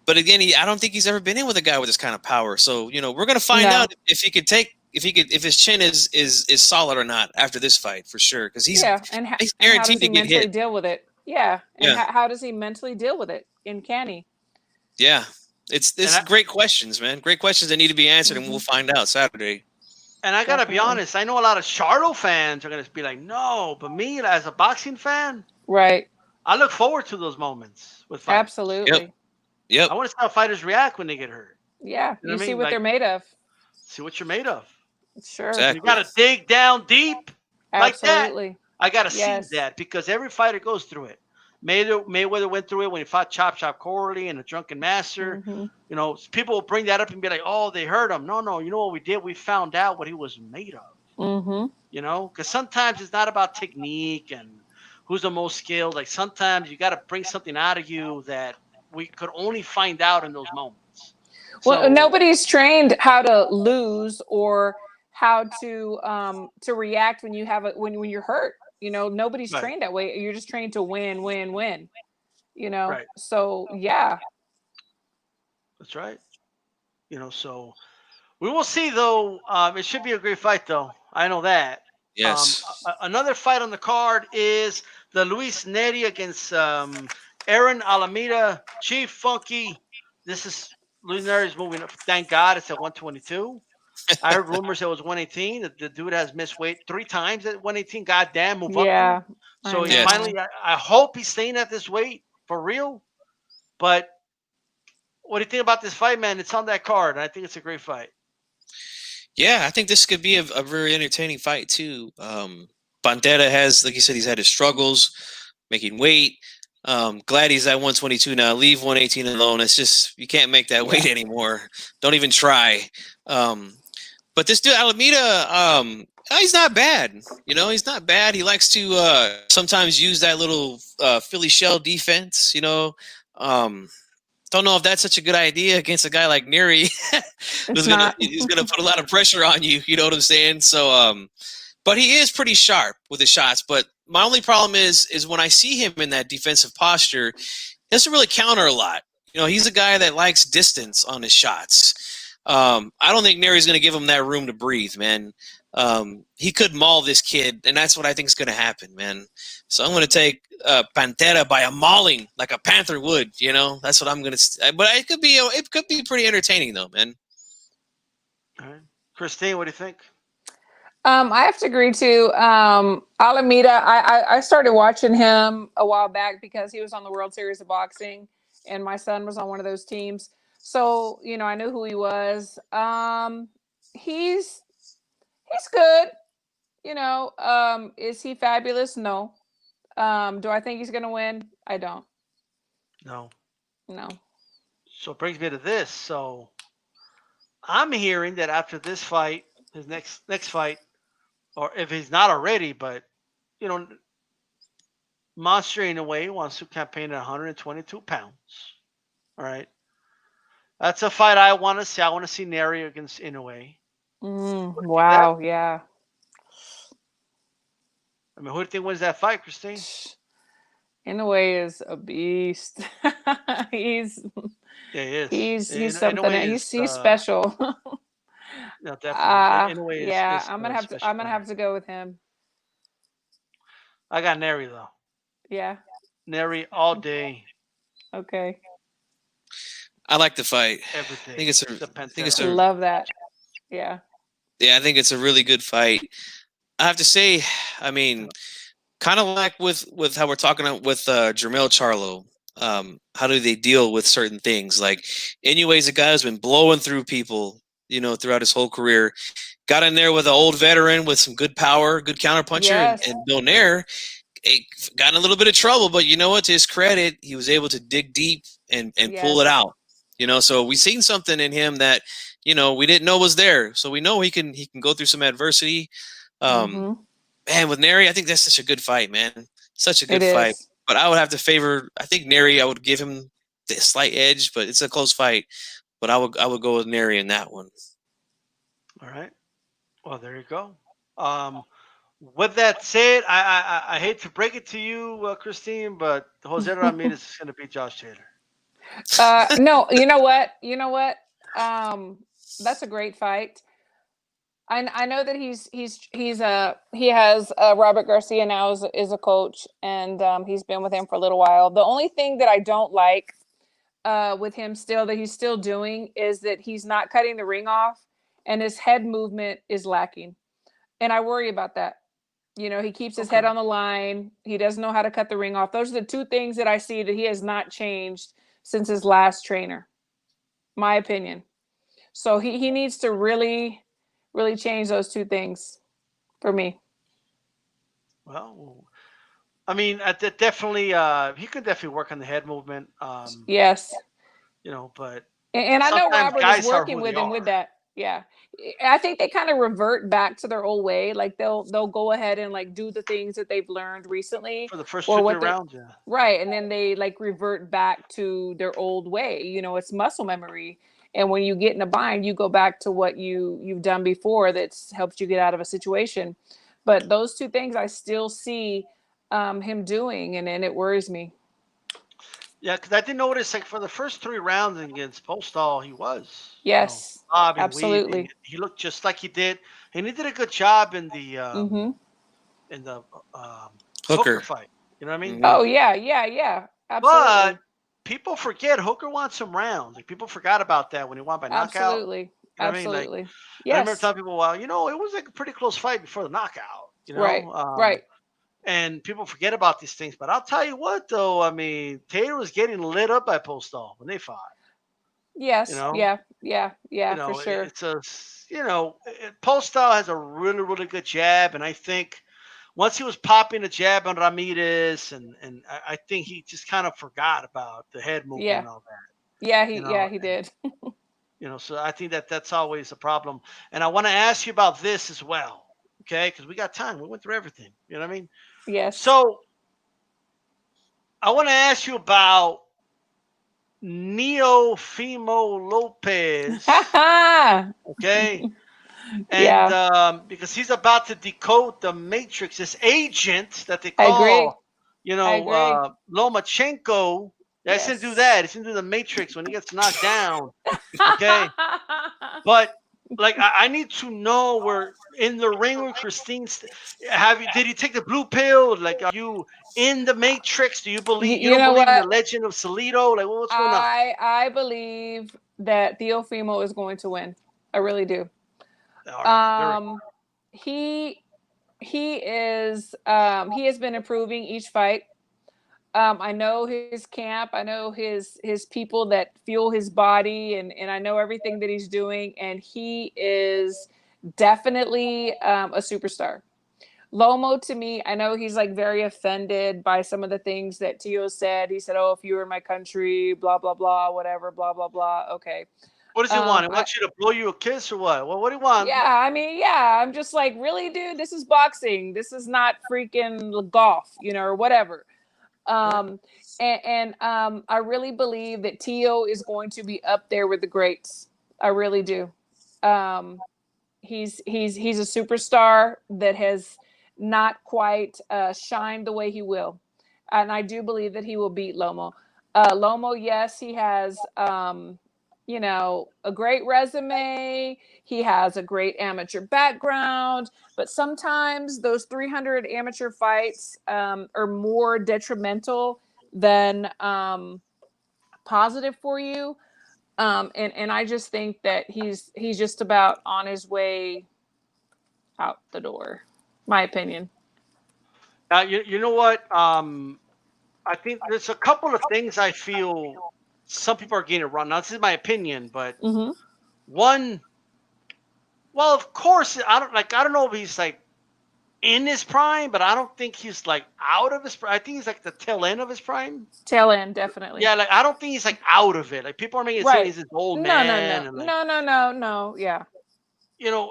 [SPEAKER 9] But again, I don't think he's ever been in with a guy with this kind of power. So we're gonna find out if his chin is solid or not after this fight for sure. Because he's
[SPEAKER 2] and
[SPEAKER 9] he's
[SPEAKER 2] how
[SPEAKER 9] guaranteed
[SPEAKER 2] does he
[SPEAKER 9] to get
[SPEAKER 2] mentally
[SPEAKER 9] hit.
[SPEAKER 2] deal with it? Yeah, and how does he mentally deal with it? And can he?
[SPEAKER 9] Yeah, it's great questions, man. Great questions that need to be answered, and we'll find out Saturday.
[SPEAKER 1] And I gotta be honest, I know a lot of Charlo fans are gonna be like, no, but me as a boxing fan,
[SPEAKER 2] right?
[SPEAKER 1] I look forward to those moments with fighters.
[SPEAKER 2] Absolutely.
[SPEAKER 9] Yep.
[SPEAKER 1] I want to see how fighters react when they get hurt.
[SPEAKER 2] Yeah,
[SPEAKER 1] you know
[SPEAKER 2] see what they're made of.
[SPEAKER 1] See what you're made of.
[SPEAKER 2] Sure.
[SPEAKER 9] Exactly.
[SPEAKER 1] You gotta dig down deep like that.
[SPEAKER 2] Absolutely.
[SPEAKER 1] I gotta see that because every fighter goes through it. Mayweather went through it when he fought Chop Corley and a Drunken Master.
[SPEAKER 2] Mm-hmm.
[SPEAKER 1] People will bring that up and be like, "Oh, they hurt him." No. You know what we did? We found out what he was made of.
[SPEAKER 2] Mm-hmm.
[SPEAKER 1] Because sometimes it's not about technique and who's the most skilled. Like sometimes you got to bring something out of you that we could only find out in those moments.
[SPEAKER 2] Well, nobody's trained how to lose or how to react when you have when you're hurt. Nobody's trained that way. You're just trained to win. Right. So yeah.
[SPEAKER 1] That's right. So we will see though. It should be a great fight though. I know that.
[SPEAKER 9] Yes.
[SPEAKER 1] Another fight on the card is the Luis Nery against Aaron Alameda. Chief Funky. This is Luis Nery's moving up. Thank God it's at 122. I heard rumors it was 118. The dude has missed weight 3 times at 118. Goddamn, move up. So finally, I hope he's staying at this weight for real. But what do you think about this fight, man? It's on that card, and I think it's a great fight.
[SPEAKER 9] Yeah, I think this could be a very entertaining fight too. Pantera has, like you said, he's had his struggles making weight. Glad he's at 122 now. Leave 118 alone. It's just you can't make that weight anymore. Don't even try. But this dude Alameda, he's not bad. He's not bad. He likes to sometimes use that little Philly shell defense. Don't know if that's such a good idea against a guy like Nery, who's gonna put a lot of pressure on you. You know what I'm saying? So, but he is pretty sharp with his shots. But my only problem is when I see him in that defensive posture, he doesn't really counter a lot. He's a guy that likes distance on his shots. I don't think Nery's going to give him that room to breathe, man. He could maul this kid, and that's what I think is going to happen, man. So I'm going to take Pantera by a mauling, like a panther would. That's what I'm going to. But it could be pretty entertaining, though, man.
[SPEAKER 1] All right, Christine, what do you think?
[SPEAKER 2] I have to agree too. Alameda, I started watching him a while back because he was on the World Series of Boxing, and my son was on one of those teams. So, I knew who he was. He's good. Is he fabulous? No. Do I think he's gonna win? I don't.
[SPEAKER 1] No.
[SPEAKER 2] No.
[SPEAKER 1] So it brings me to this. So I'm hearing that after this fight, his next fight, or if he's not already, but you know, Monster in a way wants to campaign at 122 pounds. All right. That's a fight I want to see. I want to see Nery against Inoue.
[SPEAKER 2] Wow. Yeah.
[SPEAKER 1] I mean, who do you think wins that fight, Christine?
[SPEAKER 2] Inoue is a beast. he's
[SPEAKER 1] Yeah, he is.
[SPEAKER 2] he's something. He's special.
[SPEAKER 1] No, definitely. Inoue is.
[SPEAKER 2] Yeah,
[SPEAKER 1] is
[SPEAKER 2] I'm gonna have to. I'm gonna have to go with him.
[SPEAKER 1] I got Nery though.
[SPEAKER 2] Yeah.
[SPEAKER 1] Nery all day.
[SPEAKER 2] Okay.
[SPEAKER 9] I like the fight.
[SPEAKER 1] Everything.
[SPEAKER 9] I think it's a
[SPEAKER 2] love that. Yeah.
[SPEAKER 9] Yeah, I think it's a really good fight. I have to say, I mean, kind of like with how we're talking with Jermell Charlo. How do they deal with certain things? Like, anyways, a guy who's been blowing through people, you know, throughout his whole career, got in there with an old veteran with some good power, good counterpuncher,
[SPEAKER 2] Yes.
[SPEAKER 9] and Bill Nair got in a little bit of trouble, but you know what? To his credit, he was able to dig deep and pull it out. You know, so we've seen something in him that, you know, we didn't know was there. So we know he can go through some adversity. Man, with Nery, I think that's such a good fight, man. Such a good fight. But I would have to favor. I think Nery. I would give him the slight edge, but it's a close fight. But I would go with Nery in that one.
[SPEAKER 1] All right. Well, there you go. With that said, I hate to break it to you, Christine, but Jose Ramirez is going to beat Josh Taylor.
[SPEAKER 2] No, you know what? That's a great fight. I know that he has Robert Garcia now is a coach, and he's been with him for a little while. The only thing that I don't like with him still that he's still doing is that he's not cutting the ring off, and his head movement is lacking, and I worry about that. You know, he keeps his head on the line. He doesn't know how to cut the ring off. Those are the two things that I see that he has not changed since his last trainer, my opinion. So he needs to really change those two things for me.
[SPEAKER 1] Well, I mean, definitely, he could definitely work on the head movement.
[SPEAKER 2] Yes.
[SPEAKER 1] You know, but
[SPEAKER 2] and I know Robert is working with him with that. Yeah. I think they kind of revert back to their old way. Like they'll go ahead and like do the things that they've learned recently
[SPEAKER 1] for the first 2 rounds. Yeah.
[SPEAKER 2] Right. And then they like revert back to their old way. You know, it's muscle memory. And when you get in a bind, you go back to what you've done before that's helped you get out of a situation. But those two things I still see him doing, and it worries me.
[SPEAKER 1] Yeah, because I did notice, like, for the first 3 rounds against Postal, he was.
[SPEAKER 2] Yes,
[SPEAKER 1] absolutely. Weaving. He looked just like he did. And he did a good job in the Hooker fight. You know what I mean?
[SPEAKER 2] Oh, yeah. Absolutely.
[SPEAKER 1] But people forget Hooker won some rounds. Like, people forgot about that when he won by knockout.
[SPEAKER 2] Absolutely.
[SPEAKER 1] You know
[SPEAKER 2] Absolutely.
[SPEAKER 1] I mean? Like,
[SPEAKER 2] yes.
[SPEAKER 1] I remember telling people, well, you know, it was like a pretty close fight before the knockout. You know?
[SPEAKER 2] Right.
[SPEAKER 1] And people forget about these things. But I'll tell you what, though. I mean, Taylor was getting lit up by Postal when they fought.
[SPEAKER 2] Yes.
[SPEAKER 1] You know?
[SPEAKER 2] Yeah.
[SPEAKER 1] You know,
[SPEAKER 2] for sure.
[SPEAKER 1] It's a, you know, Postal has a really, really good jab. And I think once he was popping a jab on Ramirez, and I think he just kind of forgot about the head movement and all that.
[SPEAKER 2] Yeah, he did.
[SPEAKER 1] You know, so I think that's always a problem. And I want to ask you about this as well. Okay, because we got time. We went through everything. You know what I mean?
[SPEAKER 2] Yes.
[SPEAKER 1] So I want to ask you about Neofimo Lopez. Okay. And because he's about to decode the Matrix, this agent that they call, you know, Lomachenko. He didn't do that. He didn't do the Matrix when he gets knocked down. Okay. But like, I need to know where in the ring with Christine. Did you take the blue pill? Like, are you in the Matrix? Do you believe? You don't believe in the legend of Salito? Like, what's going on?
[SPEAKER 2] I believe that Teofimo is going to win. I really do. He is. He has been improving each fight. I know his camp. I know his people that fuel his body, and I know everything that he's doing. And he is definitely a superstar. Lomo, to me, I know he's like very offended by some of the things that Tio said. He said, "Oh, if you were in my country, blah blah blah, whatever, blah blah blah." Okay.
[SPEAKER 1] What does he want? He wants you to blow you a kiss or what? What do you want?
[SPEAKER 2] Yeah, I mean, yeah, I'm just like, really, dude, this is boxing. This is not freaking golf, or whatever. I really believe that Tio is going to be up there with the greats. I really do. He's a superstar that has not quite shined the way he will, and I do believe that he will beat Lomo. Lomo, yes, he has a great resume. He has a great amateur background, but sometimes those 300 amateur fights are more detrimental than positive for you. And I just think that he's just about on his way out the door. My opinion.
[SPEAKER 1] You know what? I think there's a couple of things I feel some people are getting it wrong. Now, this is my opinion, but one, well, of course, I don't know if he's like in his prime, but I don't think he's like out of his prime. I think he's like the tail end of his prime.
[SPEAKER 2] Tail end, definitely.
[SPEAKER 1] Yeah, like I don't think he's like out of it. Like people are making it seem he's this old man.
[SPEAKER 2] No. Yeah.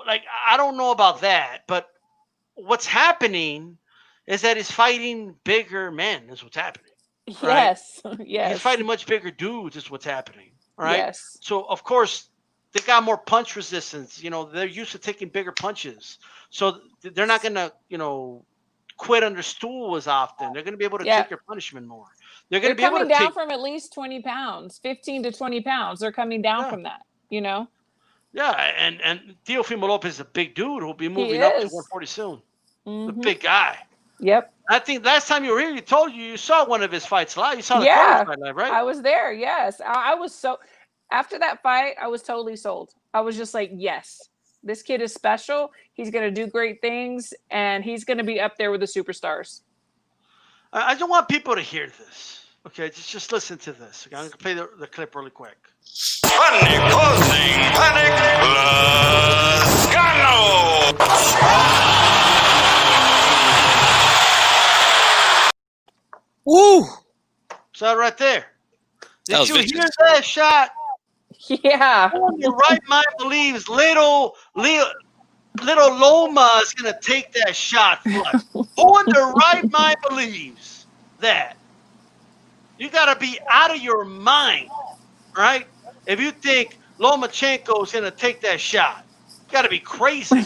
[SPEAKER 1] Like I don't know about that, but what's happening is that he's fighting bigger men. That's what's happening. Right?
[SPEAKER 2] Yes.
[SPEAKER 1] He's fighting much bigger dudes. Is what's happening. Right.
[SPEAKER 2] Yes.
[SPEAKER 1] So of course they got more punch resistance. They're used to taking bigger punches, so they're not gonna quit under stool as often. They're gonna be able to take their punishment more. They're gonna be able to
[SPEAKER 2] down from at least 20 pounds, 15 to 20 pounds. They're coming down from that. Yeah,
[SPEAKER 1] and Teofimo Lopez is a big dude who'll be moving up to 140 soon. The big guy.
[SPEAKER 2] Yep.
[SPEAKER 1] I think last time you were here, you saw one of his fights live. You saw the fight live, right?
[SPEAKER 2] I was there. Yes, I was so. After that fight, I was totally sold. I was just like, yes, this kid is special. He's going to do great things, and he's going to be up there with the superstars.
[SPEAKER 1] I don't want people to hear this. Okay, just listen to this. Okay, I'm going to play the clip really quick.
[SPEAKER 14] Panic closing. Panic.
[SPEAKER 1] Woo! So right there. Did
[SPEAKER 9] That
[SPEAKER 1] you
[SPEAKER 9] was
[SPEAKER 1] hear that shot?
[SPEAKER 2] Yeah.
[SPEAKER 1] Your right mind believes little Loma is gonna take that shot. Who in the right mind believes that? You gotta be out of your mind, right? If you think Lomachenko is gonna take that shot, you gotta be crazy.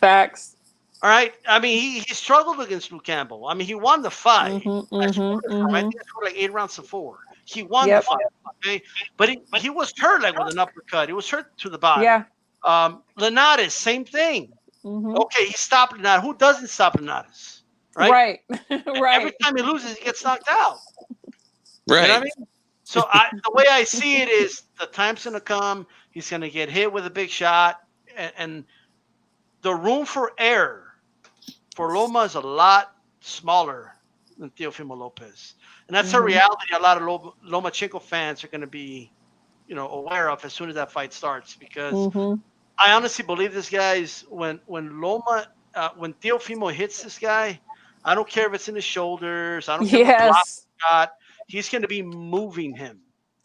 [SPEAKER 2] Facts.
[SPEAKER 1] All right. I mean, he struggled against Luke Campbell. I mean, he won the fight. I think I scored like 8 rounds to 4. He won the fight. Okay, but he was hurt like with an uppercut. He was hurt to the body.
[SPEAKER 2] Yeah.
[SPEAKER 1] Linares, same thing. Okay, he stopped Linares. Who doesn't stop Linares?
[SPEAKER 2] Right.
[SPEAKER 1] Every time he loses, he gets knocked out.
[SPEAKER 9] Right.
[SPEAKER 1] You know what I mean? So the way I see it is the time's gonna come. He's gonna get hit with a big shot, and the room for error for Loma is a lot smaller than Teofimo Lopez. And that's a reality a lot of Lomachenko fans are going to be, aware of as soon as that fight starts. Because I honestly believe this guy's when Teofimo hits this guy, I don't care if it's in the shoulders, I don't care what block he's got, he's going to be moving him.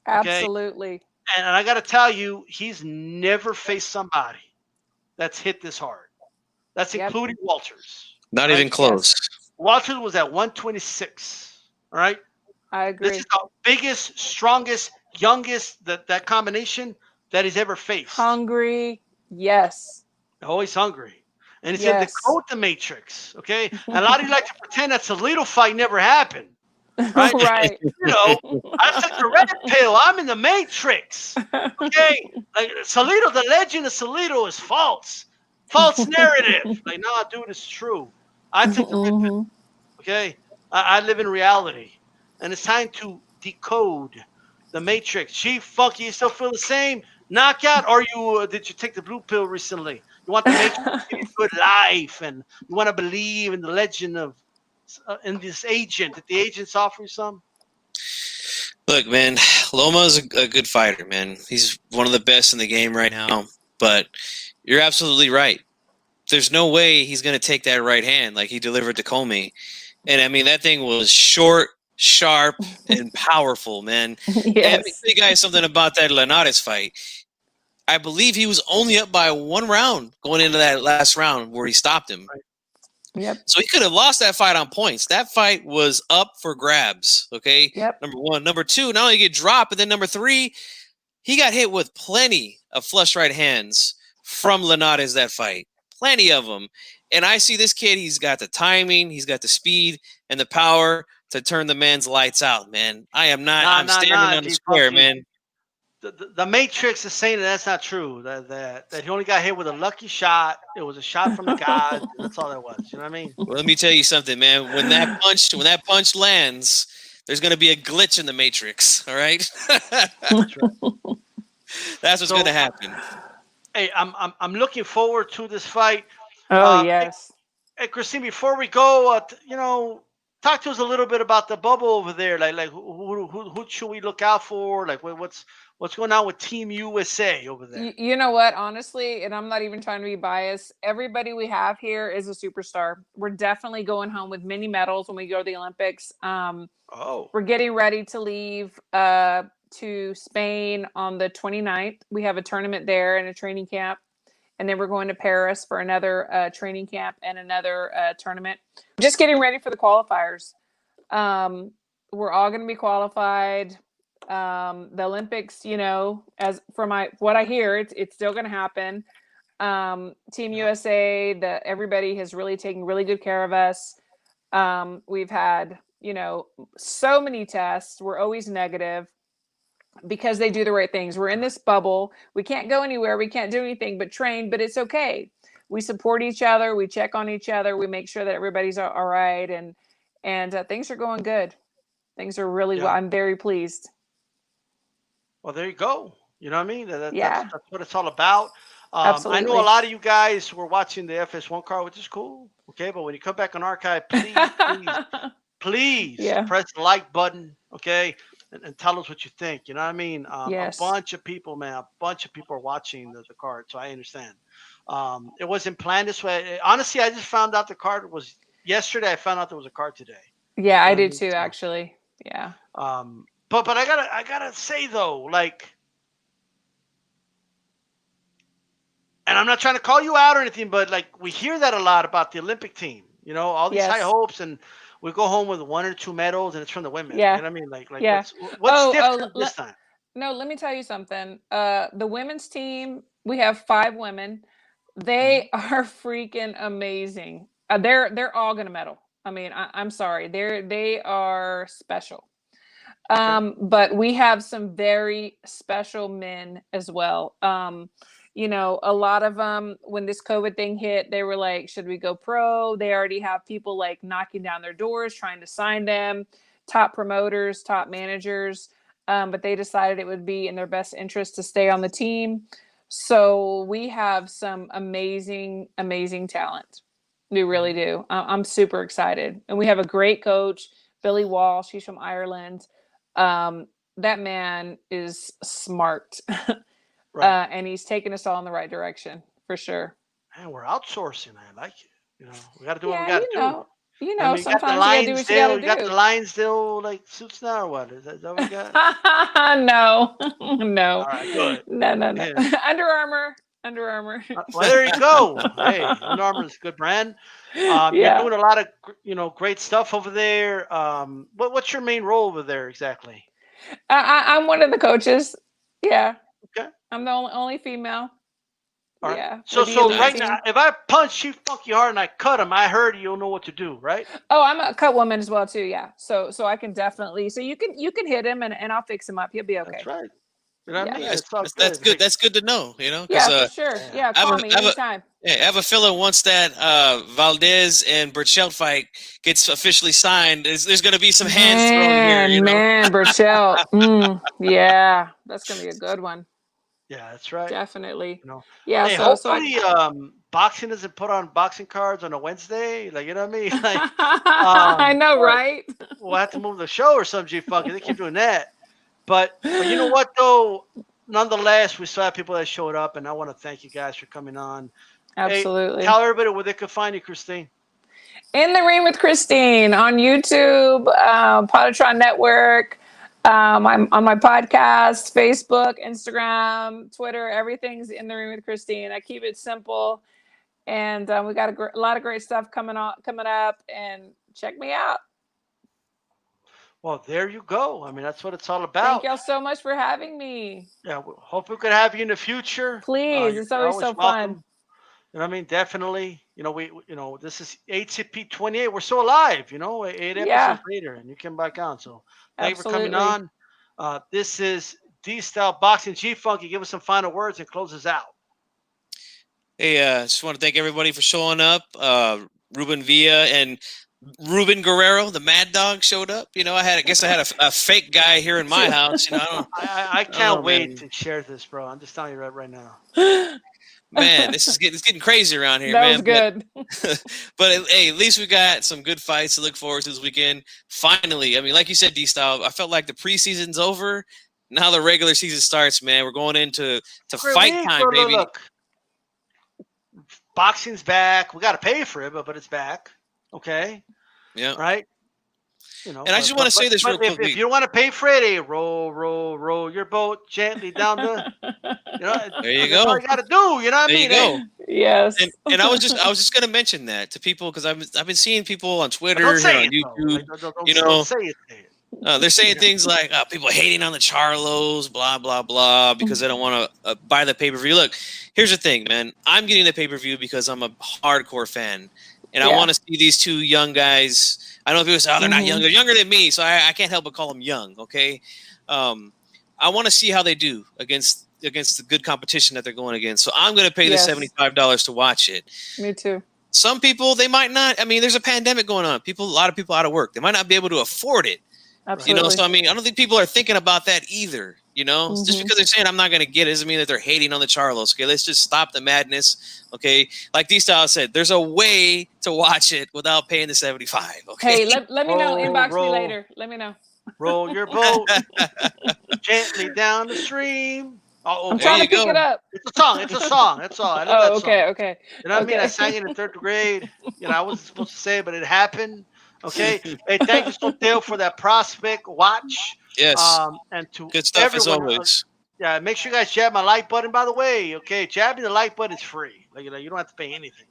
[SPEAKER 1] Okay?
[SPEAKER 2] Absolutely.
[SPEAKER 1] And I got to tell you, he's never faced somebody that's hit this hard. That's including Walters.
[SPEAKER 9] Not even close.
[SPEAKER 1] Walters was at 126. All right.
[SPEAKER 2] I agree.
[SPEAKER 1] This is the biggest, strongest, youngest that combination that he's ever faced.
[SPEAKER 2] Hungry. Yes.
[SPEAKER 1] Always hungry. And it's in the code, the Matrix. Okay. And a lot of you like to pretend that Salido fight never happened. Right.
[SPEAKER 2] Right.
[SPEAKER 1] I took the red pill. I'm in the Matrix. Okay. Like Salido, the legend of Salido is false. False narrative. Like, no, dude, it's true. I took the red pill. Okay. I live in reality. And it's time to decode the Matrix. Chief, Funky, you still feel the same? Knockout? Or did you take the blue pill recently? You want the Matrix to give you good life, and you want to believe in the legend of in this agent. Did the agents offer you some?
[SPEAKER 9] Look, man, Loma's a good fighter, man. He's one of the best in the game right now. But you're absolutely right. there's no way he's going to take that right hand like he delivered to Comey. And I mean, that thing was short, sharp, and powerful, man. And let me
[SPEAKER 2] Yes.
[SPEAKER 9] tell you guys something about that Linares fight. I believe he was only up by 1 round going into that last round where he stopped him.
[SPEAKER 2] Yep.
[SPEAKER 9] So he could have lost that fight on points. That fight was up for grabs. Okay.
[SPEAKER 2] Yep.
[SPEAKER 9] Number one. Number two, not only get dropped, but then number three, he got hit with plenty of flush right hands from Linares that fight. Plenty of them. And I see this kid, he's got the timing, he's got the speed and the power to turn the man's lights out, man. I'm standing on the square, man.
[SPEAKER 1] The Matrix is saying that's not true. That he only got hit with a lucky shot. It was a shot from the God. That's all that was. You know what I mean?
[SPEAKER 9] Well, let me tell you something, man. When that punch lands, there's gonna be a glitch in the Matrix. All right. That's what's gonna happen.
[SPEAKER 1] Hey, I'm looking forward to this fight.
[SPEAKER 2] Oh yes.
[SPEAKER 1] Hey, Christine, before we go, talk to us a little bit about the bubble over there. Like who should we look out for? Like what's going on with Team USA over there?
[SPEAKER 2] You know what? Honestly, and I'm not even trying to be biased. Everybody we have here is a superstar. We're definitely going home with many medals when we go to the Olympics. We're getting ready to leave to Spain on the 29th. We have a tournament there and a training camp. And then we're going to Paris for another training camp and another tournament. Just getting ready for the qualifiers. We're all going to be qualified. The Olympics, as for what I hear, it's still going to happen. Team USA, everybody has really taken really good care of us. We've had, so many tests. We're always negative because they do the right things. We're in this bubble. We can't go anywhere. We can't do anything but train, but it's okay. We support each other. We check on each other. We make sure that everybody's all right. And things are going good. Things are really well. I'm very pleased.
[SPEAKER 1] Well, there you go. You know what I mean? That's what it's all about.
[SPEAKER 2] Absolutely.
[SPEAKER 1] I know a lot of you guys were watching the FS1 card, which is cool. Okay, but when you come back on archive, please press the like button. Okay. And tell us what you think. You know what I mean?
[SPEAKER 2] Yes.
[SPEAKER 1] A bunch of people are watching the card, so I understand. It wasn't planned this way. Honestly, I just found out the card was yesterday. I found out there was a card today.
[SPEAKER 2] Yeah, I did too, actually. Yeah.
[SPEAKER 1] But I gotta say though, like, and I'm not trying to call you out or anything, but like we hear that a lot about the Olympic team. All these high hopes and. We go home with 1 or 2 medals, and it's from the women.
[SPEAKER 2] Yeah.
[SPEAKER 1] You know what I mean? What's different this time?
[SPEAKER 2] No, let me tell you something. The women's team, we have 5 women. They are freaking amazing. They're all gonna medal. I mean, I'm sorry. They are special. But we have some very special men as well. A lot of them, when this COVID thing hit, they were like, should we go pro? They already have people like knocking down their doors, trying to sign them, top promoters, top managers. But they decided it would be in their best interest to stay on the team. So we have some amazing, amazing talent. We really do. I'm super excited. And we have a great coach, Billy Walsh. He's from Ireland. That man is smart. Right. And he's taking us all in the right direction for sure.
[SPEAKER 1] Man, we're outsourcing. I like it. We got to do what we got to do.
[SPEAKER 2] Sometimes you got to do what you got to do.
[SPEAKER 1] You got the Lionsdale like suits now, or what? Is that what we got?
[SPEAKER 2] No.
[SPEAKER 1] All right, good.
[SPEAKER 2] No. Yeah. Under Armour.
[SPEAKER 1] Well, there you go. Hey, Under Armour is a good brand. You're doing a lot of great stuff over there. What's your main role over there exactly?
[SPEAKER 2] I'm one of the coaches. Yeah.
[SPEAKER 1] Okay.
[SPEAKER 2] I'm the only female.
[SPEAKER 1] All right.
[SPEAKER 2] Yeah.
[SPEAKER 1] So right now, if I punch you funky hard and I cut him, I heard you'll know what to do, right?
[SPEAKER 2] Oh, I'm a cut woman as well too. Yeah. So I can definitely. So you can hit him and I'll fix him up. He'll be okay.
[SPEAKER 1] That's right. You know what I mean?
[SPEAKER 9] That's good. That's good to know.
[SPEAKER 2] Yeah, for sure. Yeah, call me anytime.
[SPEAKER 9] I have a feeling once that Valdez and Burchelt fight gets officially signed, there's going to be some hands thrown here.
[SPEAKER 2] Man, Burchelt. Yeah, that's going to be a good one.
[SPEAKER 1] Yeah, that's right.
[SPEAKER 2] Definitely. Yeah.
[SPEAKER 1] Hey, hopefully, boxing doesn't put on boxing cards on a Wednesday. Like, you know what I mean? Like,
[SPEAKER 2] I know, right?
[SPEAKER 1] We'll have to move the show or something. Funky. They keep doing that. But you know what, though? Nonetheless, we still have people that showed up, and I want to thank you guys for coming on.
[SPEAKER 2] Absolutely.
[SPEAKER 1] Hey, tell everybody where they can find you, Christine.
[SPEAKER 2] In the Ring with Christine on YouTube, Podatron Network. I'm on my podcast, Facebook, Instagram, Twitter. Everything's In the Ring with Christine. I keep it simple, and we got a lot of great stuff coming up. And check me out.
[SPEAKER 1] Well, there you go. I mean, that's what it's all about.
[SPEAKER 2] Thank y'all so much for having me.
[SPEAKER 1] Yeah, we hope we could have you in the future.
[SPEAKER 2] Please, it's always so
[SPEAKER 1] welcome.
[SPEAKER 2] fun.
[SPEAKER 1] You know what I mean? Definitely. You know, this is HCP 28. We're still alive, 8 episodes later, and you came back on. So thank you for coming on. This is D-Style Boxing. G-Funky, give us some final words and close us out.
[SPEAKER 9] Hey, just want to thank everybody for showing up. Ruben Villa and Ruben Guerrero, the Mad Dog, showed up. I guess I had a fake guy here in my house.
[SPEAKER 1] I can't wait to share this, bro. I'm just telling you right now.
[SPEAKER 9] Man, it's getting crazy around here,
[SPEAKER 2] that
[SPEAKER 9] man.
[SPEAKER 2] Was good.
[SPEAKER 9] But hey, at least we got some good fights to look forward to this weekend. Finally, I mean, like you said, D-Style, I felt like the preseason's over. Now the regular season starts, man. We're going into fight time, baby.
[SPEAKER 1] Look. Boxing's back. We got to pay for it, but it's back. Okay.
[SPEAKER 9] Yeah.
[SPEAKER 1] Right.
[SPEAKER 9] And I just want to say this real quickly.
[SPEAKER 1] If you don't want to pay for it, hey, roll your boat gently down the.
[SPEAKER 9] There you go.
[SPEAKER 1] That's all you got to do. You know what I mean?
[SPEAKER 9] There you go.
[SPEAKER 2] Yes.
[SPEAKER 9] And I was just gonna mention that to people because I've been seeing people on Twitter,
[SPEAKER 1] Don't say
[SPEAKER 9] on
[SPEAKER 1] it,
[SPEAKER 9] YouTube.
[SPEAKER 1] don't say it.
[SPEAKER 9] They're saying things like people hating on the Charlos, blah blah blah, because they don't want to buy the pay-per-view. Look, here's the thing, man. I'm getting the pay-per-view because I'm a hardcore fan, and I want to see these two young guys. I know people say, "Oh, they're not young; they're younger than me," so I can't help but call them young. Okay, I want to see how they do against the good competition that they're going against. So I'm going to pay the $75 to watch it.
[SPEAKER 2] Me too.
[SPEAKER 9] Some people, they might not. I mean, there's a pandemic going on. A lot of people out of work. They might not be able to afford it.
[SPEAKER 2] Absolutely.
[SPEAKER 9] So I mean, I don't think people are thinking about that either. Just because they're saying I'm not going to get it doesn't mean that they're hating on the Charlos. Okay, let's just stop the madness. Okay, like D-Style said, there's a way to watch it without paying the $75. Okay.
[SPEAKER 2] Hey, let me know. Inbox me later. Let me know.
[SPEAKER 1] Roll your boat gently down the stream.
[SPEAKER 2] I'm trying to pick it up.
[SPEAKER 1] It's a song. That's all. I know
[SPEAKER 2] okay.
[SPEAKER 1] You know what I mean? I sang it in 3rd grade. I wasn't supposed to say it, but it happened. Okay. Hey, thank you, Sotel, for that prospect watch.
[SPEAKER 9] Yes.
[SPEAKER 1] And to
[SPEAKER 9] good stuff
[SPEAKER 1] everyone,
[SPEAKER 9] as always.
[SPEAKER 1] Yeah, make sure you guys jab my like button. By the way, okay, jabbing the like button is free. Like, you don't have to pay anything.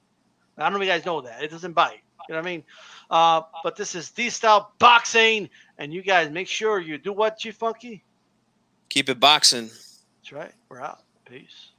[SPEAKER 1] I don't know if you guys know that. It doesn't bite. You know what I mean? But this is D-Style Boxing, and you guys make sure you do what, G-Funky?
[SPEAKER 9] Keep it boxing.
[SPEAKER 1] That's right. We're out. Peace.